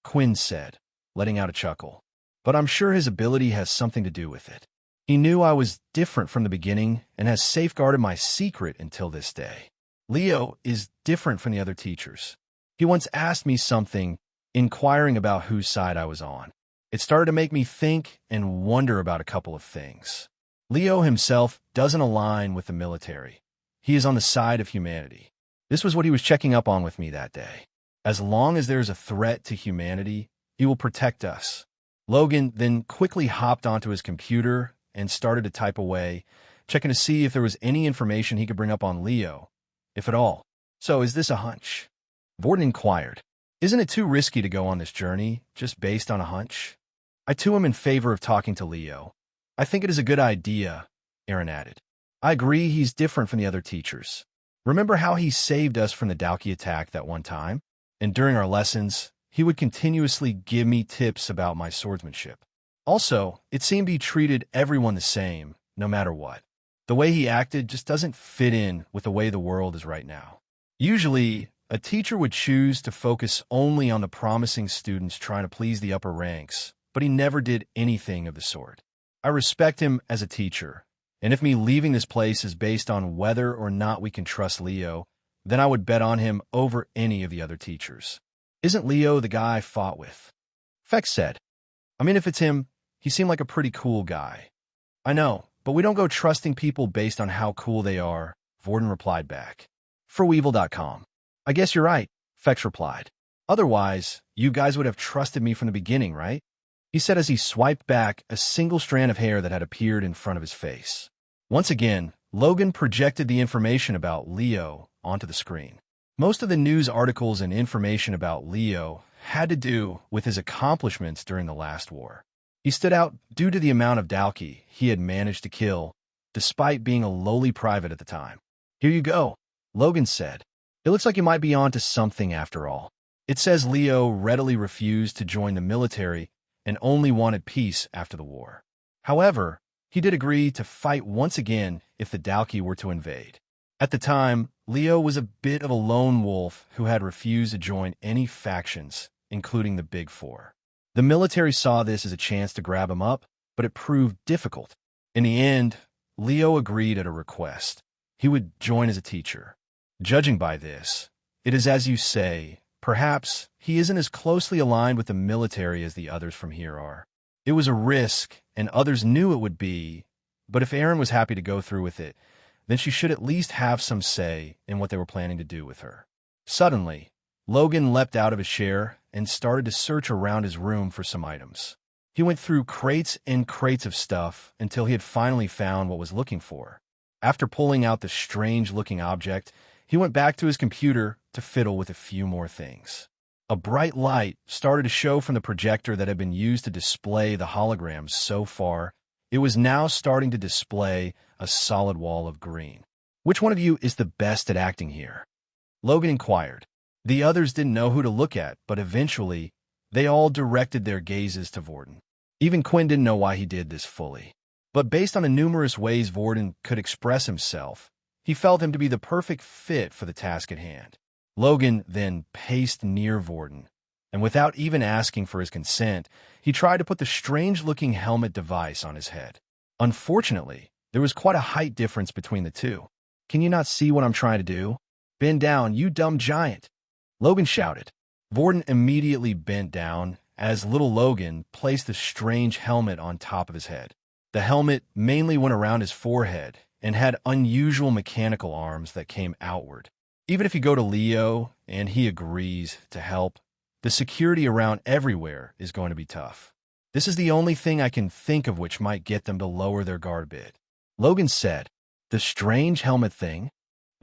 Quinn said, letting out a chuckle. But I'm sure his ability has something to do with it. He knew I was different from the beginning and has safeguarded my secret until this day. Leo is different from the other teachers. He once asked me something, inquiring about whose side I was on. It started to make me think and wonder about a couple of things. Leo himself doesn't align with the military. He is on the side of humanity. This was what he was checking up on with me that day. As long as there is a threat to humanity, he will protect us. Logan then quickly hopped onto his computer and started to type away, checking to see if there was any information he could bring up on Leo, if at all. So is this a hunch? Vorden inquired. Isn't it too risky to go on this journey just based on a hunch? I too am in favor of talking to Leo. I think it is a good idea, Aaron added. I agree he's different from the other teachers. Remember how he saved us from the Dalki attack that one time? And during our lessons, he would continuously give me tips about my swordsmanship. Also, it seemed he treated everyone the same, no matter what. The way he acted just doesn't fit in with the way the world is right now. Usually, a teacher would choose to focus only on the promising students trying to please the upper ranks, but he never did anything of the sort. I respect him as a teacher, and if me leaving this place is based on whether or not we can trust Leo, then I would bet on him over any of the other teachers. Isn't Leo the guy I fought with? Fex said. I mean, if it's him, he seemed like a pretty cool guy. I know, but we don't go trusting people based on how cool they are, Vorden replied back. ForWeevil.com. I guess you're right, Fex replied. Otherwise, you guys would have trusted me from the beginning, right? He said as he swiped back a single strand of hair that had appeared in front of his face. Once again, Logan projected the information about Leo onto the screen. Most of the news articles and information about Leo had to do with his accomplishments during the last war. He stood out due to the amount of Dalki he had managed to kill, despite being a lowly private at the time. Here you go, Logan said. It looks like you might be on to something after all. It says Leo readily refused to join the military and only wanted peace after the war. However, he did agree to fight once again if the Dalki were to invade. At the time, Leo was a bit of a lone wolf who had refused to join any factions, including the Big Four. The military saw this as a chance to grab him up, but it proved difficult. In the end, Leo agreed at a request. He would join as a teacher. Judging by this, it is as you say, perhaps he isn't as closely aligned with the military as the others from here are. It was a risk, and others knew it would be, but if Aaron was happy to go through with it, then she should at least have some say in what they were planning to do with her. Suddenly, Logan leapt out of his chair and started to search around his room for some items. He went through crates and crates of stuff until he had finally found what was looking for. After pulling out the strange-looking object, he went back to his computer to fiddle with a few more things. A bright light started to show from the projector that had been used to display the holograms so far. It was now starting to display a solid wall of green. Which one of you is the best at acting here? Logan inquired. The others didn't know who to look at, but eventually, they all directed their gazes to Vorden. Even Quinn didn't know why he did this fully. But based on the numerous ways Vorden could express himself, he felt him to be the perfect fit for the task at hand. Logan then paced near Vorden, and without even asking for his consent, he tried to put the strange-looking helmet device on his head. Unfortunately, there was quite a height difference between the two. "Can you not see what I'm trying to do? Bend down, you dumb giant!" Logan shouted. Vorden immediately bent down as little Logan placed the strange helmet on top of his head. The helmet mainly went around his forehead and had unusual mechanical arms that came outward. Even if you go to Leo and he agrees to help, the security around everywhere is going to be tough. "This is the only thing I can think of which might get them to lower their guard a bit," Logan said. "The strange helmet thing?"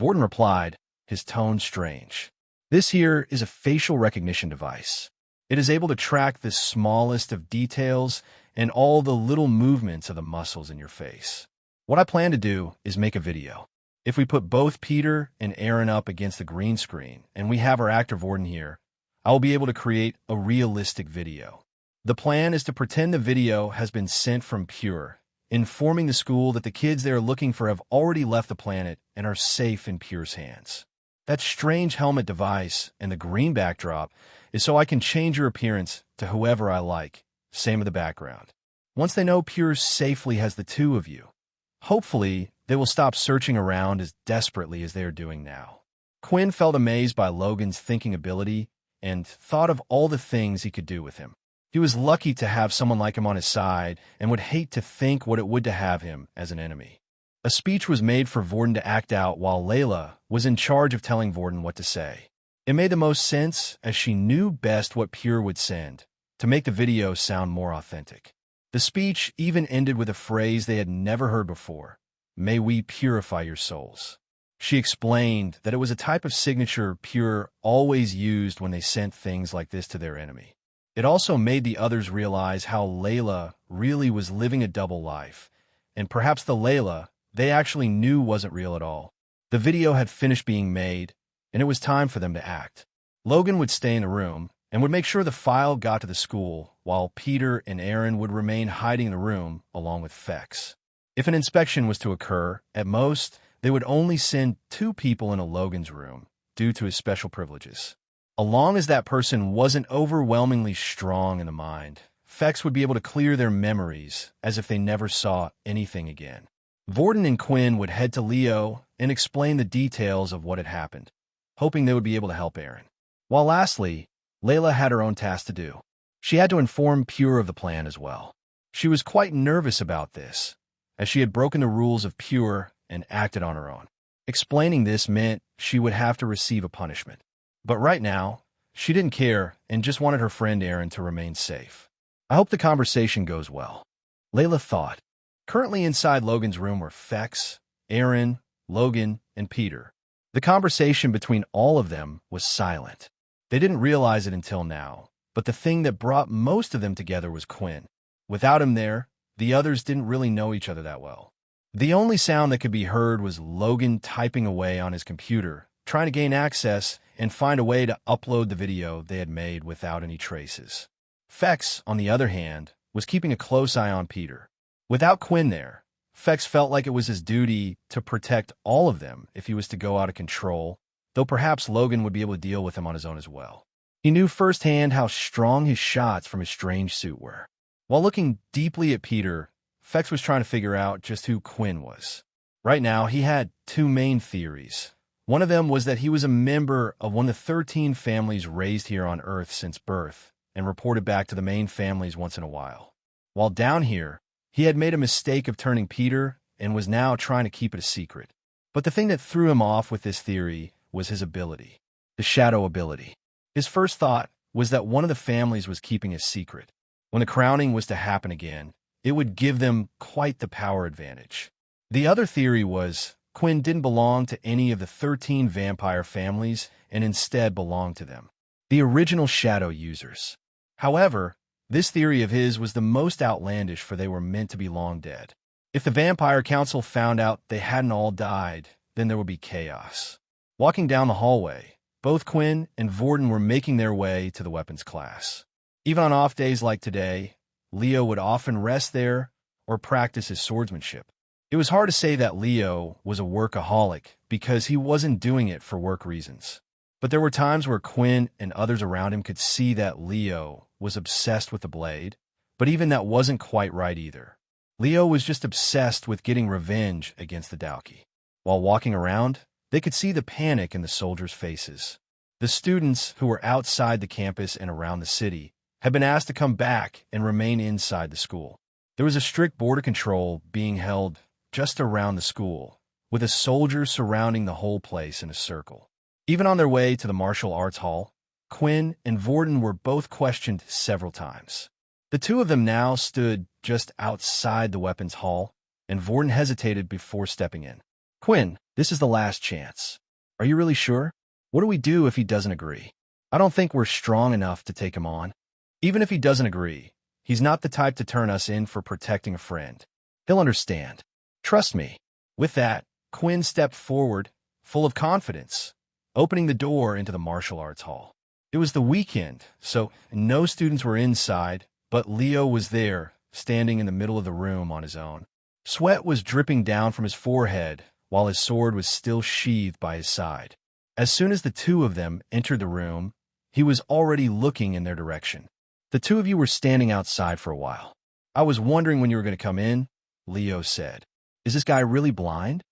Vorden replied, his tone strange. "This here is a facial recognition device. It is able to track the smallest of details and all the little movements of the muscles in your face. What I plan to do is make a video. If we put both Peter and Aaron up against the green screen and we have our actor Vorden here, I will be able to create a realistic video. The plan is to pretend the video has been sent from Pure, informing the school that the kids they are looking for have already left the planet and are safe in Pure's hands. That strange helmet device and the green backdrop is so I can change your appearance to whoever I like, same with the background. Once they know Pure safely has the two of you, hopefully they will stop searching around as desperately as they are doing now." Quinn felt amazed by Logan's thinking ability and thought of all the things he could do with him. He was lucky to have someone like him on his side and would hate to think what it would to have him as an enemy. A speech was made for Vorden to act out while Layla was in charge of telling Vorden what to say. It made the most sense as she knew best what Pure would send to make the video sound more authentic. The speech even ended with a phrase they had never heard before: "May we purify your souls." She explained that it was a type of signature Pure always used when they sent things like this to their enemy. It also made the others realize how Layla really was living a double life, and perhaps the Layla they actually knew wasn't real at all. The video had finished being made, and it was time for them to act. Logan would stay in the room and would make sure the file got to the school, while Peter and Aaron would remain hiding in the room along with Fex. If an inspection was to occur, at most, they would only send 2 people into Logan's room due to his special privileges. As long as that person wasn't overwhelmingly strong in the mind, Fex would be able to clear their memories as if they never saw anything again. Vorden and Quinn would head to Leo and explain the details of what had happened, hoping they would be able to help Aaron. While lastly, Layla had her own task to do. She had to inform Pure of the plan as well. She was quite nervous about this, as she had broken the rules of Pure and acted on her own. Explaining this meant she would have to receive a punishment. But right now, she didn't care and just wanted her friend Aaron to remain safe. "I hope the conversation goes well," Layla thought. Currently inside Logan's room were Fex, Aaron, Logan, and Peter. The conversation between all of them was silent. They didn't realize it until now, but the thing that brought most of them together was Quinn. Without him there, the others didn't really know each other that well. The only sound that could be heard was Logan typing away on his computer, trying to gain access and find a way to upload the video they had made without any traces. Fex, on the other hand, was keeping a close eye on Peter. Without Quinn there, Fex felt like it was his duty to protect all of them if he was to go out of control, though perhaps Logan would be able to deal with him on his own as well. He knew firsthand how strong his shots from his strange suit were. While looking deeply at Peter, Fex was trying to figure out just who Quinn was. Right now, he had 2 main theories. One of them was that he was a member of one of the 13 families raised here on Earth since birth and reported back to the main families once in a while. While down here, he had made a mistake of turning Peter and was now trying to keep it a secret. But the thing that threw him off with this theory was his ability, the shadow ability. His first thought was that one of the families was keeping a secret. When the crowning was to happen again, it would give them quite the power advantage. The other theory was Quinn didn't belong to any of the 13 vampire families and instead belonged to them, the original shadow users. However, this theory of his was the most outlandish, for they were meant to be long dead. If the Vampire Council found out they hadn't all died, then there would be chaos. Walking down the hallway, both Quinn and Vorden were making their way to the weapons class. Even on off days like today, Leo would often rest there or practice his swordsmanship. It was hard to say that Leo was a workaholic because he wasn't doing it for work reasons. But there were times where Quinn and others around him could see that Leo was obsessed with the blade, but even that wasn't quite right either. Leo was just obsessed with getting revenge against the Dalki. While walking around, they could see the panic in the soldiers' faces. The students who were outside the campus and around the city had been asked to come back and remain inside the school. There was a strict border control being held just around the school, with a soldier surrounding the whole place in a circle. Even on their way to the martial arts hall, Quinn and Vorden were both questioned several times. The two of them now stood just outside the weapons hall, and Vorden hesitated before stepping in. "Quinn, this is the last chance. Are you really sure? What do we do if he doesn't agree? I don't think we're strong enough to take him on. Even if he doesn't agree, he's not the type to turn us in for protecting a friend. He'll understand. Trust me." With that, Quinn stepped forward, full of confidence, opening the door into the martial arts hall. It was the weekend, so no students were inside, but Leo was there, standing in the middle of the room on his own. Sweat was dripping down from his forehead, while his sword was still sheathed by his side. As soon as the two of them entered the room, he was already looking in their direction. "The two of you were standing outside for a while. I was wondering when you were going to come in," Leo said. "Is this guy really blind?"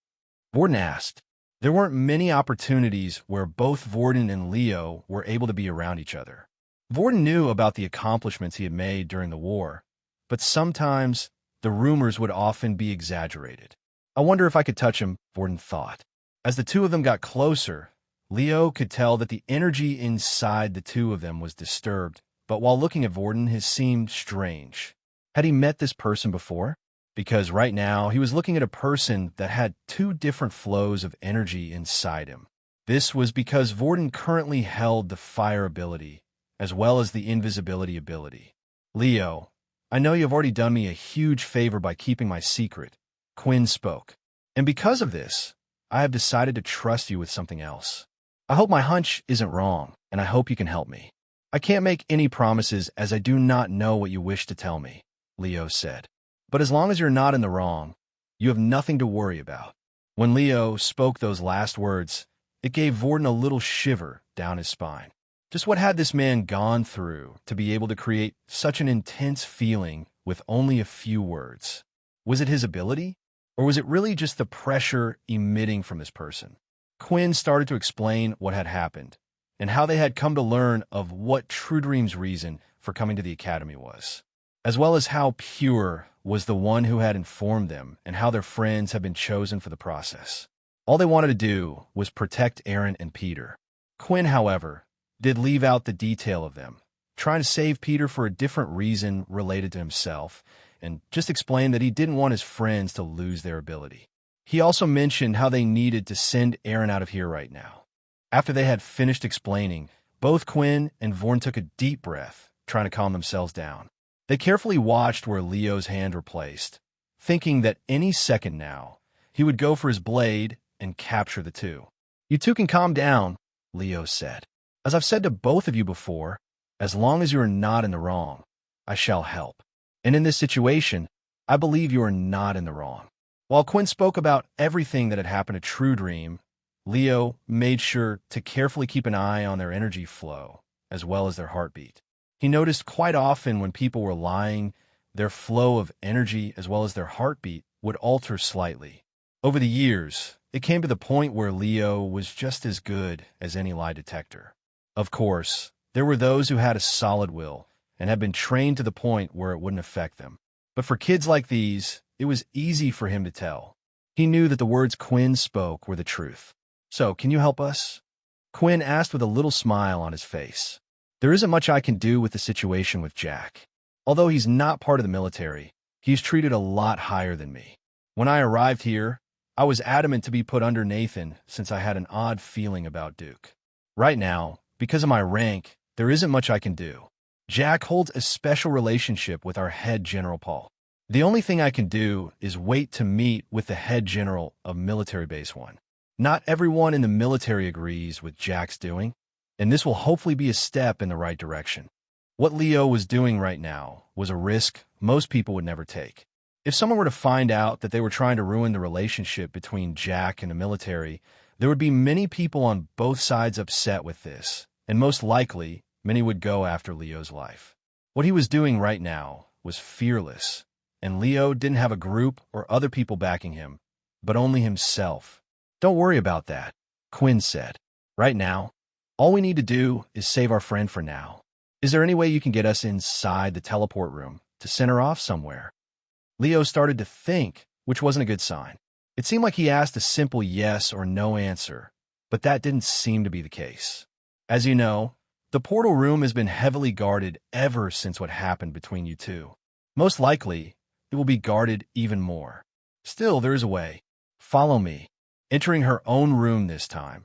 Vorden asked. There weren't many opportunities where both Vorden and Leo were able to be around each other. Vorden knew about the accomplishments he had made during the war, but sometimes the rumors would often be exaggerated. "I wonder if I could touch him," Vorden thought. As the two of them got closer, Leo could tell that the energy inside the two of them was disturbed, but while looking at Vorden, it seemed strange. Had he met this person before? Because right now, he was looking at a person that had two different flows of energy inside him. This was because Vorden currently held the fire ability, as well as the invisibility ability. "Leo, I know you've already done me a huge favor by keeping my secret," Quinn spoke. "And because of this, I have decided to trust you with something else. I hope my hunch isn't wrong, and I hope you can help me. I can't make any promises as I do not know what you wish to tell me," Leo said. "But as long as you're not in the wrong, you have nothing to worry about." When Leo spoke those last words, it gave Vorden a little shiver down his spine. Just what had this man gone through to be able to create such an intense feeling with only a few words? Was it his ability? Or was it really just the pressure emitting from this person? Quinn started to explain what had happened, and how they had come to learn of what Truedream's reason for coming to the academy was, as well as how pure was the one who had informed them and how their friends had been chosen for the process. All they wanted to do was protect Aaron and Peter. Quinn, however, did leave out the detail of them, trying to save Peter for a different reason related to himself, and just explained that he didn't want his friends to lose their ability. He also mentioned how they needed to send Aaron out of here right now. After they had finished explaining, both Quinn and Vorden took a deep breath, trying to calm themselves down. They carefully watched where Leo's hand were placed, thinking that any second now, he would go for his blade and capture the two. "You two can calm down," Leo said. "As I've said to both of you before, as long as you are not in the wrong, I shall help. And in this situation, I believe you are not in the wrong." While Quinn spoke about everything that had happened to Truedream, Leo made sure to carefully keep an eye on their energy flow, as well as their heartbeat. He noticed quite often when people were lying, their flow of energy as well as their heartbeat would alter slightly. Over the years, it came to the point where Leo was just as good as any lie detector. Of course, there were those who had a solid will and had been trained to the point where it wouldn't affect them. But for kids like these, it was easy for him to tell. He knew that the words Quinn spoke were the truth. "So, can you help us?" Quinn asked with a little smile on his face. "There isn't much I can do with the situation with Jack. Although he's not part of the military, he's treated a lot higher than me. When I arrived here, I was adamant to be put under Nathan since I had an odd feeling about Duke. Right now, because of my rank, there isn't much I can do. Jack holds a special relationship with our head General Paul. The only thing I can do is wait to meet with the head general of Military Base 1. Not everyone in the military agrees with Jack's doing, and this will hopefully be a step in the right direction." What Leo was doing right now was a risk most people would never take. If someone were to find out that they were trying to ruin the relationship between Jack and the military, there would be many people on both sides upset with this, and most likely, many would go after Leo's life. What he was doing right now was fearless, and Leo didn't have a group or other people backing him, but only himself. "Don't worry about that," Quinn said. "Right now, all we need to do is save our friend for now. Is there any way you can get us inside the teleport room to send her off somewhere?" Leo started to think, which wasn't a good sign. It seemed like he asked a simple yes or no answer, but that didn't seem to be the case. As you know, the portal room has been heavily guarded ever since what happened between you two. Most likely, it will be guarded even more. Still, there is a way. Follow me. Entering her own room this time,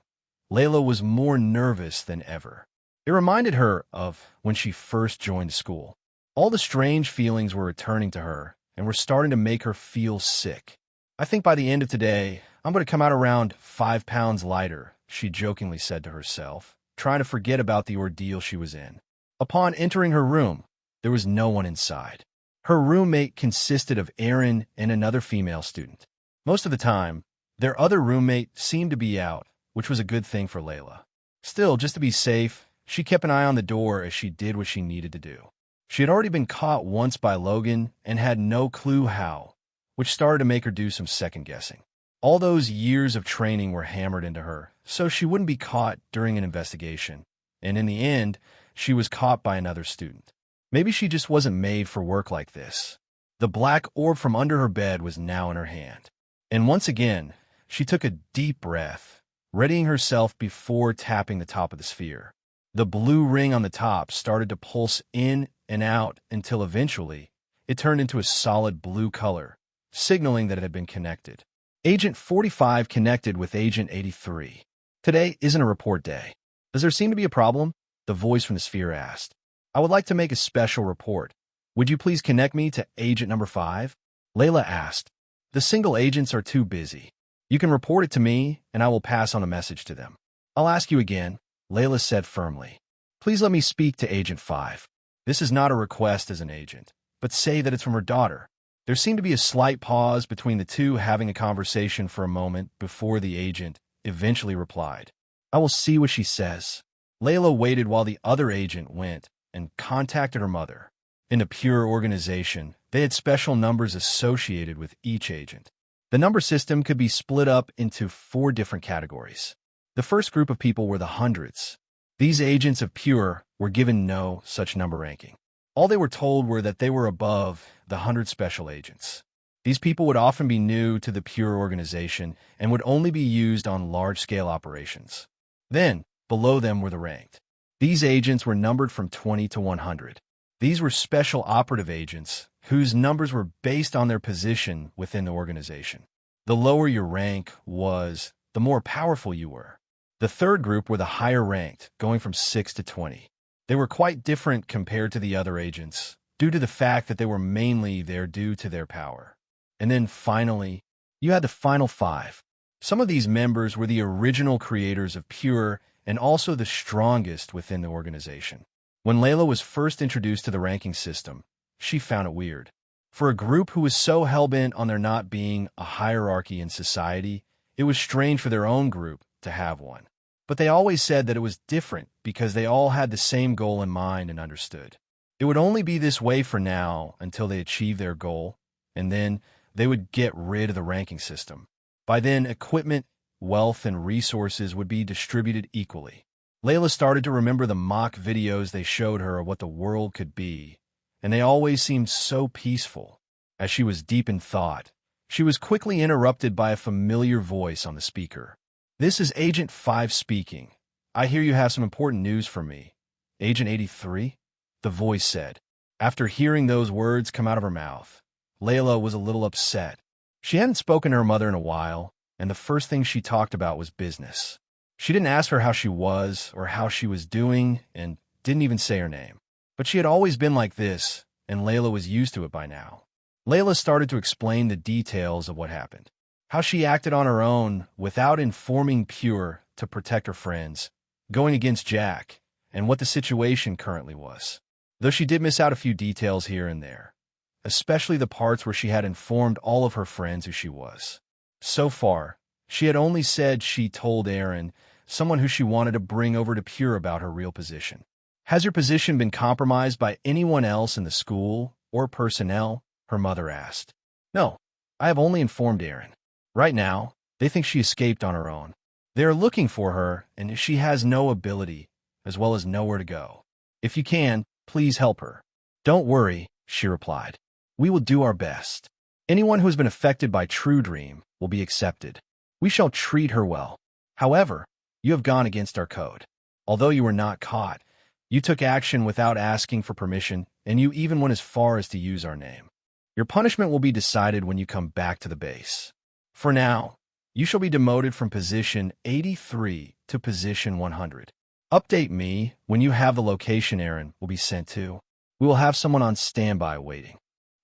Layla was more nervous than ever. It reminded her of when she first joined school. All the strange feelings were returning to her and were starting to make her feel sick. "I think by the end of today, I'm going to come out around 5 pounds lighter," she jokingly said to herself, trying to forget about the ordeal she was in. Upon entering her room, there was no one inside. Her roommate consisted of Aaron and another female student. Most of the time, their other roommate seemed to be out, which was a good thing for Layla. Still, just to be safe, she kept an eye on the door as she did what she needed to do. She had already been caught once by Logan and had no clue how, which started to make her do some second-guessing. All those years of training were hammered into her, so she wouldn't be caught during an investigation, and in the end, she was caught by another student. Maybe she just wasn't made for work like this. The black orb from under her bed was now in her hand, and once again, she took a deep breath, readying herself before tapping the top of the sphere. The blue ring on the top started to pulse in and out until eventually it turned into a solid blue color, signaling that it had been connected. Agent 45 connected with Agent 83. "Today isn't a report day. Does there seem to be a problem?" the voice from the sphere asked. "I would like to make a special report. Would you please connect me to Agent number 5? Layla asked. "The single agents are too busy. You can report it to me, and I will pass on a message to them." "I'll ask you again," Layla said firmly. "Please let me speak to Agent 5. This is not a request as an agent, but say that it's from her daughter." There seemed to be a slight pause between the two having a conversation for a moment before the agent eventually replied. "I will see what she says." Layla waited while the other agent went and contacted her mother. In the Pure organization, they had special numbers associated with each agent. The number system could be split up into 4 different categories. The first group of people were the hundreds. These agents of Pure were given no such number ranking. All they were told were that they were above the 100 special agents. These people would often be new to the Pure organization and would only be used on large-scale operations. Then, below them were the ranked. These agents were numbered from 20 to 100. These were special operative agents whose numbers were based on their position within the organization. The lower your rank was, the more powerful you were. The third group were the higher ranked, going from 6 to 20. They were quite different compared to the other agents, due to the fact that they were mainly there due to their power. And then finally, you had the final 5. Some of these members were the original creators of Pure and also the strongest within the organization. When Layla was first introduced to the ranking system, she found it weird. For a group who was so hell-bent on there not being a hierarchy in society, it was strange for their own group to have one. But they always said that it was different because they all had the same goal in mind and understood. It would only be this way for now until they achieved their goal, and then they would get rid of the ranking system. By then, equipment, wealth, and resources would be distributed equally. Layla started to remember the mock videos they showed her of what the world could be, and they always seemed so peaceful. As she was deep in thought, she was quickly interrupted by a familiar voice on the speaker. "This is Agent 5 speaking. I hear you have some important news for me." "Agent 83? The voice said. After hearing those words come out of her mouth, Layla was a little upset. She hadn't spoken to her mother in a while, and the first thing she talked about was business. She didn't ask her how she was or how she was doing, and didn't even say her name. But she had always been like this, and Layla was used to it by now. Layla started to explain the details of what happened. How she acted on her own without informing Pure to protect her friends, going against Jack, and what the situation currently was. Though she did miss out a few details here and there, especially the parts where she had informed all of her friends who she was. So far, she had only said she told Aaron, someone who she wanted to bring over to Pure, about her real position. "Has your position been compromised by anyone else in the school or personnel?" her mother asked. No, I have only informed Aaron. Right now, they think she escaped on her own. They are looking for her, and she has no ability, as well as nowhere to go. If you can, please help her. Don't worry, she replied. We will do our best. Anyone who has been affected by Truedream will be accepted. We shall treat her well. However, you have gone against our code. Although you were not caught, you took action without asking for permission, and you even went as far as to use our name. Your punishment will be decided when you come back to the base. For now, you shall be demoted from position 83 to position 100. Update me when you have the location Aaron will be sent to. We will have someone on standby waiting.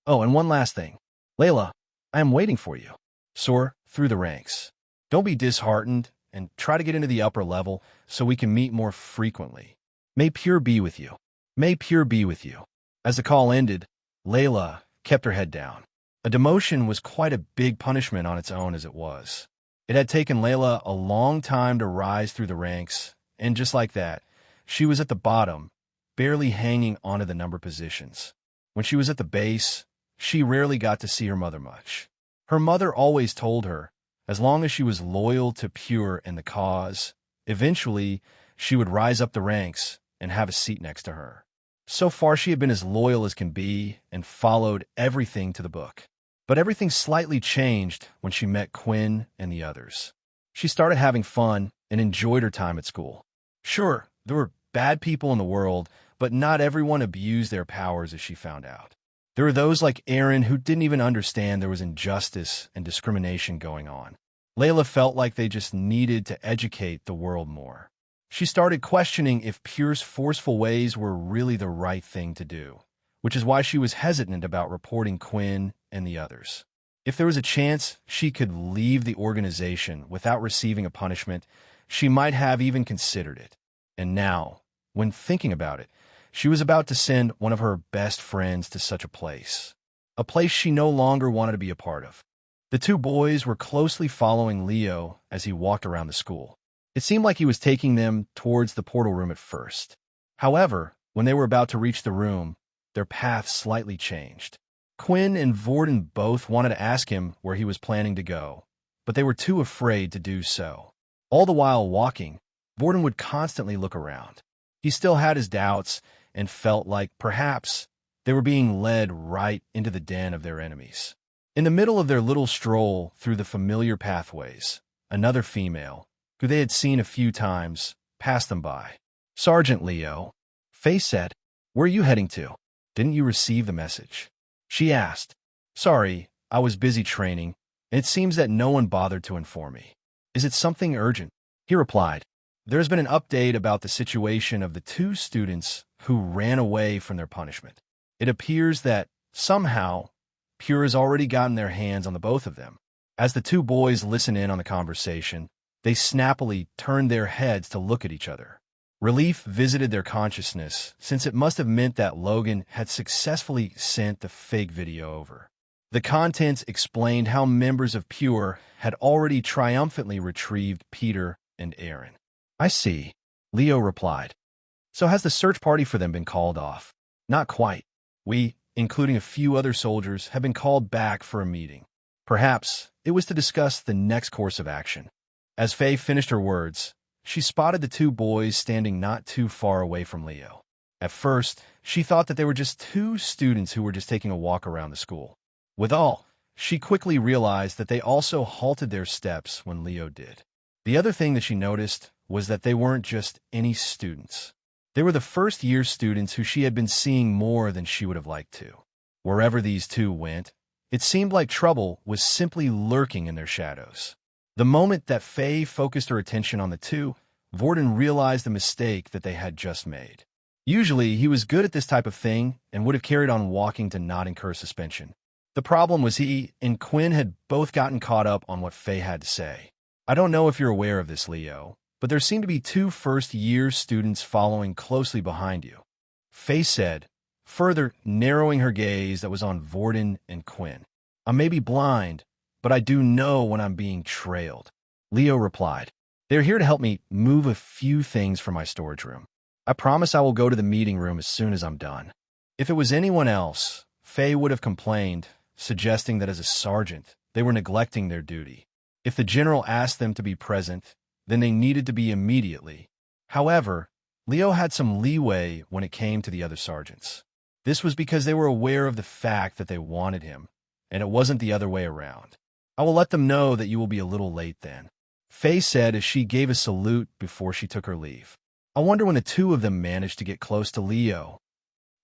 Oh, and one last thing. Layla, I am waiting for you. Soar through the ranks. Don't be disheartened, and try to get into the upper level so we can meet more frequently. May Pure be with you. May Pure be with you. As the call ended, Layla kept her head down. A demotion was quite a big punishment on its own as it was. It had taken Layla a long time to rise through the ranks, and just like that, she was at the bottom, barely hanging onto the number positions. When she was at the base, she rarely got to see her mother much. Her mother always told her, as long as she was loyal to Pure and the cause, eventually she would rise up the ranks and have a seat next to her. So far she had been as loyal as can be and followed everything to the book. But everything slightly changed when she met Quinn and the others. She started having fun and enjoyed her time at school. Sure, there were bad people in the world, but not everyone abused their powers as she found out. There were those like Aaron who didn't even understand there was injustice and discrimination going on. Layla felt like they just needed to educate the world more. She started questioning if Pure's forceful ways were really the right thing to do, which is why she was hesitant about reporting Quinn and the others. If there was a chance she could leave the organization without receiving a punishment, she might have even considered it. And now, when thinking about it, she was about to send one of her best friends to such a place she no longer wanted to be a part of. The two boys were closely following Leo as he walked around the school. It seemed like he was taking them towards the portal room at first. However, when they were about to reach the room, their paths slightly changed. Quinn and Vorden both wanted to ask him where he was planning to go, but they were too afraid to do so. All the while walking, Vorden would constantly look around. He still had his doubts and felt like perhaps they were being led right into the den of their enemies. In the middle of their little stroll through the familiar pathways, another female, who they had seen a few times, passed them by. Sergeant Leo, Faye said, "Where are you heading to? Didn't you receive the message?" She asked. "Sorry, I was busy training, and it seems that no one bothered to inform me. Is it something urgent?" He replied, "There has been an update about the situation of the two students who ran away from their punishment. It appears that, somehow, Pure has already gotten their hands on the both of them." As the two boys listened in on the conversation, they snappily turned their heads to look at each other. Relief visited their consciousness, since it must have meant that Logan had successfully sent the fake video over. The contents explained how members of Pure had already triumphantly retrieved Peter and Aaron. "I see," Leo replied. "So has the search party for them been called off?" "Not quite. We, including a few other soldiers, have been called back for a meeting. Perhaps it was to discuss the next course of action." As Faye finished her words, she spotted the two boys standing not too far away from Leo. At first, she thought that they were just two students who were just taking a walk around the school. Withal, she quickly realized that they also halted their steps when Leo did. The other thing that she noticed was that they weren't just any students. They were the first-year students who she had been seeing more than she would have liked to. Wherever these two went, it seemed like trouble was simply lurking in their shadows. The moment that Faye focused her attention on the two, Vorden realized the mistake that they had just made. Usually, he was good at this type of thing and would have carried on walking to not incur suspension. The problem was he and Quinn had both gotten caught up on what Faye had to say. "I don't know if you're aware of this, Leo, but there seem to be two first-year students following closely behind you," Faye said, further narrowing her gaze that was on Vorden and Quinn. "I may be blind, but I do know when I'm being trailed," Leo replied. "They're here to help me move a few things from my storage room. I promise I will go to the meeting room as soon as I'm done." If it was anyone else, Faye would have complained, suggesting that as a sergeant, they were neglecting their duty. If the general asked them to be present, then they needed to be immediately. However, Leo had some leeway when it came to the other sergeants. This was because they were aware of the fact that they wanted him, and it wasn't the other way around. I will let them know that you will be a little late then, Faye said as she gave a salute before she took her leave. I wonder when the two of them managed to get close to Leo.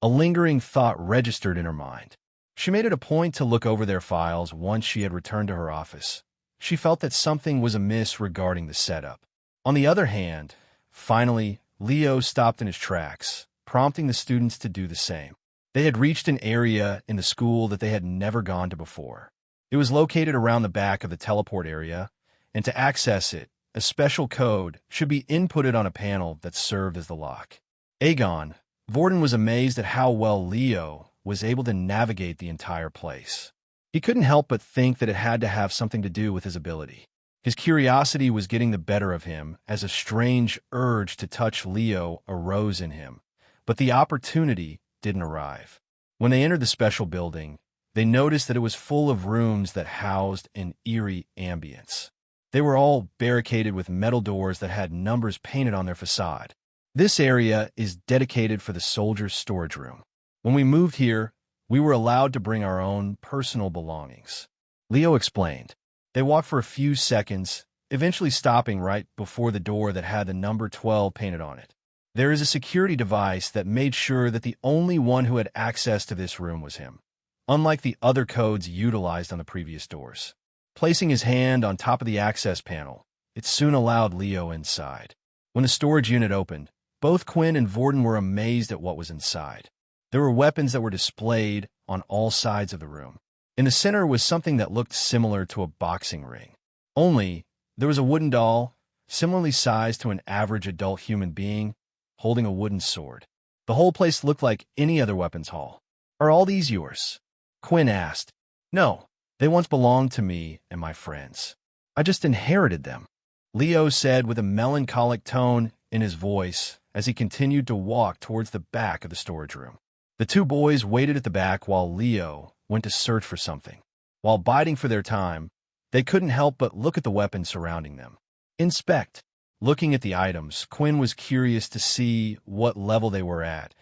A lingering thought registered in her mind. She made it a point to look over their files once she had returned to her office. She felt that something was amiss regarding the setup. On the other hand, finally, Leo stopped in his tracks, prompting the students to do the same. They had reached an area in the school that they had never gone to before. It was located around the back of the teleport area, and to access it, a special code should be inputted on a panel that served as the lock. Aegon, Vorden was amazed at how well Leo was able to navigate the entire place. He couldn't help but think that it had to have something to do with his ability. His curiosity was getting the better of him as a strange urge to touch Leo arose in him, but the opportunity didn't arrive. When they entered the special building, they noticed that it was full of rooms that housed an eerie ambience. They were all barricaded with metal doors that had numbers painted on their facade. This area is dedicated for the soldiers' storage room. When we moved here, we were allowed to bring our own personal belongings, Leo explained. They walked for a few seconds, eventually stopping right before the door that had the number 12 painted on it. There is a security device that made sure that the only one who had access to this room was him, unlike the other codes utilized on the previous doors. Placing his hand on top of the access panel, it soon allowed Leo inside. When the storage unit opened, both Quinn and Vorden were amazed at what was inside. There were weapons that were displayed on all sides of the room. In the center was something that looked similar to a boxing ring. Only, there was a wooden doll, similarly sized to an average adult human being, holding a wooden sword. The whole place looked like any other weapons hall. Are all these yours? Quinn asked. No, they once belonged to me and my friends. I just inherited them, Leo said with a melancholic tone in his voice as he continued to walk towards the back of the storage room. The two boys waited at the back while Leo went to search for something. While biding for their time, they couldn't help but look at the weapons surrounding them. Inspect. Looking at the items, Quinn was curious to see what level they were at,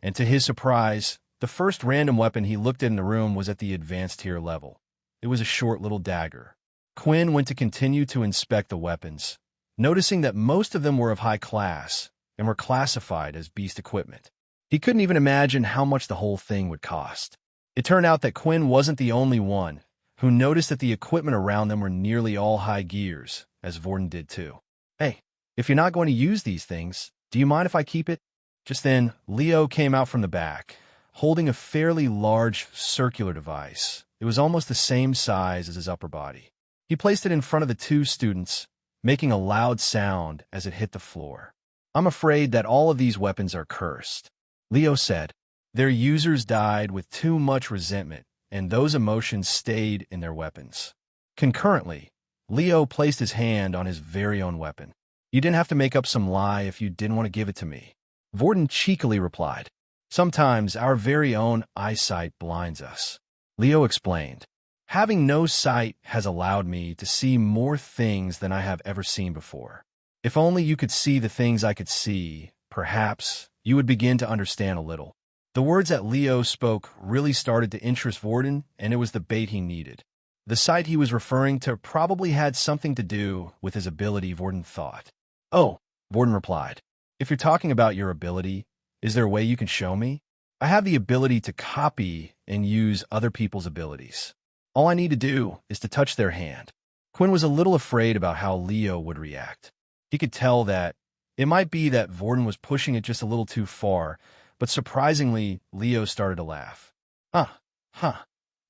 and to his surprise, the first random weapon he looked at in the room was at the advanced tier level. It was a short little dagger. Quinn went to continue to inspect the weapons, noticing that most of them were of high class and were classified as beast equipment. He couldn't even imagine how much the whole thing would cost. It turned out that Quinn wasn't the only one who noticed that the equipment around them were nearly all high gears, as Vorden did too. Hey, if you're not going to use these things, do you mind if I keep it? Just then, Leo came out from the back, holding a fairly large circular device. It was almost the same size as his upper body. He placed it in front of the two students, making a loud sound as it hit the floor. I'm afraid that all of these weapons are cursed, Leo said. Their users died with too much resentment, and those emotions stayed in their weapons. Concurrently, Leo placed his hand on his very own weapon. You didn't have to make up some lie if you didn't want to give it to me, Vorden cheekily replied. Sometimes our very own eyesight blinds us, Leo explained. Having no sight has allowed me to see more things than I have ever seen before. If only you could see the things I could see, perhaps you would begin to understand a little. The words that Leo spoke really started to interest Vorden, and it was the bait he needed. The sight he was referring to probably had something to do with his ability, Vorden thought. Oh, Vorden replied. If you're talking about your ability, is there a way you can show me? I have the ability to copy and use other people's abilities. All I need to do is to touch their hand. Quinn was a little afraid about how Leo would react. He could tell that it might be that Vorden was pushing it just a little too far, but surprisingly, Leo started to laugh.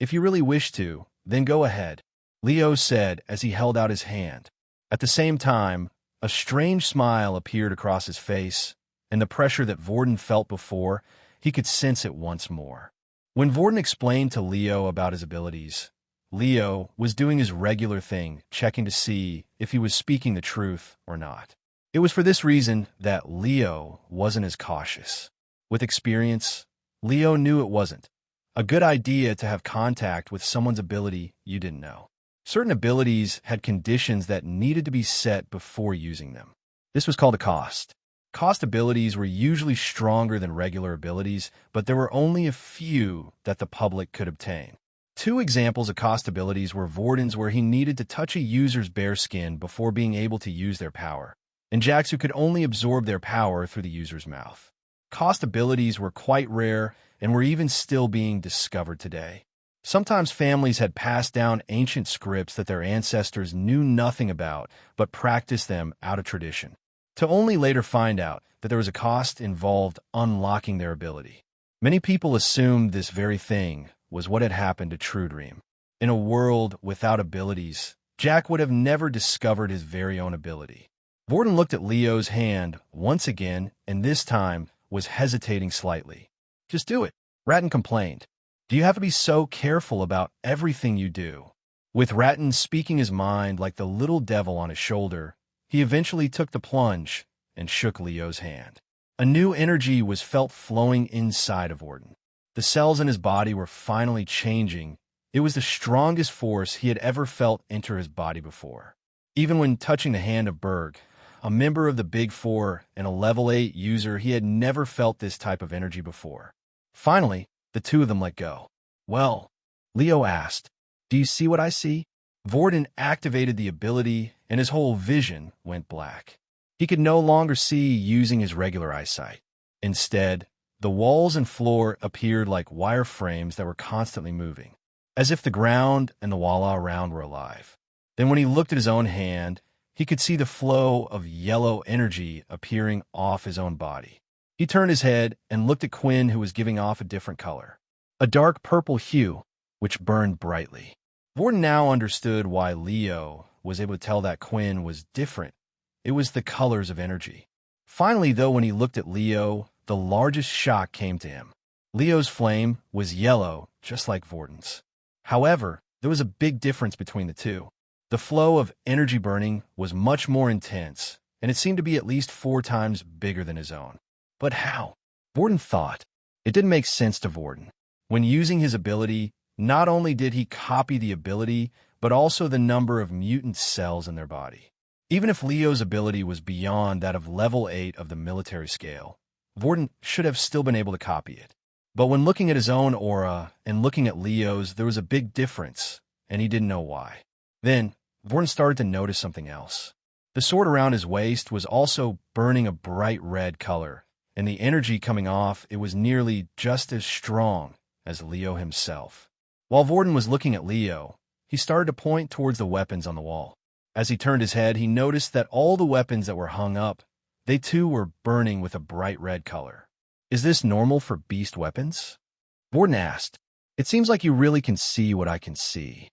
If you really wish to, then go ahead, Leo said as he held out his hand. At the same time, a strange smile appeared across his face, and the pressure that Vorden felt before, he could sense it once more. When Vorden explained to Leo about his abilities, Leo was doing his regular thing, checking to see if he was speaking the truth or not. It was for this reason that Leo wasn't as cautious. With experience, Leo knew it wasn't. A good idea to have contact with someone's ability you didn't know. Certain abilities had conditions that needed to be set before using them. This was called a cost. Cost abilities were usually stronger than regular abilities, but there were only a few that the public could obtain. Two examples of cost abilities were Vorden's, where he needed to touch a user's bare skin before being able to use their power, and Jack's, who could only absorb their power through the user's mouth. Cost abilities were quite rare and were even still being discovered today. Sometimes families had passed down ancient scripts that their ancestors knew nothing about but practiced them out of tradition, to only later find out that there was a cost involved unlocking their ability. Many people assumed this very thing was what had happened to Truedream. In a world without abilities, Jack would have never discovered his very own ability. Vorden looked at Leo's hand once again, and this time was hesitating slightly. "Just do it," Ratton complained. "Do you have to be so careful about everything you do?" With Ratton speaking his mind like the little devil on his shoulder, he eventually took the plunge and shook Leo's hand. A new energy was felt flowing inside of Vorden. The cells in his body were finally changing. It was the strongest force he had ever felt enter his body before. Even when touching the hand of Berg, a member of the Big Four and a level 8 user, he had never felt this type of energy before. Finally, the two of them let go. "Well," Leo asked, "do you see what I see?" Vorden activated the ability, and his whole vision went black. He could no longer see using his regular eyesight. Instead, the walls and floor appeared like wireframes that were constantly moving, as if the ground and the walla around were alive. Then when he looked at his own hand, he could see the flow of yellow energy appearing off his own body. He turned his head and looked at Quinn, who was giving off a different color, a dark purple hue, which burned brightly. Vorden now understood why Leo was able to tell that Quinn was different. It was the colors of energy. Finally, though, when he looked at Leo, the largest shock came to him. Leo's flame was yellow, just like Vorden's. However, there was a big difference between the two. The flow of energy burning was much more intense, and it seemed to be at least 4 times bigger than his own. But how? Vorden thought. It didn't make sense to Vorden. When using his ability, not only did he copy the ability, but also the number of mutant cells in their body. Even if Leo's ability was beyond that of level 8 of the military scale, Vorden should have still been able to copy it. But when looking at his own aura and looking at Leo's, there was a big difference, and he didn't know why. Then, Vorden started to notice something else. The sword around his waist was also burning a bright red color, and the energy coming off it was nearly just as strong as Leo himself. While Vorden was looking at Leo, he started to point towards the weapons on the wall. As he turned his head, he noticed that all the weapons that were hung up, they too were burning with a bright red color. "Is this normal for beast weapons?" Vorden asked. "It seems like you really can see what I can see."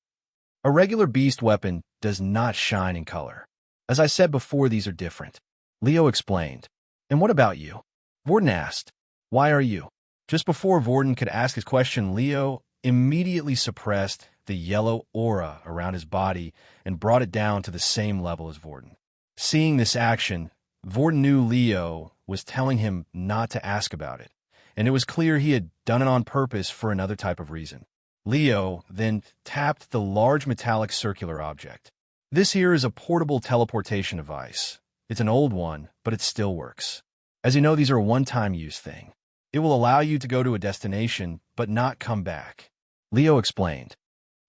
"A regular beast weapon does not shine in color. As I said before, these are different," Leo explained. "And what about you?" Vorden asked. "Why are you?" Just before Vorden could ask his question, Leo immediately suppressed the yellow aura around his body and brought it down to the same level as Vorden. Seeing this action, Vorden knew Leo was telling him not to ask about it, and it was clear he had done it on purpose for another type of reason. Leo then tapped the large metallic circular object. "This here is a portable teleportation device. It's an old one, but it still works. As you know, these are a one-time use thing. It will allow you to go to a destination, but not come back," Leo explained.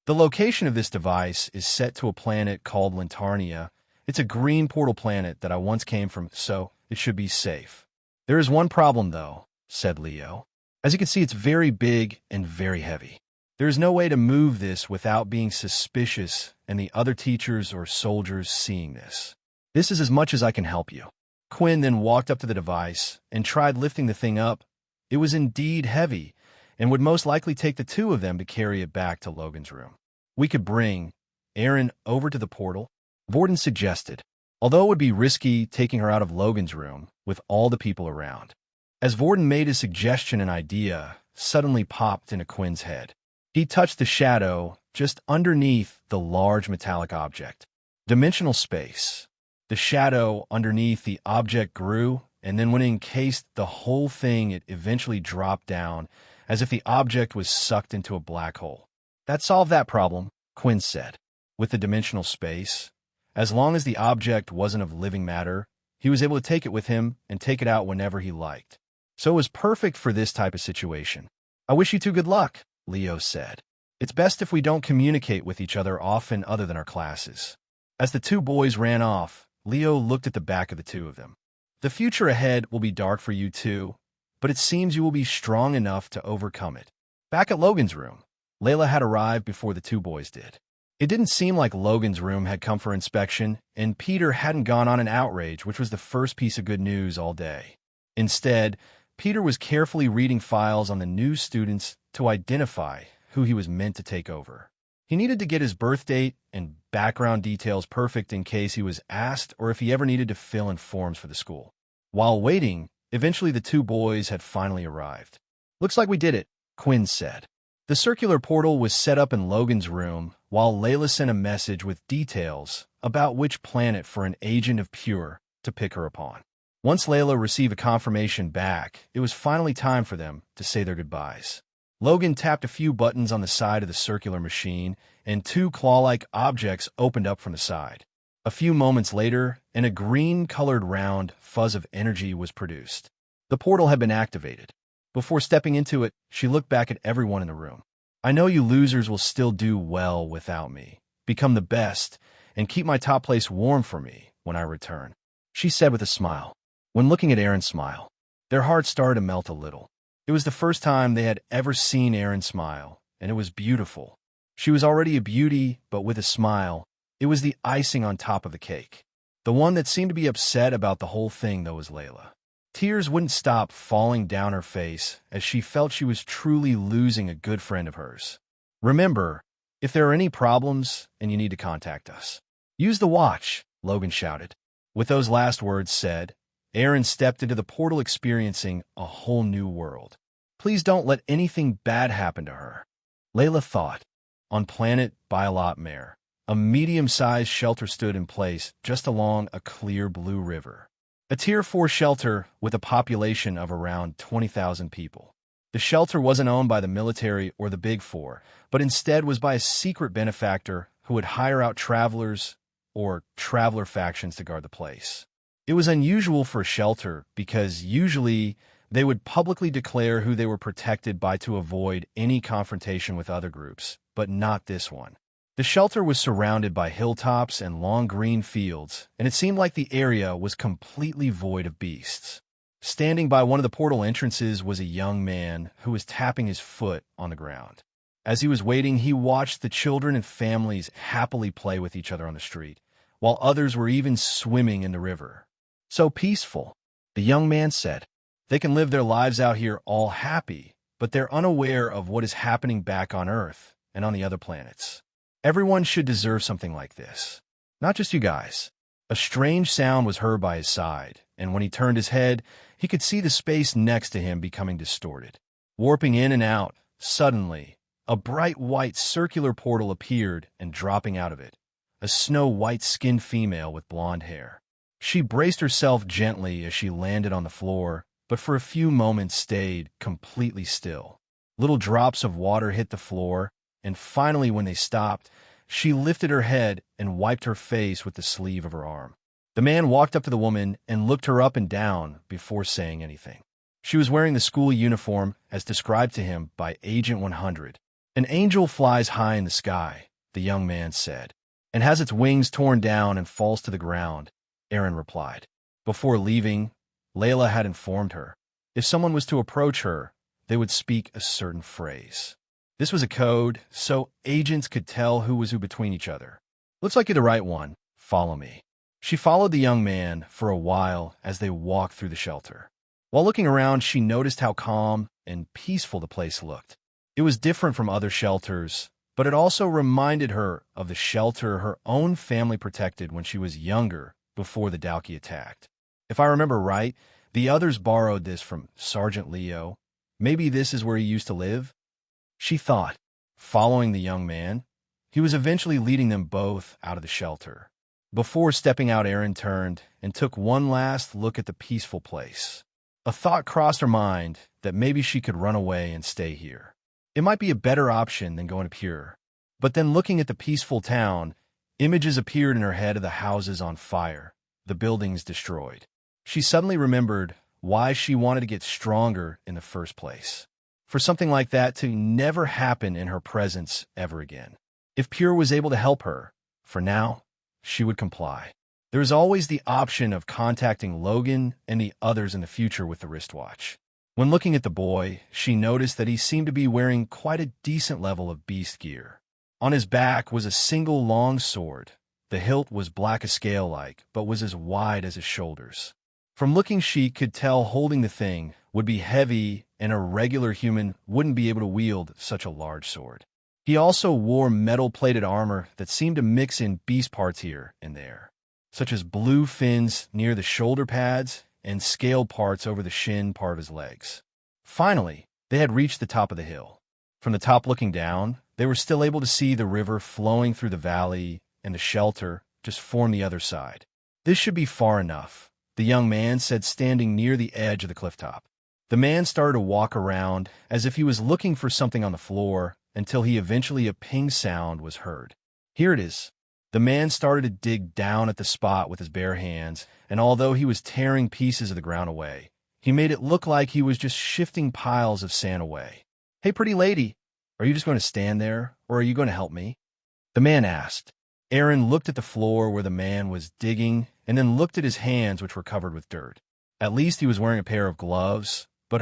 "The location of this device is set to a planet called Lintarnia. It's a green portal planet that I once came from, so it should be safe. There is one problem, though," said Leo. "As you can see, it's very big and very heavy. There is no way to move this without being suspicious and the other teachers or soldiers seeing this. This is as much as I can help you." Quinn then walked up to the device and tried lifting the thing up. It was indeed heavy, and would most likely take the two of them to carry it back to Logan's room. "We could bring Erin over to the portal," Vorden suggested, although it would be risky taking her out of Logan's room with all the people around. As Vorden made his suggestion, an idea suddenly popped into Quinn's head. He touched the shadow just underneath the large metallic object. Dimensional space. The shadow underneath the object grew, and then when it encased the whole thing, it eventually dropped down as if the object was sucked into a black hole. That solved that problem, Quinn said. With the dimensional space, as long as the object wasn't of living matter, he was able to take it with him and take it out whenever he liked. So it was perfect for this type of situation. I wish you two good luck, Leo said. It's best if we don't communicate with each other often other than our classes. As the two boys ran off, Leo looked at the back of the two of them. The future ahead will be dark for you too, but it seems you will be strong enough to overcome it. Back at Logan's room, Layla had arrived before the two boys did. It didn't seem like Logan's room had come for inspection, and Peter hadn't gone on an outrage, which was the first piece of good news all day. Instead, Peter was carefully reading files on the new students to identify who he was meant to take over. He needed to get his birth date and background details perfect in case he was asked or if he ever needed to fill in forms for the school. While waiting, eventually the two boys had finally arrived. Looks like we did it, Quinn said. The circular portal was set up in Logan's room while Layla sent a message with details about which planet for an agent of Pure to pick her upon. Once Layla received a confirmation back, it was finally time for them to say their goodbyes. Logan tapped a few buttons on the side of the circular machine, and two claw-like objects opened up from the side. A few moments later, a green-colored round fuzz of energy was produced. The portal had been activated. Before stepping into it, she looked back at everyone in the room. I know you losers will still do well without me, become the best, and keep my top place warm for me when I return, she said with a smile. When looking at Aaron's smile, their hearts started to melt a little. It was the first time they had ever seen Aaron smile, and it was beautiful. She was already a beauty, but with a smile, it was the icing on top of the cake. The one that seemed to be upset about the whole thing, though, was Layla. Tears wouldn't stop falling down her face as she felt she was truly losing a good friend of hers. Remember, if there are any problems and you need to contact us, use the watch, Logan shouted. With those last words said, Aaron stepped into the portal experiencing a whole new world. Please don't let anything bad happen to her, Layla thought. On planet Biolot Mare, a medium-sized shelter stood in place just along a clear blue river. A Tier 4 shelter with a population of around 20,000 people. The shelter wasn't owned by the military or the Big Four, but instead was by a secret benefactor who would hire out travelers or traveler factions to guard the place. It was unusual for a shelter because usually they would publicly declare who they were protected by to avoid any confrontation with other groups, but not this one. The shelter was surrounded by hilltops and long green fields, and it seemed like the area was completely void of beasts. Standing by one of the portal entrances was a young man who was tapping his foot on the ground. As he was waiting, he watched the children and families happily play with each other on the street, while others were even swimming in the river. So peaceful, the young man said. They can live their lives out here all happy, but they're unaware of what is happening back on Earth and on the other planets. Everyone should deserve something like this. Not just you guys. A strange sound was heard by his side, and when he turned his head, he could see the space next to him becoming distorted. Warping in and out, suddenly, a bright white circular portal appeared and dropping out of it, a snow-white-skinned female with blonde hair. She braced herself gently as she landed on the floor, but for a few moments stayed completely still. Little drops of water hit the floor, and finally when they stopped, she lifted her head and wiped her face with the sleeve of her arm. The man walked up to the woman and looked her up and down before saying anything. She was wearing the school uniform as described to him by Agent 100. An angel flies high in the sky, the young man said, and has its wings torn down and falls to the ground, Aaron replied. Before leaving, Layla had informed her, if someone was to approach her, they would speak a certain phrase. This was a code, so agents could tell who was who between each other. Looks like you're the right one. Follow me. She followed the young man for a while as they walked through the shelter. While looking around, she noticed how calm and peaceful the place looked. It was different from other shelters, but it also reminded her of the shelter her own family protected when she was younger before the Dalki attacked. If I remember right, the others borrowed this from Sergeant Leo. Maybe this is where he used to live? She thought, following the young man. He was eventually leading them both out of the shelter. Before stepping out, Aaron turned and took one last look at the peaceful place. A thought crossed her mind that maybe she could run away and stay here. It might be a better option than going to Pure. But then looking at the peaceful town, images appeared in her head of the houses on fire, the buildings destroyed. She suddenly remembered why she wanted to get stronger in the first place. For something like that to never happen in her presence ever again. If Pure was able to help her, for now, she would comply. There is always the option of contacting Logan and the others in the future with the wristwatch. When looking at the boy, she noticed that he seemed to be wearing quite a decent level of beast gear. On his back was a single long sword. The hilt was black as scale-like, but was as wide as his shoulders. From looking, she could tell holding the thing would be heavy, and a regular human wouldn't be able to wield such a large sword. He also wore metal-plated armor that seemed to mix in beast parts here and there, such as blue fins near the shoulder pads and scaled parts over the shin part of his legs. Finally, they had reached the top of the hill. From the top looking down, they were still able to see the river flowing through the valley and the shelter just formed the other side. This should be far enough, the young man said, standing near the edge of the cliff top. The man started to walk around as if he was looking for something on the floor until eventually a ping sound was heard. Here it is. The man started to dig down at the spot with his bare hands, and although he was tearing pieces of the ground away, he made it look like he was just shifting piles of sand away. "Hey, pretty lady, are you just going to stand there, or are you going to help me?" the man asked. Aaron looked at the floor where the man was digging and then looked at his hands, which were covered with dirt. At least he was wearing a pair of gloves, but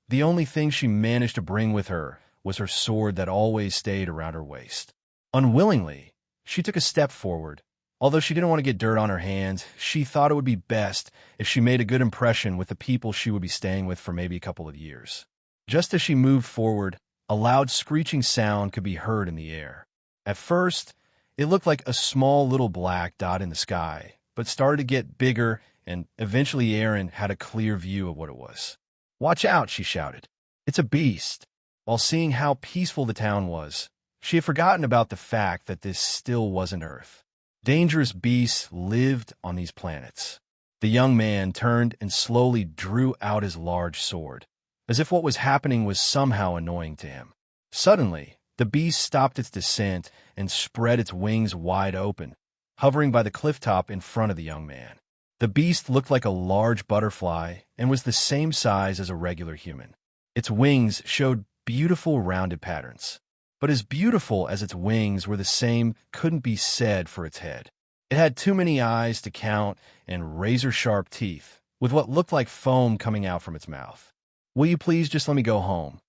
the only thing she managed to bring with her was her sword that always stayed around her waist. Unwillingly, she took a step forward. Although she didn't want to get dirt on her hands, she thought it would be best if she made a good impression with the people she would be staying with for maybe a couple of years. Just as she moved forward, a loud screeching sound could be heard in the air. At first, it looked like a small little black dot in the sky, but started to get bigger, and eventually Aaron had a clear view of what it was. "Watch out," she shouted. "It's a beast." While seeing how peaceful the town was, she had forgotten about the fact that this still wasn't Earth. Dangerous beasts lived on these planets. The young man turned and slowly drew out his large sword, as if what was happening was somehow annoying to him. Suddenly, the beast stopped its descent and spread its wings wide open, hovering by the cliff top in front of the young man. The beast looked like a large butterfly and was the same size as a regular human. Its wings showed beautiful rounded patterns. But as beautiful as its wings were, the same couldn't be said for its head. It had too many eyes to count and razor-sharp teeth, with what looked like foam coming out from its mouth. "Will you please just let me go home?"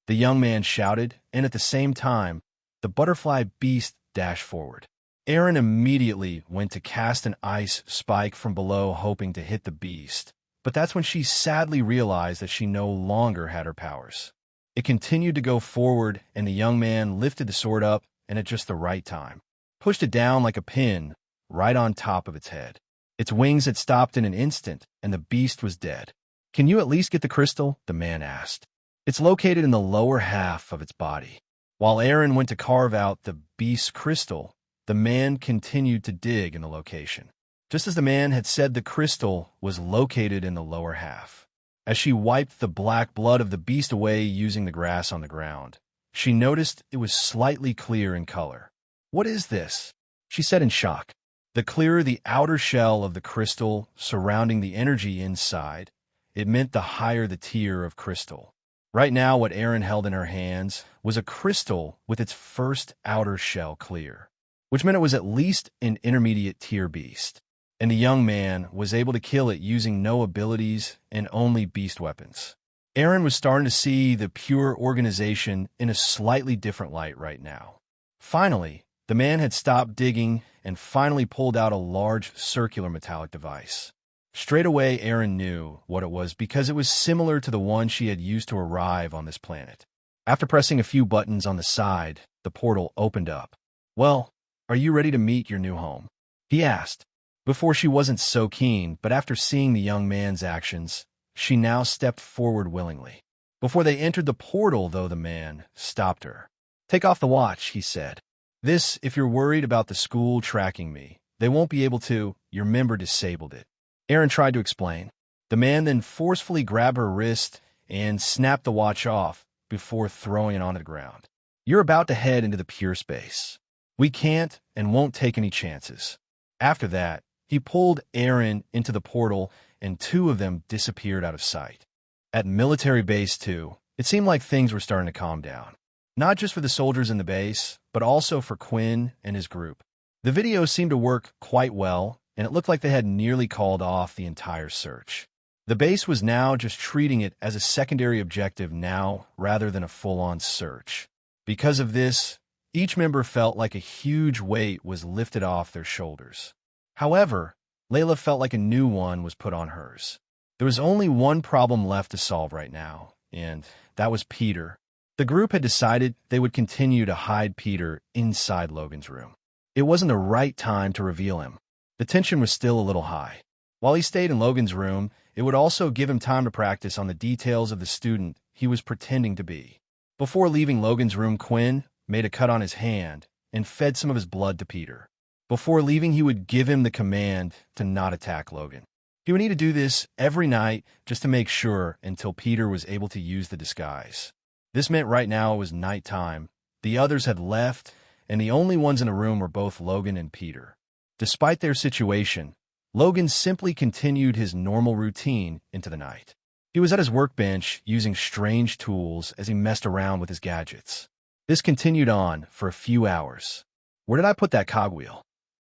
the young man shouted, and at the same time, the butterfly beast dashed forward. Aaron immediately went to cast an ice spike from below, hoping to hit the beast, but that's when she sadly realized that she no longer had her powers. It continued to go forward, and the young man lifted the sword up and at just the right time pushed it down like a pin right on top of its head. Its wings had stopped in an instant, and the beast was dead. "Can you at least get the crystal?" the man asked. "It's located in the lower half of its body." While Aaron went to carve out the beast's crystal, the man continued to dig in the location. Just as the man had said, the crystal was located in the lower half. As she wiped the black blood of the beast away using the grass on the ground, she noticed it was slightly clear in color. "What is this?" she said in shock. The clearer the outer shell of the crystal surrounding the energy inside, it meant the higher the tier of crystal. Right now, what Aaron held in her hands was a crystal with its first outer shell clear, which meant it was at least an intermediate tier beast. And the young man was able to kill it using no abilities and only beast weapons. Aaron was starting to see the Pure organization in a slightly different light right now. Finally, the man had stopped digging and finally pulled out a large circular metallic device. Straight away, Aaron knew what it was because it was similar to the one she had used to arrive on this planet. After pressing a few buttons on the side, the portal opened up. "Well, are you ready to meet your new home?" he asked. Before, she wasn't so keen, but after seeing the young man's actions, she now stepped forward willingly. Before they entered the portal, though, the man stopped her. "Take off the watch," he said. If you're worried about the school tracking me, they won't be able to. Your member disabled it." Aaron tried to explain. The man then forcefully grabbed her wrist and snapped the watch off before throwing it onto the ground. "You're about to head into the pure space. We can't and won't take any chances." After that, he pulled Aaron into the portal and two of them disappeared out of sight. At Military Base 2, it seemed like things were starting to calm down. Not just for the soldiers in the base, but also for Quinn and his group. The video seemed to work quite well, and it looked like they had nearly called off the entire search. The base was now just treating it as a secondary objective now rather than a full-on search. Because of this, each member felt like a huge weight was lifted off their shoulders. However, Layla felt like a new one was put on hers. There was only one problem left to solve right now, and that was Peter. The group had decided they would continue to hide Peter inside Logan's room. It wasn't the right time to reveal him. The tension was still a little high. While he stayed in Logan's room, it would also give him time to practice on the details of the student he was pretending to be. Before leaving Logan's room, Quinn made a cut on his hand and fed some of his blood to Peter. Before leaving, he would give him the command to not attack Logan. He would need to do this every night just to make sure until Peter was able to use the disguise. This meant right now it was nighttime. The others had left, and the only ones in the room were both Logan and Peter. Despite their situation, Logan simply continued his normal routine into the night. He was at his workbench using strange tools as he messed around with his gadgets. This continued on for a few hours. Where did I put that cogwheel?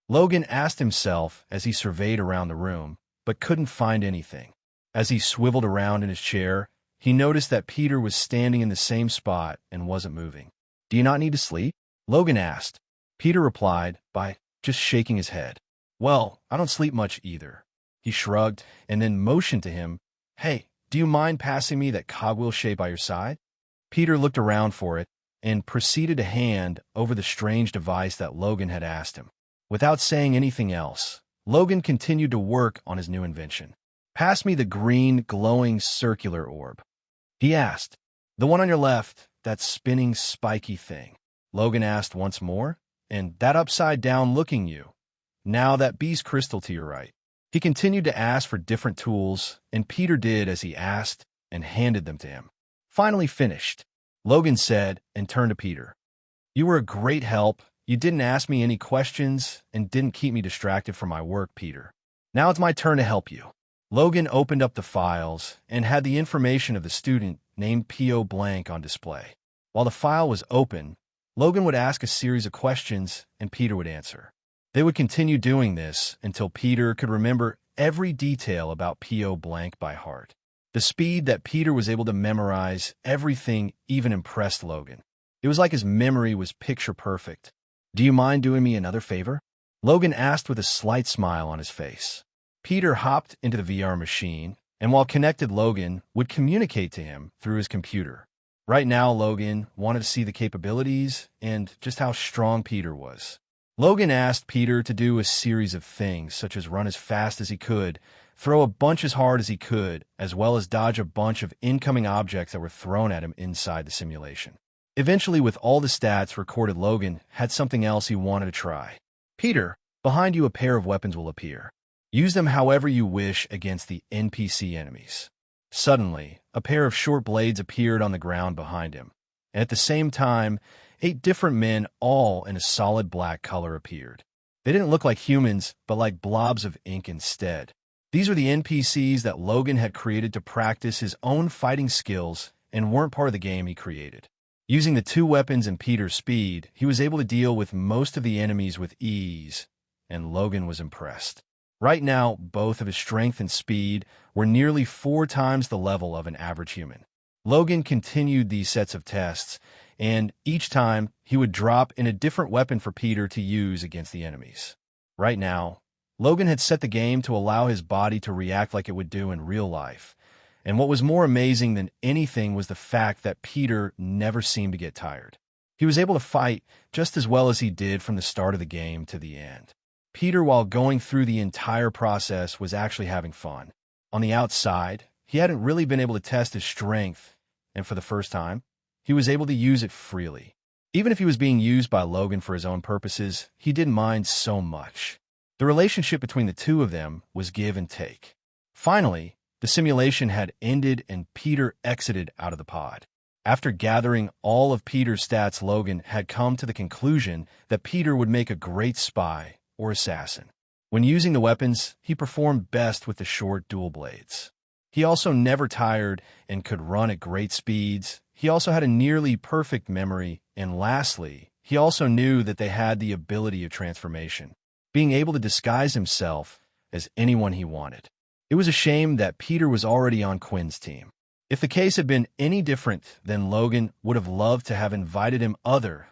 Logan asked himself as he surveyed around the room, but couldn't find anything. As he swiveled around in his chair, he noticed that Peter was standing in the same spot and wasn't moving. "Do you not need to sleep?" Logan asked. Peter replied by just shaking his head. "Well, I don't sleep much either." He shrugged and then motioned to him. "Hey, do you mind passing me that cogwheel shape by your side?" Peter looked around for it and proceeded to hand over the strange device that Logan had asked him. Without saying anything else, Logan continued to work on his new invention. "Pass me the green, glowing circular orb," he asked. "The one on your left, that spinning, spiky thing." Logan asked once more. "And that upside-down looking you. Now that beast crystal to your right." He continued to ask for different tools, and Peter did as he asked and handed them to him. Finally finished, Logan said and turned to Peter. "You were a great help. You didn't ask me any questions and didn't keep me distracted from my work, Peter. Now it's my turn to help you." Logan opened up the files and had the information of the student named P.O. Blank on display. While the file was open, Logan would ask a series of questions and Peter would answer. They would continue doing this until Peter could remember every detail about P.O. Blank by heart. The speed that Peter was able to memorize everything even impressed Logan. It was like his memory was picture perfect. "Do you mind doing me another favor?" Logan asked with a slight smile on his face. Peter hopped into the VR machine, and while connected, Logan would communicate to him through his computer. Right now, Logan wanted to see the capabilities and just how strong Peter was. Logan asked Peter to do a series of things, such as run as fast as he could, throw a bunch as hard as he could, as well as dodge a bunch of incoming objects that were thrown at him inside the simulation. Eventually, with all the stats recorded, Logan had something else he wanted to try. "Peter, behind you a pair of weapons will appear. Use them however you wish against the NPC enemies." Suddenly, a pair of short blades appeared on the ground behind him, and at the same time, 8 different men, all in a solid black color, appeared. They didn't look like humans, but like blobs of ink instead. These were the NPCs that Logan had created to practice his own fighting skills and weren't part of the game he created. Using the 2 weapons and Peter's speed, he was able to deal with most of the enemies with ease, and Logan was impressed. Right now, both of his strength and speed were nearly 4 times the level of an average human. Logan continued these sets of tests, and each time he would drop in a different weapon for Peter to use against the enemies. Right now, Logan had set the game to allow his body to react like it would do in real life, and what was more amazing than anything was the fact that Peter never seemed to get tired. He was able to fight just as well as he did from the start of the game to the end. Peter, while going through the entire process, was actually having fun. On the outside, he hadn't really been able to test his strength, and for the first time, he was able to use it freely. Even if he was being used by Logan for his own purposes, he didn't mind so much. The relationship between the two of them was give and take. Finally, The simulation had ended and Peter exited out of the pod. After gathering all of Peter's stats, Logan had come to the conclusion that Peter would make a great spy or assassin. When using the weapons, he performed best with the short dual blades. He also never tired and could run at great speeds. He also had a nearly perfect memory, and lastly, he also knew that they had the ability of transformation, being able to disguise himself as anyone he wanted. It was a shame that Peter was already on Quinn's team. If the case had been any different, then Logan would have loved to have invited him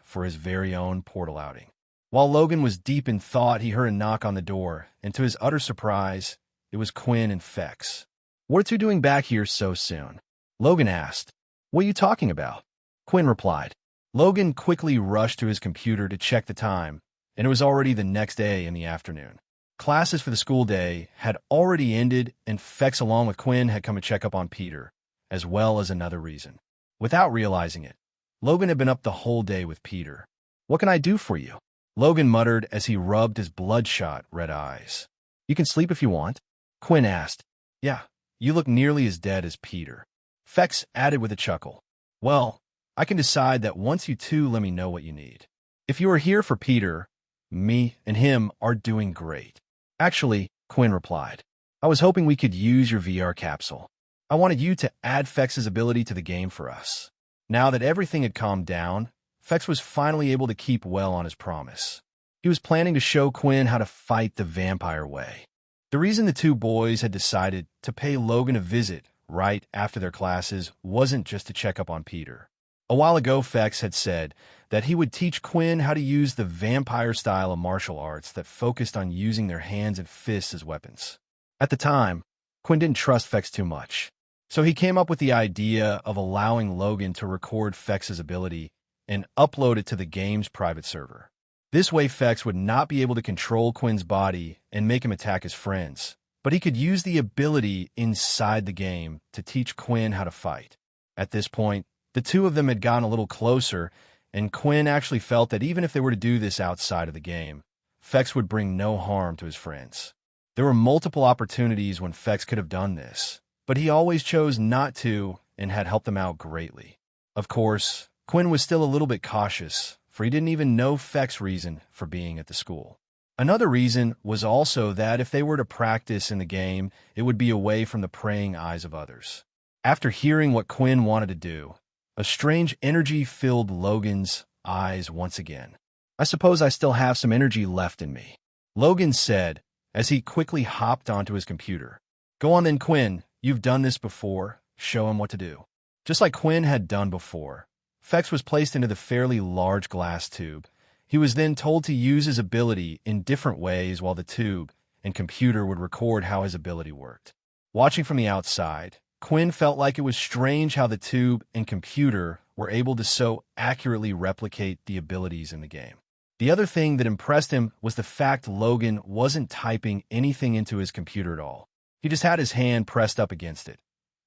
for his very own portal outing. While Logan was deep in thought, he heard a knock on the door, and to his utter surprise, it was Quinn and Fex. "What are two doing back here so soon?" Logan asked. "What are you talking about?" Quinn replied. Logan quickly rushed to his computer to check the time, and it was already the next day in the afternoon. Classes for the school day had already ended, and Fex along with Quinn had come to check up on Peter, as well as another reason. Without realizing it, Logan had been up the whole day with Peter. "What can I do for you?" Logan muttered as he rubbed his bloodshot red eyes. "You can sleep if you want," Quinn asked. "Yeah, you look nearly as dead as Peter." Fex added with a chuckle. "Well, I can decide that once you two let me know what you need. If you are here for Peter, me and him are doing great." "Actually," Quinn replied, "I was hoping we could use your VR capsule. I wanted you to add Fex's ability to the game for us." Now that everything had calmed down, Fex was finally able to keep well on his promise. He was planning to show Quinn how to fight the vampire way. The reason the two boys had decided to pay Logan a visit right after their classes wasn't just to check up on Peter. A while ago, Fex had said that he would teach Quinn how to use the vampire style of martial arts that focused on using their hands and fists as weapons. At the time, Quinn didn't trust Fex too much, so he came up with the idea of allowing Logan to record Fex's ability and upload it to the game's private server. This way, Fex would not be able to control Quinn's body and make him attack his friends, but he could use the ability inside the game to teach Quinn how to fight. At this point, the two of them had gotten a little closer, and Quinn actually felt that even if they were to do this outside of the game, Fex would bring no harm to his friends. There were multiple opportunities when Fex could have done this, but he always chose not to and had helped them out greatly. Of course, Quinn was still a little bit cautious, for he didn't even know Fex's reason for being at the school. Another reason was also that if they were to practice in the game, it would be away from the praying eyes of others. After hearing what Quinn wanted to do, a strange energy filled Logan's eyes once again. "I suppose I still have some energy left in me," Logan said as he quickly hopped onto his computer. "Go on then, Quinn. You've done this before. Show him what to do." Just like Quinn had done before, Fex was placed into the fairly large glass tube. He was then told to use his ability in different ways while the tube and computer would record how his ability worked. Watching from the outside, Quinn felt like it was strange how the tube and computer were able to so accurately replicate the abilities in the game. The other thing that impressed him was the fact Logan wasn't typing anything into his computer at all. He just had his hand pressed up against it.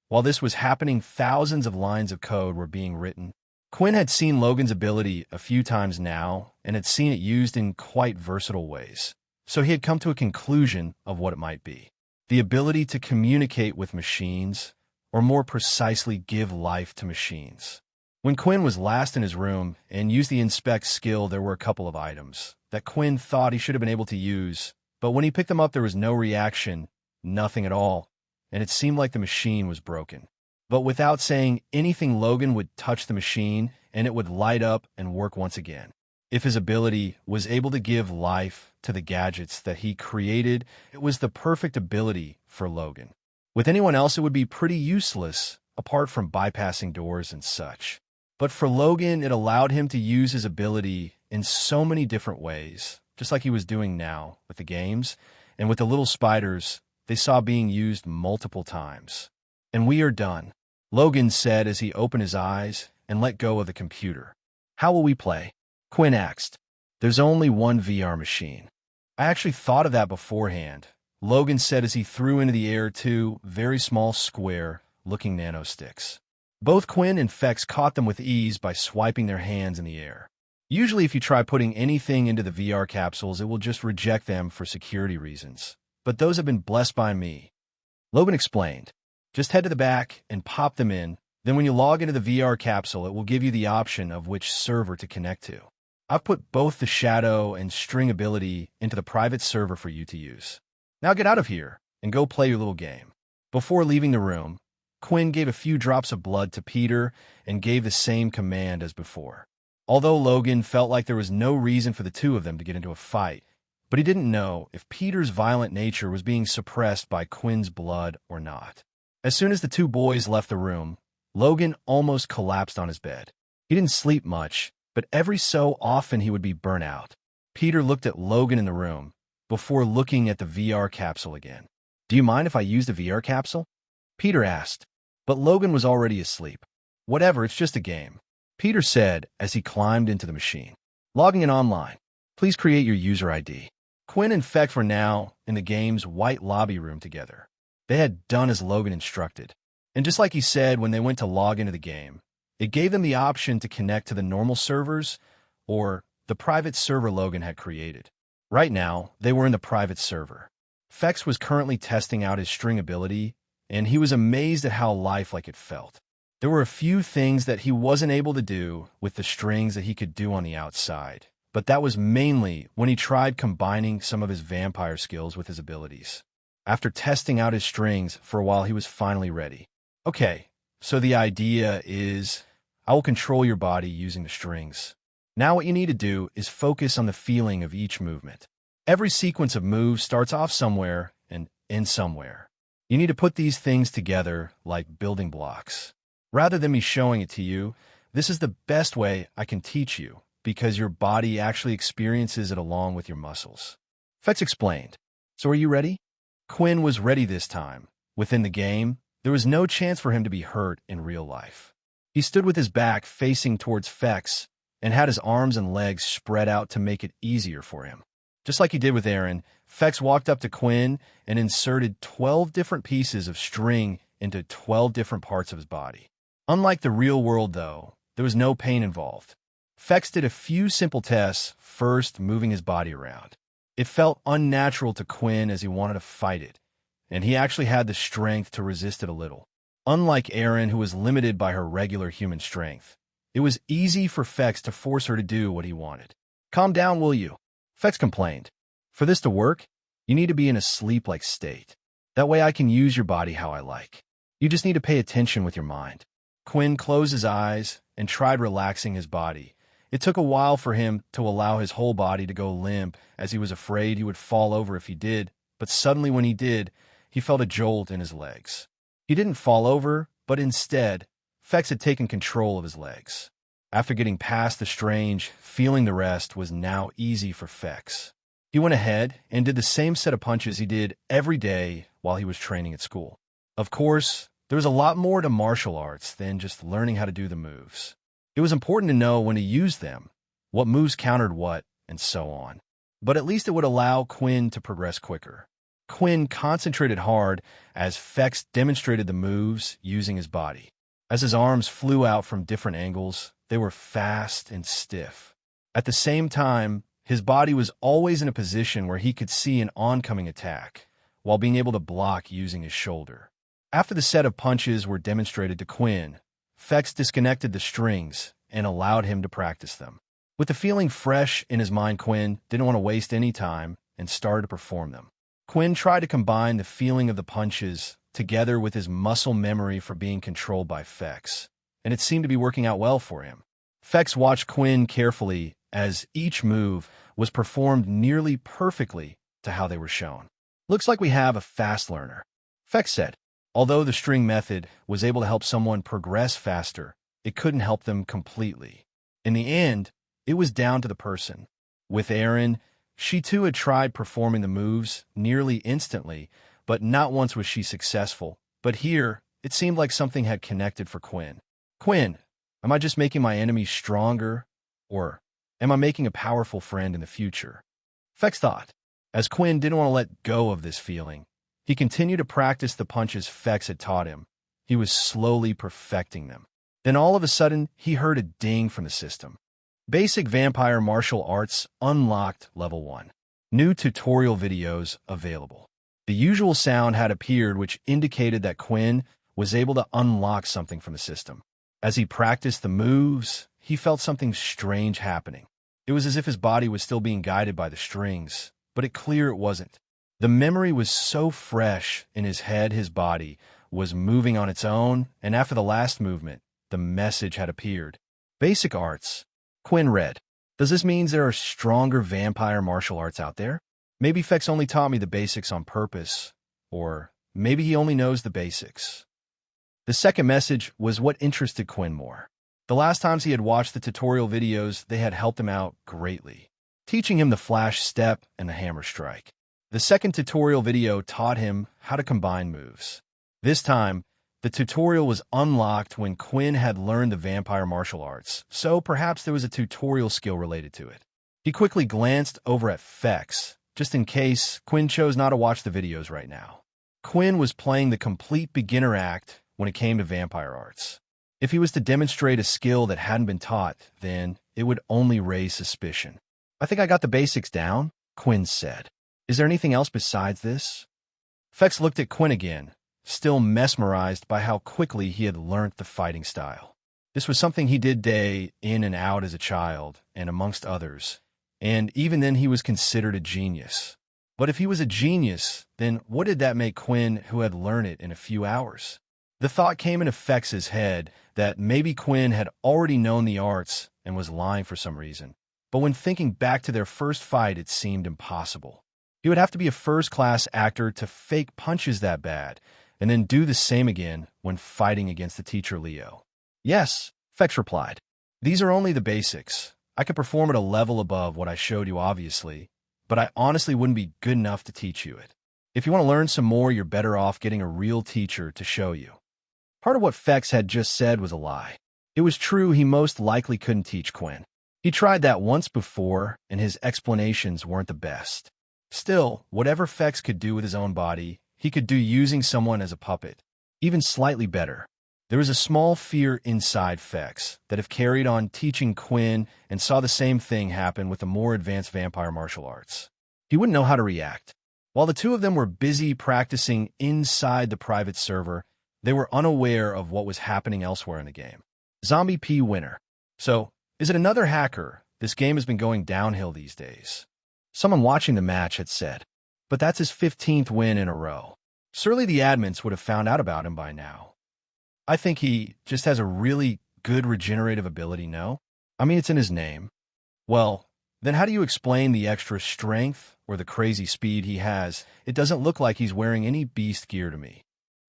While this was happening, thousands of lines of code were being written. Quinn had seen Logan's ability a few times now and had seen it used in quite versatile ways, so he had come to a conclusion of what it might be. The ability to communicate with machines, or more precisely give life to machines. When Quinn was last in his room and used the inspect skill, there were a couple of items that Quinn thought he should have been able to use, but when he picked them up there was no reaction, nothing at all, and it seemed like the machine was broken. But without saying anything, Logan would touch the machine and it would light up and work once again. If his ability was able to give life to the gadgets that he created, it was the perfect ability for Logan. With anyone else, it would be pretty useless, apart from bypassing doors and such. But for Logan, it allowed him to use his ability in so many different ways, just like he was doing now with the games, and with the little spiders, they saw being used multiple times. "And we are done," Logan said as he opened his eyes and let go of the computer. "How will we play?" Quinn asked. "There's only one VR machine." "I actually thought of that beforehand," Logan said as he threw into the air two very small square-looking nano sticks. Both Quinn and Fex caught them with ease by swiping their hands in the air. Usually if you try putting anything into the VR capsules, it will just reject them for security reasons. But those have been blessed by me, Logan explained. Just head to the back and pop them in. Then when you log into the VR capsule, it will give you the option of which server to connect to. I've put both the shadow and string ability into the private server for you to use. Now get out of here and go play your little game. Before leaving the room, Quinn gave a few drops of blood to Peter and gave the same command as before. Although Logan felt like there was no reason for the two of them to get into a fight, but he didn't know if Peter's violent nature was being suppressed by Quinn's blood or not. As soon as the two boys left the room, Logan almost collapsed on his bed. He didn't sleep much, but every so often he would be burnt out. Peter looked at Logan in the room before looking at the VR capsule again. "Do you mind if I use the VR capsule?" Peter asked, but Logan was already asleep. "Whatever, it's just a game," Peter said as he climbed into the machine. Logging in online. Please create your user ID. Quinn and Fex were now in the game's white lobby room together. They had done as Logan instructed. And just like he said when they went to log into the game, it gave them the option to connect to the normal servers or the private server Logan had created. Right now, they were in the private server. Fex was currently testing out his string ability, and he was amazed at how lifelike it felt. There were a few things that he wasn't able to do with the strings that he could do on the outside, but that was mainly when he tried combining some of his vampire skills with his abilities. After testing out his strings for a while, he was finally ready. Okay, so the idea is, I will control your body using the strings. Now what you need to do is focus on the feeling of each movement. Every sequence of moves starts off somewhere and ends somewhere. You need to put these things together like building blocks. Rather than me showing it to you, this is the best way I can teach you because your body actually experiences it along with your muscles. Fex explained. So are you ready? Quinn was ready this time. Within the game, there was no chance for him to be hurt in real life. He stood with his back facing towards Fex and had his arms and legs spread out to make it easier for him. Just like he did with Aaron, Fex walked up to Quinn and inserted 12 different pieces of string into 12 different parts of his body. Unlike the real world, though, there was no pain involved. Fex did a few simple tests, first moving his body around. It felt unnatural to Quinn as he wanted to fight it, and he actually had the strength to resist it a little. Unlike Aaron, who was limited by her regular human strength, it was easy for Fex to force her to do what he wanted. "Calm down, will you?" Fex complained. "For this to work, you need to be in a sleep-like state. That way I can use your body how I like. You just need to pay attention with your mind." Quinn closed his eyes and tried relaxing his body. It took a while for him to allow his whole body to go limp as he was afraid he would fall over if he did, but suddenly when he did, he felt a jolt in his legs. He didn't fall over, but instead, Fex had taken control of his legs. After getting past the strange, feeling the rest was now easy for Fex. He went ahead and did the same set of punches he did every day while he was training at school. Of course, there was a lot more to martial arts than just learning how to do the moves. It was important to know when to use them, what moves countered what, and so on. But at least it would allow Quinn to progress quicker. Quinn concentrated hard as Fex demonstrated the moves using his body. As his arms flew out from different angles, they were fast and stiff. At the same time, his body was always in a position where he could see an oncoming attack, while being able to block using his shoulder. After the set of punches were demonstrated to Quinn, Fex disconnected the strings and allowed him to practice them. With the feeling fresh in his mind, Quinn didn't want to waste any time and started to perform them. Quinn tried to combine the feeling of the punches together with his muscle memory for being controlled by Fex, and it seemed to be working out well for him. Fex watched Quinn carefully as each move was performed nearly perfectly to how they were shown. "Looks like we have a fast learner," Fex said. Although the string method was able to help someone progress faster, it couldn't help them completely. In the end, it was down to the person. With Erin, she too had tried performing the moves nearly instantly, but not once was she successful. But here, it seemed like something had connected for Quinn. "Quinn, am I just making my enemies stronger? Or am I making a powerful friend in the future?" Fex thought. As Quinn didn't want to let go of this feeling, he continued to practice the punches Fex had taught him. He was slowly perfecting them. Then all of a sudden, he heard a ding from the system. Basic Vampire Martial Arts Unlocked Level 1. New tutorial videos available. The usual sound had appeared which indicated that Quinn was able to unlock something from the system. As he practiced the moves, he felt something strange happening. It was as if his body was still being guided by the strings, but it wasn't. The memory was so fresh in his head, his body was moving on its own, and after the last movement, the message had appeared. Basic arts. Quinn read. Does this mean there are stronger vampire martial arts out there? Maybe Fex only taught me the basics on purpose, or maybe he only knows the basics. The second message was what interested Quinn more. The last times he had watched the tutorial videos, they had helped him out greatly, teaching him the flash step and the hammer strike. The second tutorial video taught him how to combine moves. This time, the tutorial was unlocked when Quinn had learned the vampire martial arts, so perhaps there was a tutorial skill related to it. He quickly glanced over at Fex, just in case Quinn chose not to watch the videos right now. Quinn was playing the complete beginner act when it came to vampire arts. If he was to demonstrate a skill that hadn't been taught, then it would only raise suspicion. I think I got the basics down, Quinn said. Is there anything else besides this? Fex looked at Quinn again, still mesmerized by how quickly he had learnt the fighting style. This was something he did day in and out as a child, and amongst others, and even then he was considered a genius. But if he was a genius, then what did that make Quinn who had learned it in a few hours? The thought came into Fex's head that maybe Quinn had already known the arts and was lying for some reason. But when thinking back to their first fight, it seemed impossible. He would have to be a first-class actor to fake punches that bad, and then do the same again when fighting against the teacher Leo. Yes, Fex replied. These are only the basics. I could perform at a level above what I showed you, obviously, but I honestly wouldn't be good enough to teach you it. If you want to learn some more, you're better off getting a real teacher to show you. Part of what Fex had just said was a lie. It was true he most likely couldn't teach Quinn. He tried that once before, and his explanations weren't the best. Still, whatever Fex could do with his own body, he could do using someone as a puppet, even slightly better. There was a small fear inside Fex that if carried on teaching Quinn and saw the same thing happen with the more advanced vampire martial arts, he wouldn't know how to react. While the two of them were busy practicing inside the private server, they were unaware of what was happening elsewhere in the game. ZombieP winner. So, is it another hacker? This game has been going downhill these days. Someone watching the match had said, but that's his 15th win in a row. Surely the admins would have found out about him by now. I think he just has a really good regenerative ability, no? I mean, it's in his name. Well, then how do you explain the extra strength or the crazy speed he has? It doesn't look like he's wearing any beast gear to me.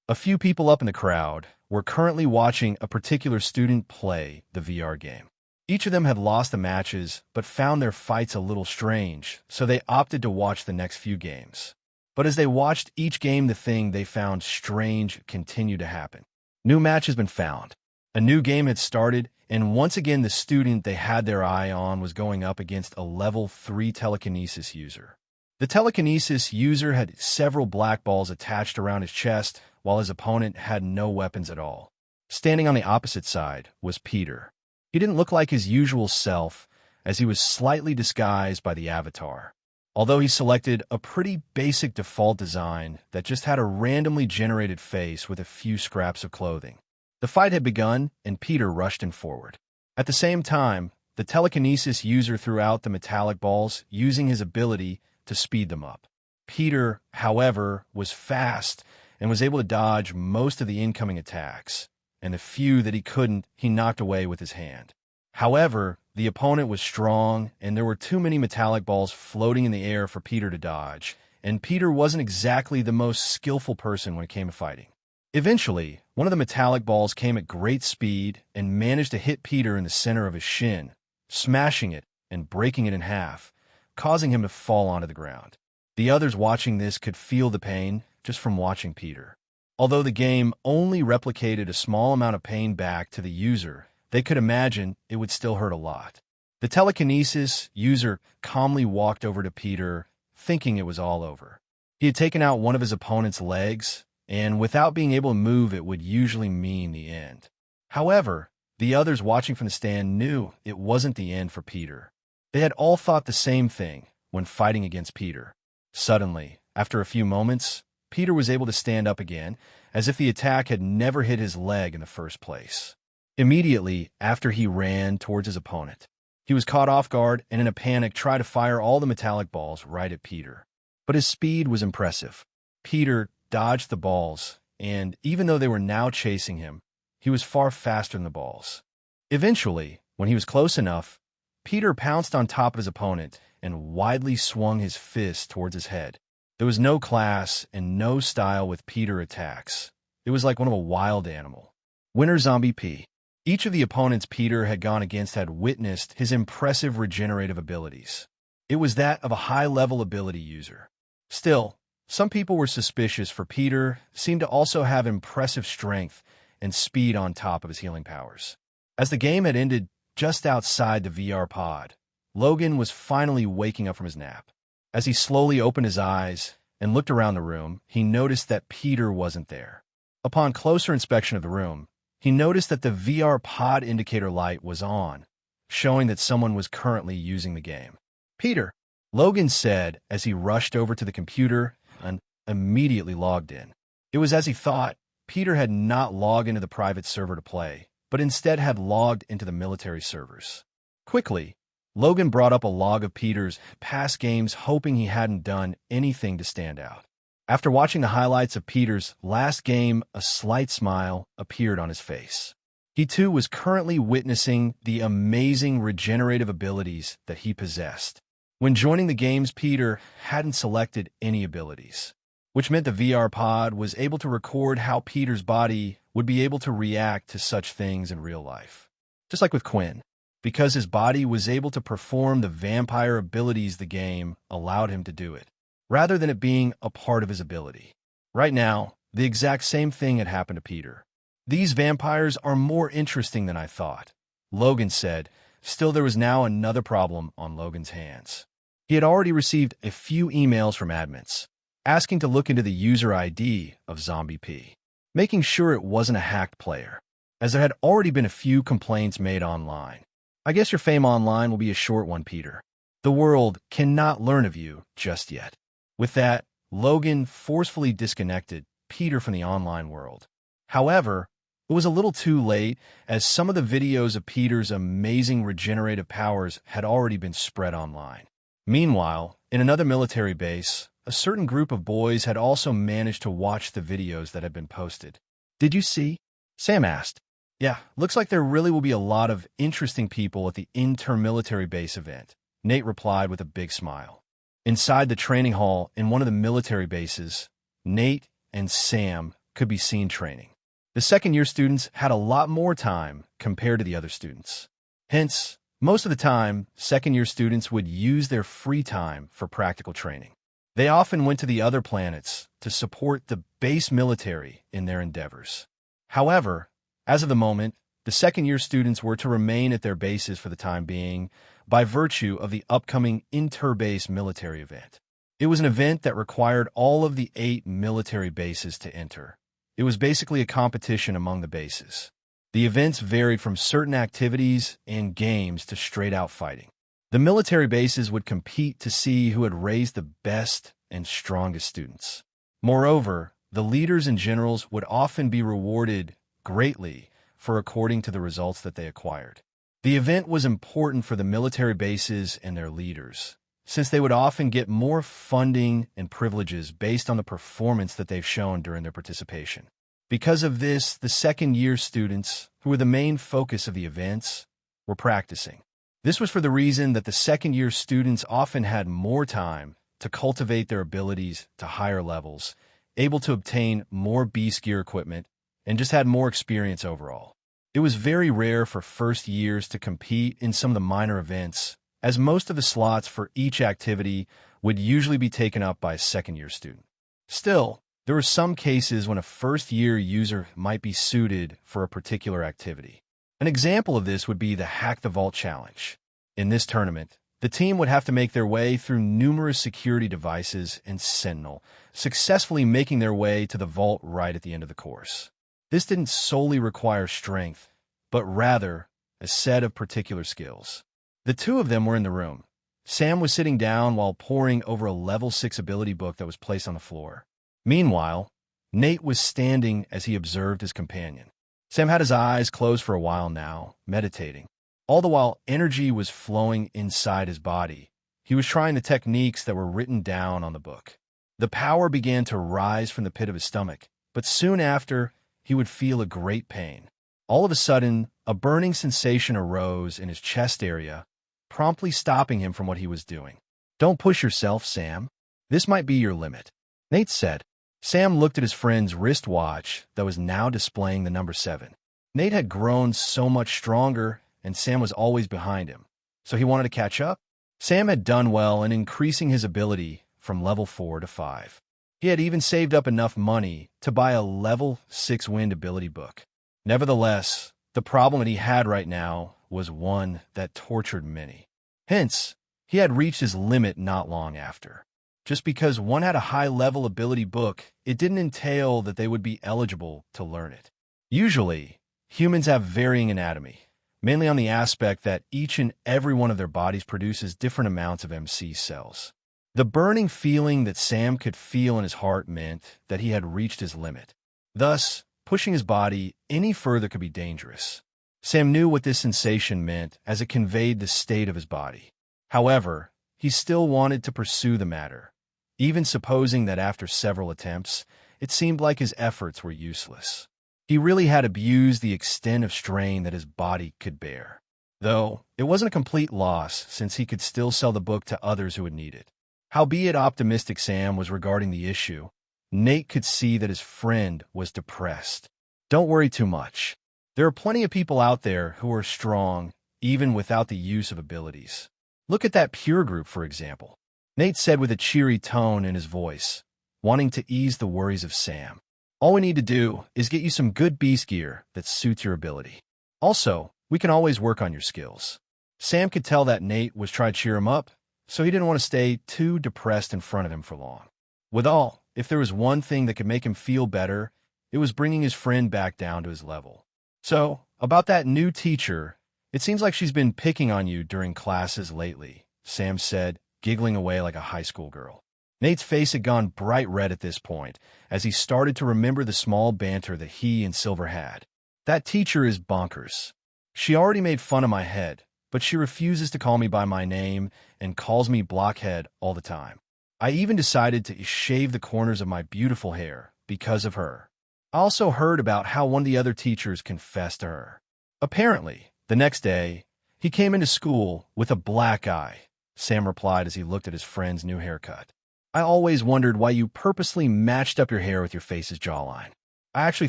A few people up in the crowd were currently watching a particular student play the VR game. Each of them had lost the matches, but found their fights a little strange, so they opted to watch the next few games. But as they watched each game, the thing they found strange continued to happen. New match has been found. A new game had started, and once again the student they had their eye on was going up against a level 3 telekinesis user. The telekinesis user had several black balls attached around his chest, while his opponent had no weapons at all. Standing on the opposite side was Peter. He didn't look like his usual self, as he was slightly disguised by the avatar. Although he selected a pretty basic default design that just had a randomly generated face with a few scraps of clothing. The fight had begun, and Peter rushed him forward. At the same time, the telekinesis user threw out the metallic balls, using his ability to speed them up. Peter, however, was fast and was able to dodge most of the incoming attacks, and the few that he couldn't, he knocked away with his hand. However, the opponent was strong, and there were too many metallic balls floating in the air for Peter to dodge, and Peter wasn't exactly the most skillful person when it came to fighting. Eventually, one of the metallic balls came at great speed and managed to hit Peter in the center of his shin, smashing it and breaking it in half, causing him to fall onto the ground. The others watching this could feel the pain just from watching Peter. Although the game only replicated a small amount of pain back to the user, they could imagine it would still hurt a lot. The telekinesis user calmly walked over to Peter, thinking it was all over. He had taken out one of his opponent's legs, and without being able to move, it would usually mean the end. However, the others watching from the stand knew it wasn't the end for Peter. They had all thought the same thing when fighting against Peter. Suddenly, after a few moments, Peter was able to stand up again, as if the attack had never hit his leg in the first place. Immediately after he ran towards his opponent, he was caught off guard and in a panic tried to fire all the metallic balls right at Peter. But his speed was impressive. Peter dodged the balls, and even though they were now chasing him, he was far faster than the balls. Eventually, when he was close enough, Peter pounced on top of his opponent and widely swung his fist towards his head. There was no class and no style with Peter attacks. It was like one of a wild animal. Winner ZombieP. Each of the opponents Peter had gone against had witnessed his impressive regenerative abilities. It was that of a high-level ability user. Still, some people were suspicious, for Peter seemed to also have impressive strength and speed on top of his healing powers. As the game had ended just outside the VR pod, Logan was finally waking up from his nap. As he slowly opened his eyes and looked around the room, he noticed that Peter wasn't there. Upon closer inspection of the room, he noticed that the VR pod indicator light was on, showing that someone was currently using the game. "Peter," Logan said as he rushed over to the computer and immediately logged in. It was as he thought. Peter had not logged into the private server to play, but instead had logged into the military servers. Quickly, Logan brought up a log of Peter's past games, hoping he hadn't done anything to stand out. After watching the highlights of Peter's last game, a slight smile appeared on his face. He too was currently witnessing the amazing regenerative abilities that he possessed. When joining the games, Peter hadn't selected any abilities, which meant the VR pod was able to record how Peter's body would be able to react to such things in real life. Just like with Quinn, because his body was able to perform the vampire abilities, the game allowed him to do it, rather than it being a part of his ability. Right now, the exact same thing had happened to Peter. "These vampires are more interesting than I thought," Logan said. Still, there was now another problem on Logan's hands. He had already received a few emails from admins, asking to look into the user ID of ZombieP, making sure it wasn't a hacked player, as there had already been a few complaints made online. "I guess your fame online will be a short one, Peter. The world cannot learn of you just yet." With that, Logan forcefully disconnected Peter from the online world. However, it was a little too late, as some of the videos of Peter's amazing regenerative powers had already been spread online. Meanwhile, in another military base, a certain group of boys had also managed to watch the videos that had been posted. "Did you see?" Sam asked. "Yeah, looks like there really will be a lot of interesting people at the inter-military base event," Nate replied with a big smile. Inside the training hall in one of the military bases, Nate and Sam could be seen training. The second-year students had a lot more time compared to the other students. Hence, most of the time, second-year students would use their free time for practical training. They often went to the other planets to support the base military in their endeavors. However, as of the moment, the second-year students were to remain at their bases for the time being by virtue of the upcoming inter-base military event. It was an event that required all of the 8 military bases to enter. It was basically a competition among the bases. The events varied from certain activities and games to straight-out fighting. The military bases would compete to see who had raised the best and strongest students. Moreover, the leaders and generals would often be rewarded greatly for according to the results that they acquired. The event was important for the military bases and their leaders, since they would often get more funding and privileges based on the performance that they've shown during their participation. Because of this, the second-year students, who were the main focus of the events, were practicing. This was for the reason that the second-year students often had more time to cultivate their abilities to higher levels, able to obtain more beast gear equipment, and just had more experience overall. It was very rare for first years to compete in some of the minor events, as most of the slots for each activity would usually be taken up by a second-year student. Still, there were some cases when a first-year user might be suited for a particular activity. An example of this would be the Hack the Vault Challenge. In this tournament, the team would have to make their way through numerous security devices and Sentinel, successfully making their way to the vault right at the end of the course. This didn't solely require strength, but rather a set of particular skills. The two of them were in the room. Sam was sitting down while poring over a level 6 ability book that was placed on the floor. Meanwhile, Nate was standing as he observed his companion. Sam had his eyes closed for a while now, meditating. All the while, energy was flowing inside his body. He was trying the techniques that were written down on the book. The power began to rise from the pit of his stomach, but soon after, he would feel a great pain. All of a sudden, a burning sensation arose in his chest area, promptly stopping him from what he was doing. "Don't push yourself, Sam. This might be your limit," Nate said. Sam looked at his friend's wristwatch that was now displaying the number 7. Nate had grown so much stronger, and Sam was always behind him. So he wanted to catch up? Sam had done well in increasing his ability from level 4 to 5. He had even saved up enough money to buy a level 6 wind ability book. Nevertheless, the problem that he had right now was one that tortured many. Hence, he had reached his limit not long after. Just because one had a high-level ability book, it didn't entail that they would be eligible to learn it. Usually, humans have varying anatomy, mainly on the aspect that each and every one of their bodies produces different amounts of MC cells. The burning feeling that Sam could feel in his heart meant that he had reached his limit. Thus, pushing his body any further could be dangerous. Sam knew what this sensation meant as it conveyed the state of his body. However, he still wanted to pursue the matter. Even supposing that after several attempts, it seemed like his efforts were useless. He really had abused the extent of strain that his body could bear. Though, it wasn't a complete loss since he could still sell the book to others who would need it. Howbeit optimistic Sam was regarding the issue, Nate could see that his friend was depressed. "Don't worry too much. There are plenty of people out there who are strong, even without the use of abilities. Look at that Pure group, for example," Nate said with a cheery tone in his voice, wanting to ease the worries of Sam. "All we need to do is get you some good beast gear that suits your ability. Also, we can always work on your skills." Sam could tell that Nate was trying to cheer him up, so he didn't want to stay too depressed in front of him for long. Withal, if there was one thing that could make him feel better, it was bringing his friend back down to his level. "So, about that new teacher, it seems like she's been picking on you during classes lately," Sam said, giggling away like a high school girl. Nate's face had gone bright red at this point, as he started to remember the small banter that he and Silver had. "That teacher is bonkers. She already made fun of my head, but she refuses to call me by my name and calls me blockhead all the time. I even decided to shave the corners of my beautiful hair because of her. I also heard about how one of the other teachers confessed to her. Apparently, the next day, he came into school with a black eye," Sam replied as he looked at his friend's new haircut. "I always wondered why you purposely matched up your hair with your face's jawline. I actually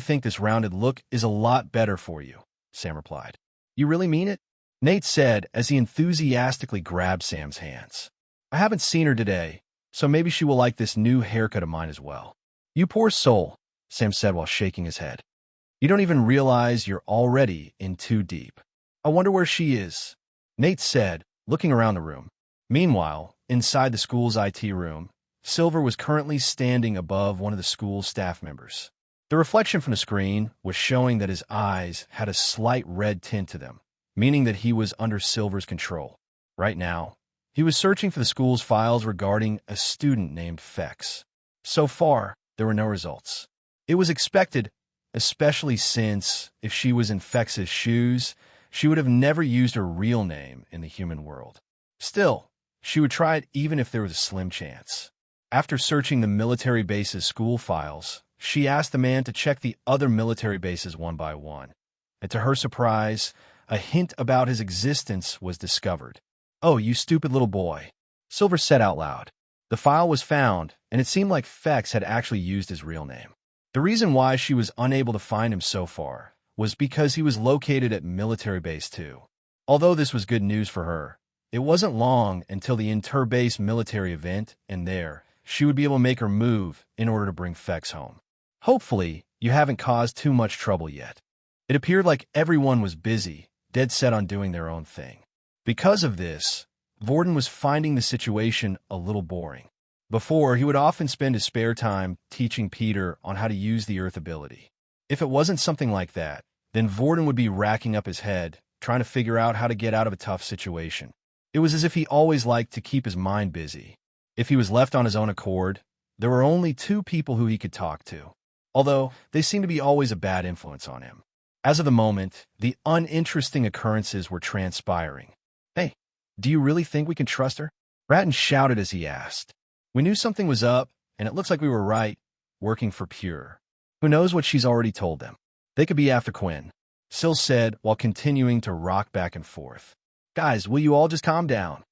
think this rounded look is a lot better for you," Sam replied. "You really mean it?" Nate said as he enthusiastically grabbed Sam's hands. "I haven't seen her today, so maybe she will like this new haircut of mine as well." "You poor soul," Sam said while shaking his head. "You don't even realize you're already in too deep. I wonder where she is," Nate said, looking around the room. Meanwhile, inside the school's IT room, Silver was currently standing above one of the school's staff members. The reflection from the screen was showing that his eyes had a slight red tint to them, meaning that he was under Silver's control. Right now, he was searching for the school's files regarding a student named Fex. So far, there were no results. It was expected, especially since, if she was in Fex's shoes, she would have never used her real name in the human world. Still, she would try it even if there was a slim chance. After searching the military base's school files, she asked the man to check the other military bases one by one. And to her surprise, a hint about his existence was discovered. "Oh, you stupid little boy," Silver said out loud. The file was found, and it seemed like Fex had actually used his real name. The reason why she was unable to find him so far was because he was located at Military Base 2. Although this was good news for her, it wasn't long until the inter-base military event, and there, she would be able to make her move in order to bring Fex home. "Hopefully, you haven't caused too much trouble yet." It appeared like everyone was busy, dead set on doing their own thing. Because of this, Vorden was finding the situation a little boring. Before, he would often spend his spare time teaching Peter on how to use the Earth ability. If it wasn't something like that, then Vorden would be racking up his head, trying to figure out how to get out of a tough situation. It was as if he always liked to keep his mind busy. If he was left on his own accord, there were only two people who he could talk to. although they seemed to be always a bad influence on him. As of the moment, the uninteresting occurrences were transpiring. "Hey, do you really think we can trust her?" Ratton shouted as he asked. "We knew something was up, and it looks like we were right, working for Pure. Who knows what she's already told them? They could be after Quinn," Syl said while continuing to rock back and forth. "Guys, will you all just calm down?"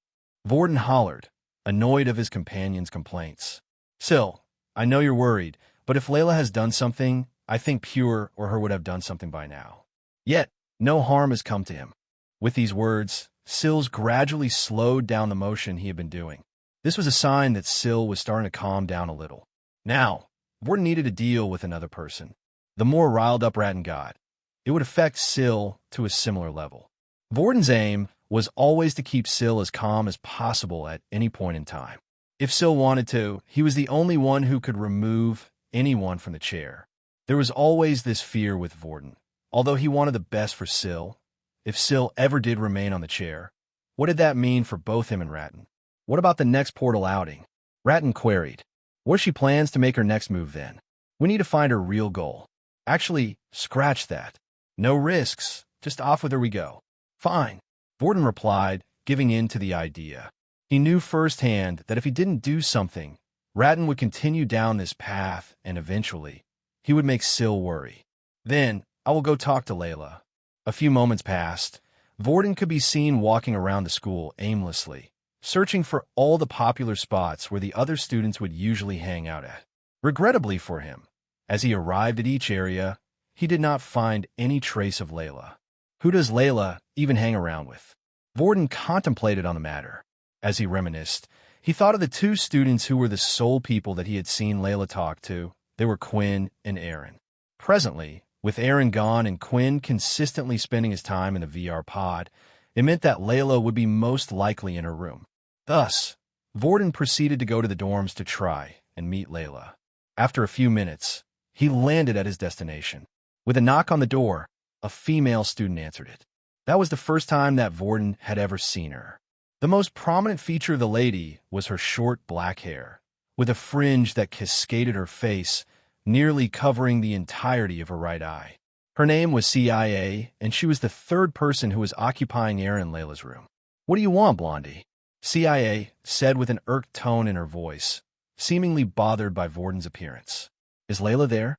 Vorden hollered, annoyed of his companion's complaints. "Syl, I know you're worried, but if Layla has done something, I think Pure or her would have done something by now. Yet, no harm has come to him." With these words, Syl's gradually slowed down the motion he had been doing. This was a sign that Syl was starting to calm down a little. Now, Vorden needed to deal with another person. The more riled up Ratton got, it would affect Syl to a similar level. Vorden's aim was always to keep Syl as calm as possible at any point in time. If Syl wanted to, he was the only one who could remove anyone from the chair. There was always this fear with Vorden. Although he wanted the best for Syl, if Syl ever did remain on the chair, what did that mean for both him and Ratton? What about the next portal outing? Ratton queried. What if she plans to make her next move then? We need to find her real goal. Actually, scratch that. No risks, just off with her we go. Fine, Vorden replied, giving in to the idea. He knew firsthand that if he didn't do something, Ratton would continue down this path and eventually, he would make Syl worry. Then, I will go talk to Layla. A few moments passed. Vorden could be seen walking around the school aimlessly, searching for all the popular spots where the other students would usually hang out at. Regrettably for him, as he arrived at each area, he did not find any trace of Layla. Who does Layla even hang around with? Vorden contemplated on the matter. As he reminisced, he thought of the two students who were the sole people that he had seen Layla talk to. They were Quinn and Aaron. Presently, with Aaron gone and Quinn consistently spending his time in the VR pod, it meant that Layla would be most likely in her room. Thus, Vorden proceeded to go to the dorms to try and meet Layla. After a few minutes, he landed at his destination. With a knock on the door, a female student answered it. That was the first time that Vorden had ever seen her. The most prominent feature of the lady was her short black hair, with a fringe that cascaded her face, nearly covering the entirety of her right eye. Her name was CIA, and she was the third person who was occupying Aaron and Layla's room. What do you want, Blondie? CIA said with an irked tone in her voice, seemingly bothered by Vorden's appearance. Is Layla there?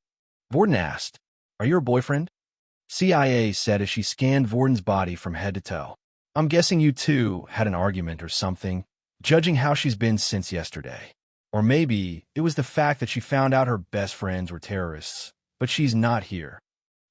Vorden asked. Are you her boyfriend? CIA said as she scanned Vorden's body from head to toe. I'm guessing you two had an argument or something, judging how she's been since yesterday. Or maybe it was the fact that she found out her best friends were terrorists, but she's not here.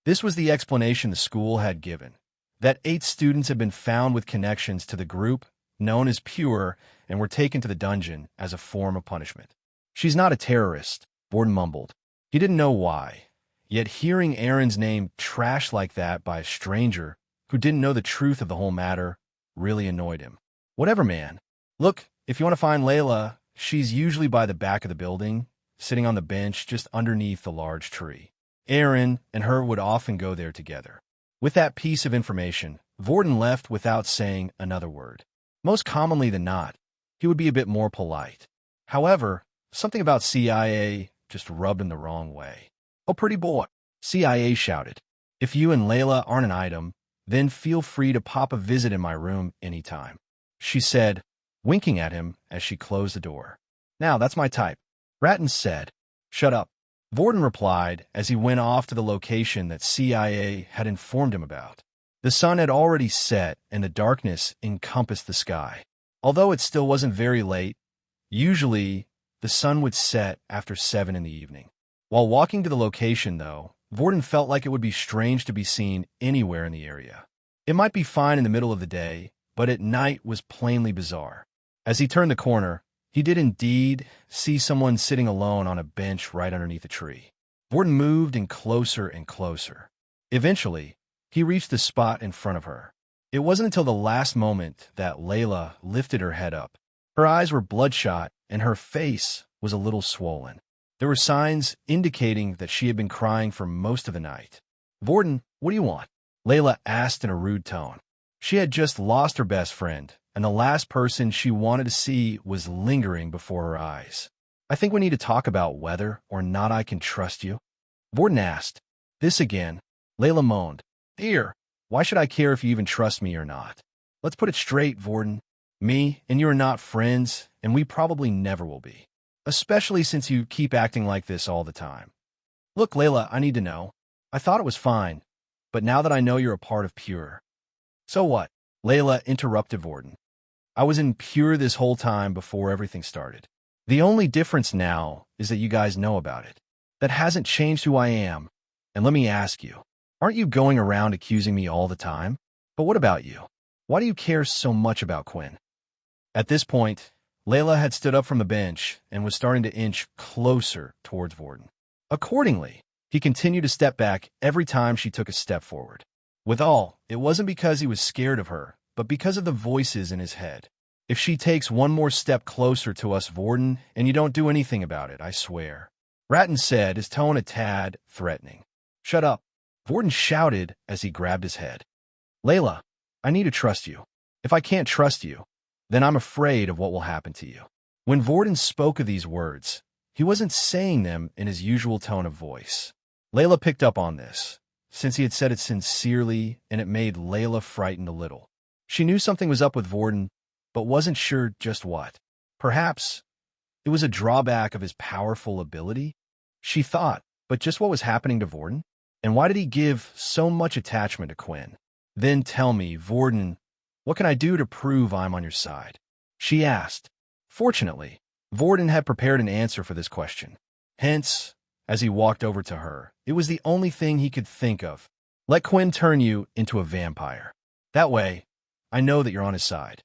This was the explanation the school had given, that 8 students had been found with connections to the group known as Pure and were taken to the dungeon as a form of punishment. She's not a terrorist, Vorden mumbled. He didn't know why, yet hearing Aaron's name trashed like that by a stranger who didn't know the truth of the whole matter really annoyed him. Whatever, man. Look, if you want to find Layla, she's usually by the back of the building, sitting on the bench just underneath the large tree. Aaron and her would often go there together. With that piece of information, Vorden left without saying another word. Most commonly than not, he would be a bit more polite. However, something about CIA just rubbed him the wrong way. Oh, pretty boy, CIA shouted. If you and Layla aren't an item, then feel free to pop a visit in my room anytime, she said, winking at him as she closed the door. Now, that's my type, Ratton said. Shut up, Vorden replied as he went off to the location that CIA had informed him about. The sun had already set and the darkness encompassed the sky. Although it still wasn't very late, usually the sun would set after 7 in the evening. While walking to the location, though, Vorden felt like it would be strange to be seen anywhere in the area. It might be fine in the middle of the day, but at night was plainly bizarre. As he turned the corner, he did indeed see someone sitting alone on a bench right underneath a tree. Vorden moved in closer and closer. Eventually, he reached the spot in front of her. It wasn't until the last moment that Layla lifted her head up. Her eyes were bloodshot and her face was a little swollen. There were signs indicating that she had been crying for most of the night. Vorden, what do you want? Layla asked in a rude tone. She had just lost her best friend, and the last person she wanted to see was lingering before her eyes. I think we need to talk about whether or not I can trust you. Vorden asked. This again. Layla moaned. Dear, why should I care if you even trust me or not? Let's put it straight, Vorden. Me and you are not friends, and we probably never will be. Especially since you keep acting like this all the time. Look, Layla, I need to know. I thought it was fine, but now that I know you're a part of Pure. So what? Layla interrupted Vorden. I was in Pure this whole time before everything started. The only difference now is that you guys know about it. That hasn't changed who I am. And let me ask you, aren't you going around accusing me all the time? But what about you? Why do you care so much about Quinn? At this point, Layla had stood up from the bench and was starting to inch closer towards Vorden. Accordingly, he continued to step back every time she took a step forward. Withal, it wasn't because he was scared of her, but because of the voices in his head. If she takes one more step closer to us, Vorden, and you don't do anything about it, I swear. Ratton said, his tone a tad threatening. Shut up, Vorden shouted as he grabbed his head. Layla, I need to trust you. If I can't trust you, then I'm afraid of what will happen to you. When Vorden spoke of these words, he wasn't saying them in his usual tone of voice. Layla picked up on this, since he had said it sincerely, and it made Layla frightened a little. She knew something was up with Vorden, but wasn't sure just what. Perhaps it was a drawback of his powerful ability, she thought, but just what was happening to Vorden? And why did he give so much attachment to Quinn? Then tell me, Vorden, what can I do to prove I'm on your side? She asked. Fortunately, Vorden had prepared an answer for this question. Hence, as he walked over to her, it was the only thing he could think of. Let Quinn turn you into a vampire. That way, I know that you're on his side.